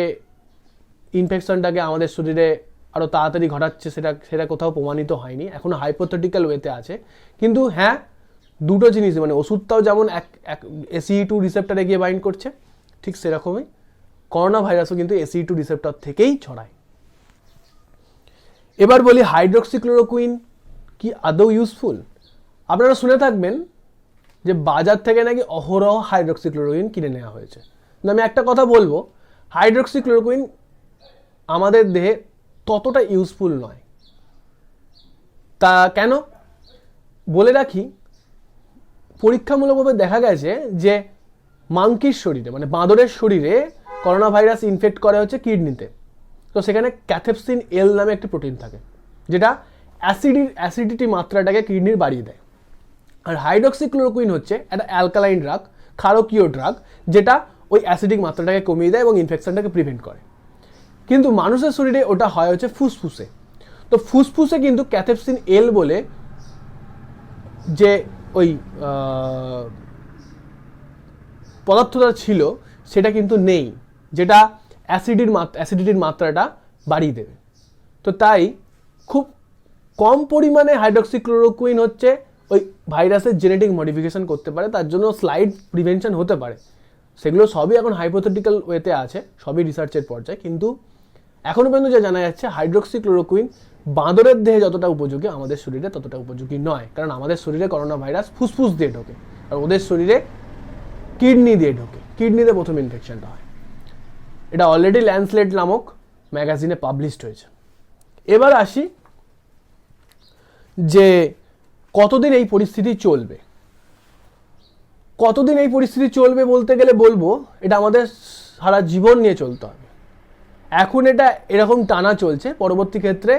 ইনফেকশনটাকে আমাদের শরীরে আরও তাড়াতাড়ি ঘটাচ্ছে সেটা কোথাও প্রমাণিত হয়নি, এখনো হাইপোথেটিক্যাল ওয়েতে আছে। কিন্তু হ্যাঁ, দুটো জিনিস, মানে ওষুধটাও যেমন এক ACE2 রিসেপ্টরে গিয়ে বাইন্ড করছে, ঠিক সেরকমই করোনা ভাইরাসও কিন্তু ACE2 রিসেপ্টর থেকেই ছড়ায়। এবার বলি হাইড্রোক্সিক্লোরোকুইন কি আদৌ ইউজফুল? আপনারা শুনে থাকবেন যে বাজার থেকে নাকি অহরহ হাইড্রক্সিক্লোরোকুইন কিনে নেওয়া হয়েছে। কিন্তু আমি একটা কথা বলবো, হাইড্রক্সিক্লোরোকুইন আমাদের দেহে ততটা ইউজফুল নয়। তা কেন বলে রাখি, পরীক্ষামূলকভাবে দেখা গেছে যে মাংকির শরীরে মানে বাঁদরের শরীরে করোনা ভাইরাস ইনফেক্ট করে হচ্ছে কিডনিতে। তো সেখানে ক্যাথেপসিন এল নামে একটি প্রোটিন থাকে যেটা অ্যাসিডিটি মাত্রাটাকে কিডনির বাড়িয়ে দেয়। আর হাইড্রক্সিক্লোরোকুইন হচ্ছে একটা অ্যালকালাইন ড্রাগ, ক্ষারকীয় ড্রাগ, যেটা ওই অ্যাসিডিক মাত্রাটাকে কমিয়ে দেয় এবং ইনফেকশনটাকে প্রিভেন্ট করে। কিন্তু মানুষের শরীরে ওটা হয় হচ্ছে ফুসফুসে। তো ফুসফুসে কিন্তু ক্যাথেপসিন এল বলে যে ওই পদার্থটা ছিল সেটা কিন্তু নেই, যেটা অ্যাসিডিটির মাত্রাটা বাড়িয়ে দেবে। তো তাই খুব কম পরিমাণে হাইড্রক্সিক্লোরোকুইন হচ্ছে ওই ভাইরাসের জেনেটিক মডিফিকেশন করতে পারে, তার জন্য স্লাইড প্রিভেনশন হতে পারে। সেগুলো সবই এখন হাইপোথেটিক্যাল ওয়েতে আছে, সবই রিসার্চের পর্যায়ে। কিন্তু এখনো পর্যন্ত যা জানা যাচ্ছে হাইড্রক্সিক্লোরোকুইন বাঁদরের দেহে যতটা উপযোগী আমাদের শরীরে ততটা উপযোগী নয়, কারণ আমাদের শরীরে করোনা ভাইরাস ফুসফুস দিয়ে ঢোকে আর ওদের শরীরে কিডনি দিয়ে ঢোকে। কিডনিতে প্রথম ইনফেকশনটা হয়। এটা অলরেডি ল্যান্সলেট নামক ম্যাগাজিনে পাবলিশড হয়েছে। এবার আসি যে কতদিন এই পরিস্থিতি চলবে। কতদিন এই পরিস্থিতি চলবে বলতে গেলে বলবো এটা আমাদের সারা জীবন নিয়ে চলতে হবে। এখন এটা এরকম টানা চলছে, পরবর্তী ক্ষেত্রে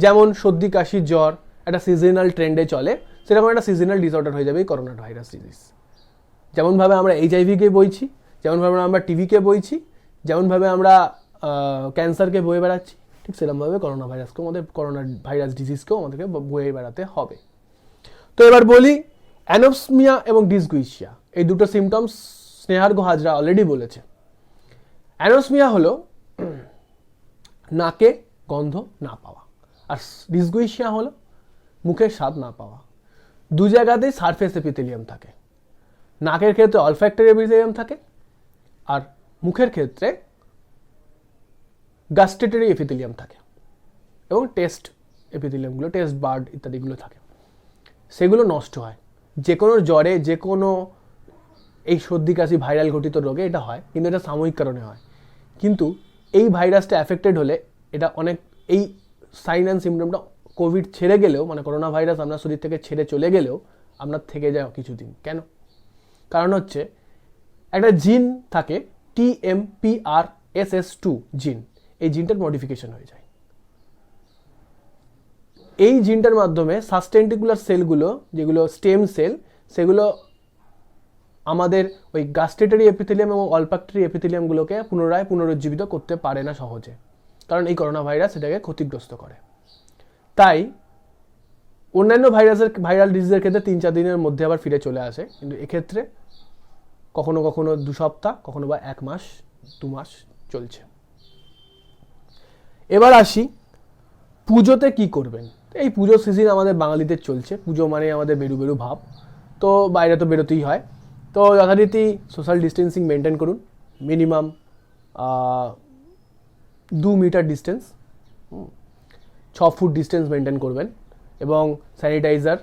যেমন সর্দি কাশি জ্বর একটা সিজনাল ট্রেন্ডে চলে, সেরকম একটা সিজনাল ডিসঅর্ডার হয়ে যাবে এই করোনা ভাইরাস ডিজিজ। যেমনভাবে আমরা এইচআইভিকে বইছি, যেমনভাবে আমরা টিভিকে বইছি, যেমনভাবে আমরা ক্যান্সারকে বয়ে বেড়াচ্ছি, ঠিক সেরকমভাবে করোনা ভাইরাসকেও করোনা ভাইরাস ডিজিজকেও আমাদেরকে বয়ে বেড়াতে হবে। তো এবার বলি, অ্যানোপসমিয়া এবং ডিসগুইশিয়া এই দুটো সিমটমস স্নেহার্ঘ হাজরা অলরেডি বলেছে। অ্যানোপসমিয়া হলো নাকে গন্ধ না পাওয়া, আর ডিসগুইশিয়া হলো মুখের স্বাদ না পাওয়া। দু জায়গাতেই সারফেস এপিথেলিয়াম থাকে। নাকের ক্ষেত্রে অলফ্যাক্টরি এপিথেলিয়াম থাকে, আর মুখের ক্ষেত্রে গাস্টেটরি এপিথেলিয়াম থাকে, এবং টেস্ট এপিথেলিয়ামগুলো, টেস্ট বার্ড ইত্যাদিগুলো থাকে। সেগুলো নষ্ট হয়। যে কোনো জ্বরে, যে কোনো এই সর্দি কাশি ভাইরাল ঘটিত রোগে এটা হয়, কিন্তু এটা সাময়িক কারণে হয়। কিন্তু এই ভাইরাসটা অ্যাফেক্টেড হলে এটা অনেক, এই সাইন অ্যান্ড সিমটমটা কোভিড ছেড়ে গেলেও, মানে করোনা ভাইরাস আপনার শরীর থেকে ছেড়ে চলে গেলেও আপনার থেকে যায় কিছুদিন। কেন? কারণ হচ্ছে একটা জিন থাকে TMPRSS2 জিন, এই জিনটার মডিফিকেশন হয়ে যায়। এই জিনটার মাধ্যমে সাসটেন্টিকুলার সেলগুলো, যেগুলো স্টেম সেল, সেগুলো আমাদের ওই গাস্টেটরি এপিথেলিয়াম এবং অলফ্যাক্টরি এপিথেলিয়ামগুলোকে পুনরুজ্জীবিত করতে পারে না সহজে, কারণ এই করোনা ভাইরাস এটাকে ক্ষতিগ্রস্ত করে। তাই অন্যান্য ভাইরাল ডিজিজের ক্ষেত্রে 3-4 দিনের মধ্যে আবার ফিরে চলে আসে, কিন্তু এক্ষেত্রে কখনো কখনো 2 সপ্তাহ, কখনো বা 1 মাস 2 মাস চলছে। এবার আসি পুজোতে কি করবেন। এই পুজো সিজন আমাদের বাঙালিদের চলছে। পুজো মানে আমাদের বেরু ভাব, তো বাইরে তো বেরোতেই হয়। তো যথারীতি সোশ্যাল ডিস্টেন্সিং মেনটেন করুন, minimum 2 metre distance, 6 foot distance maintain করবেন, এবং স্যানিটাইজার,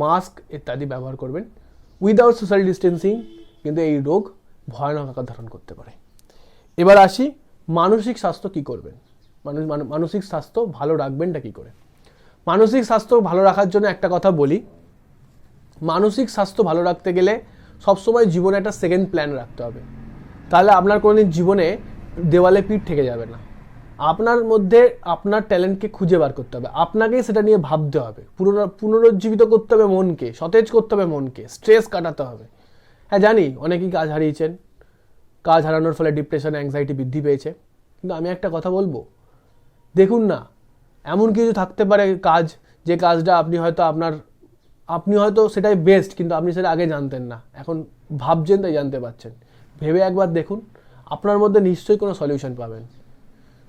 মাস্ক ইত্যাদি ব্যবহার করবেন। উইদাউট সোশ্যাল ডিস্টেন্সিং কিন্তু এই রোগ ভয়ানক আকার ধারণ করতে পারে। এবার আসি মানসিক স্বাস্থ্য কি করবেন, মানসিক স্বাস্থ্য ভালো রাখবেনটা কি করে। মানসিক স্বাস্থ্য ভালো রাখার জন্য একটা কথা বলি, মানসিক স্বাস্থ্য ভালো রাখতে গেলে সবসময় জীবনে একটা সেকেন্ড প্ল্যান রাখতে হবে। তাহলে আপনার কোনোদিন জীবনে দেওয়ালে পিঠ ঠেকে যাবে না। আপনার মধ্যে আপনার ট্যালেন্টকে খুঁজে বার করতে হবে, আপনাকেই সেটা নিয়ে ভাবতে হবে, পুনরুজ্জীবিত করতে হবে মনকে, সতেজ করতে হবে মনকে, স্ট্রেস কাটাতে হবে। হ্যাঁ জানি অনেকেই কাজ হারিয়েছেন, কাজ হারানোর ফলে ডিপ্রেশন, অ্যাংজাইটি বৃদ্ধি পেয়েছে, কিন্তু আমি একটা কথা বলবো, দেখুন না, এমন কিছু থাকতে পারে কাজ, যে কাজটা আপনি হয়তো সেটাই বেস্ট, কিন্তু আপনি সেটা আগে জানতেন না, এখন ভাবছেন তাই জানতে পারছেন। ভেবে একবার দেখুন, আপনার মধ্যে নিশ্চয়ই কোনো সলিউশন পাবেন।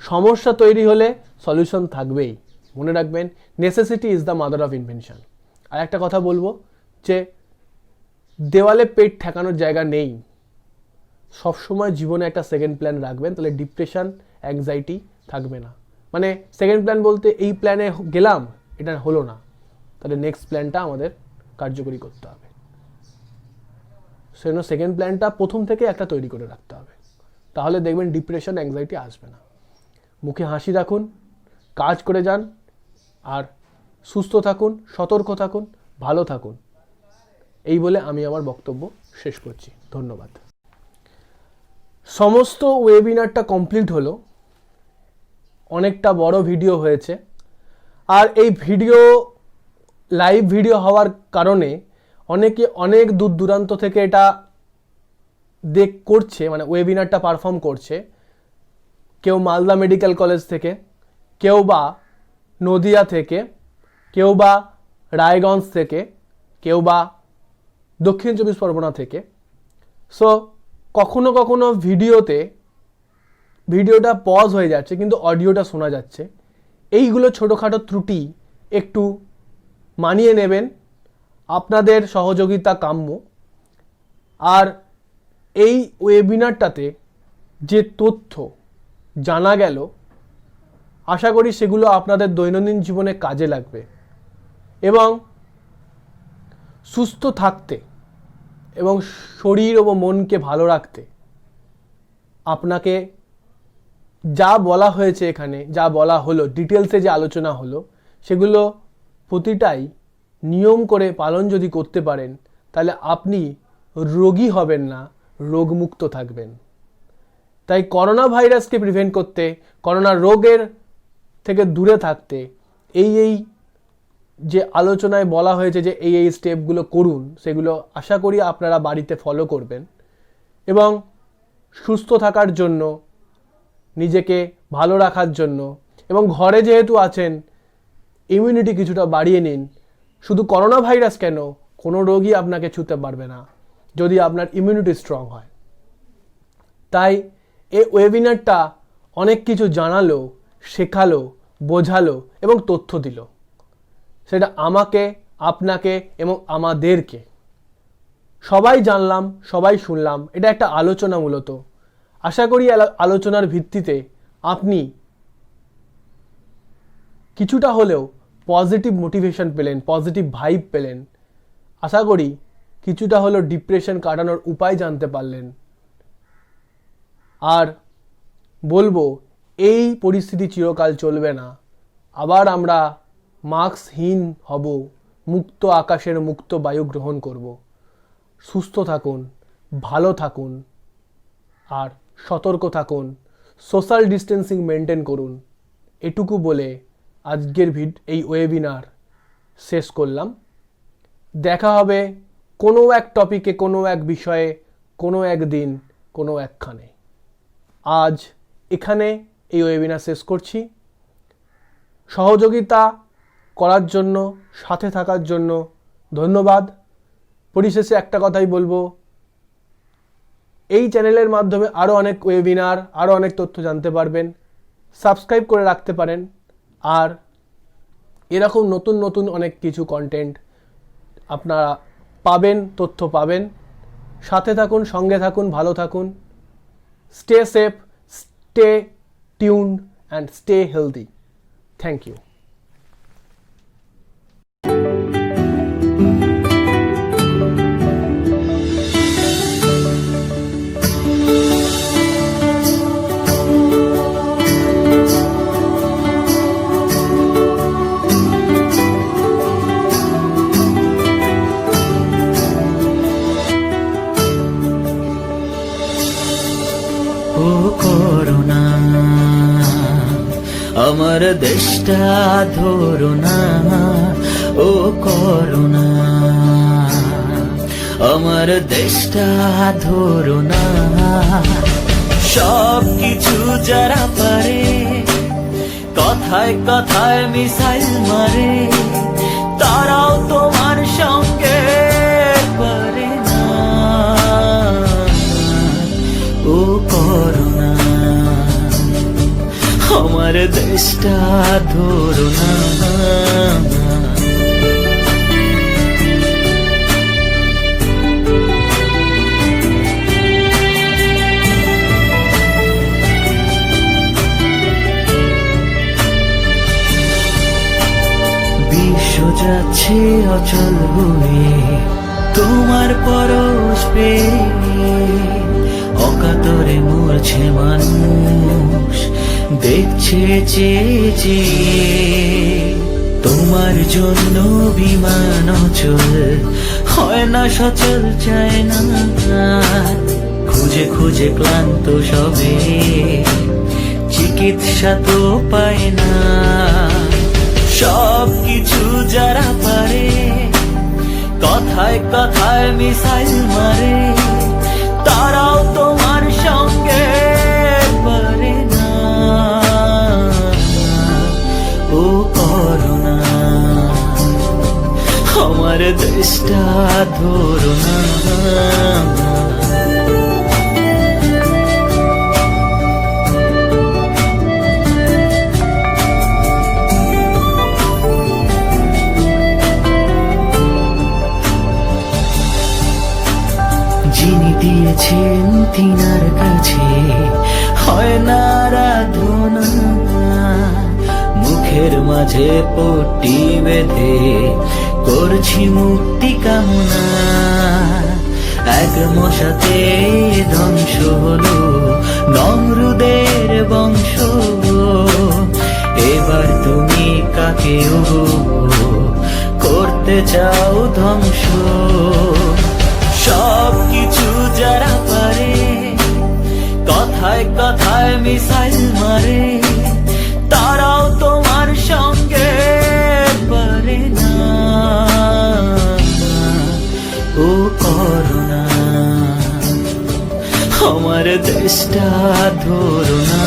সমস্যা তৈরি হলে সলিউশন থাকবেই, মনে রাখবেন, necessity is the mother of invention. আর একটা কথা বলবো যে দেওয়ালে পেট ঠেকানোর জায়গা নেই, সবসময় জীবনে একটা সেকেন্ড প্ল্যান রাখবেন, তাহলে ডিপ্রেশন, অ্যাংজাইটি থাকবে না। মানে সেকেন্ড প্ল্যান বলতে এই প্ল্যানে গেলাম, এটা হলো না, তাহলে নেক্সট প্ল্যানটা আমাদের কার্যকরী করতে হবে। সেজন্য সেকেন্ড প্ল্যানটা প্রথম থেকে একটা তৈরি করে রাখতে হবে, তাহলে দেখবেন ডিপ্রেশন, অ্যাংজাইটি আসবে না। মুখে হাসি রাখুন, কাজ করে যান, আর সুস্থ থাকুন, সতর্ক থাকুন, ভালো থাকুন। এই বলে আমি আমার বক্তব্য শেষ করছি। ধন্যবাদ। সমস্ত ওয়েবিনারটা কমপ্লিট হলো, অনেকটা বড় ভিডিও হয়েছে, আর এই ভিডিও লাইভ ভিডিও হওয়ার কারণে অনেকে অনেক দূর দূরান্ত থেকে এটা করছে, মানে ওয়েবিনারটা পারফর্ম করছে। কেউ মালদা মেডিকেল কলেজ থেকে, কেউ বা নদিয়া থেকে, কেউ বা রায়গঞ্জ থেকে, কেউ বা দক্ষিণ চব্বিশ পরগনা থেকে। সো কখনো কখনো ভিডিওটা পজ হয়ে যাচ্ছে কিন্তু অডিওটা শোনা যাচ্ছে। এইগুলো ছোটোখাটো ত্রুটি একটু মানিয়ে নেবেন, আপনাদের সহযোগিতা কাম্য। আর এই ওয়েবিনারটাতে যে তথ্য জানা গেল, আশা করি সেগুলো আপনাদের দৈনন্দিন জীবনে কাজে লাগবে, এবং সুস্থ থাকতে এবং শরীর ও মনকে ভালো রাখতে আপনাকে যা বলা হয়েছে এখানে, যা বলা হলো, ডিটেলসে যে আলোচনা হলো, সেগুলো প্রতিটাই নিয়ম করে পালন যদি করতে পারেন, তাহলে আপনি রোগী হবেন না, রোগমুক্ত থাকবেন। তাই করোনা ভাইরাসকে প্রিভেন্ট করতে, করোনা রোগের থেকে দূরে থাকতে এই যে আলোচনায় বলা হয়েছে যে এই স্টেপগুলো করুন, সেগুলো আশা করি আপনারা বাড়িতে ফলো করবেন। এবং সুস্থ থাকার জন্য, নিজেকে ভালো রাখার জন্য, এবং ঘরে যেহেতু আছেন ইমিউনিটি কিছুটা বাড়িয়ে নিন। শুধু করোনা ভাইরাস কেন, কোনো রোগই আপনাকে ছুঁতে পারবে না যদি আপনার ইমিউনিটি স্ট্রং হয়। তাই এই ওয়েবিনারটা অনেক কিছু জানালো, শেখালো, বোঝালো এবং তথ্য দিল। সেটা আমাকে, আপনাকে এবং আমাদেরকে সবাই জানলাম, সবাই শুনলাম। এটা একটা আলোচনা মূলত। আশা করি আলোচনার ভিত্তিতে আপনি কিছুটা হলেও পজিটিভ মোটিভেশন পেলেন, পজিটিভ ভাইব পেলেন। আশা করি কিছুটা হলেও ডিপ্রেশন কাটানোর উপায় জানতে পারলেন। আর বলবো, এই পরিস্থিতি চিরকাল চলবে না। আবার আমরা মাস্কহীন হব, মুক্ত আকাশের মুক্ত বায়ু গ্রহণ করব। সুস্থ থাকুন, ভালো থাকুন, আর সতর্ক থাকুন, সোশ্যাল ডিস্টেন্সিং মেনটেন করুন। এটুকু বলে আজকের এই ওয়েবিনার শেষ করলাম। দেখা হবে কোনো এক টপিকে, কোনো এক বিষয়ে, কোনো একদিন, কোনো একখানে। আজ এখানে এই ওয়েবিনার শেষ করছি। সহযোগিতা করার জন্য, সাথে থাকার জন্য ধন্যবাদ। পরিশেষে একটা কথাই বলবো, এই চ্যানেলের মাধ্যমে আরও অনেক ওয়েবিনার, আরও অনেক তথ্য জানতে পারবেন। সাবস্ক্রাইব করে রাখতে পারেন। আর এরকম নতুন নতুন অনেক কিছু কন্টেন্ট আপনারা পাবেন, তথ্য পাবেন। সাথে থাকুন, সঙ্গে থাকুন, ভালো থাকুন। Stay safe, stay tuned and stay healthy. Thank you. ও করোনা, আমার দেশটা ধরো না। ও করোনা, আমার দেশটা ধরো না। সব কিছু যারা পারে, কথায় কথায় মিসাইল মারে, তারাও তোমার সঙ্গে পারে না। ও করোনা, আমার দেশটা ধরো না। যাচ্ছে অচল হয়ে তোমার পরশ পেয়ে, অকাতরে মরছে মানুষ দেখছে চেয়ে চেয়ে। তোমার জন্য বিমান অচল হয় না, সচল চায় না, খুঁজে খুঁজে ক্লান্ত সবে, চিকিৎসা তো পায় না। সব কিছু যারা পারে কথায় কথায় মিসাইল মারে, তারাও তোমার সঙ্গে পারে না। ও করোনা আমার দেশটা ধরো না। যিনি দিয়েছেন তিনার কাছে হয় না আরাধনা, মুখের মাঝে পট্টি বেঁধে করছি মুক্তি কামনা। এক মশাতে ধ্বংস হলো নমরুদের বংশ, এবার তুমি কাকে করতে চাও ধ্বংস? সব কিছু যারা পারে কথায় কথায় মিসাইল মারে, তারাও তোমার সঙ্গে পারে না। ও করোনা আমার দেশটা ধরো না।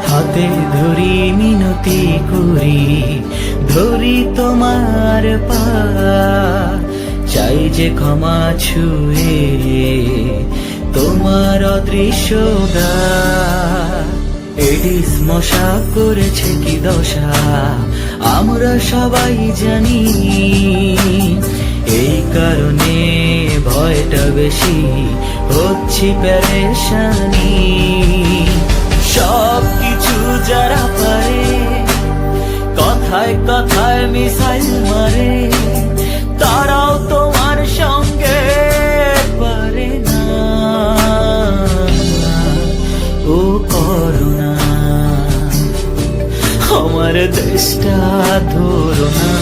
হাতে ধরি মিনতি করি, ধরি তোমার পা, চাই যে ক্ষমা ছুঁয়ে তোমার অদৃশ্য গা। এডিস মশা করেছে কি দশা আমরা সবাই জানি, এই কারণে ভয়টা বেশি হচ্ছি পেরেশানি। সব কিছু যারা পারে কথায় কথায় মিসাইল মারে, তারাও তোমার সঙ্গে পারে না। ও করোনা আমার দেশটা ধরো না।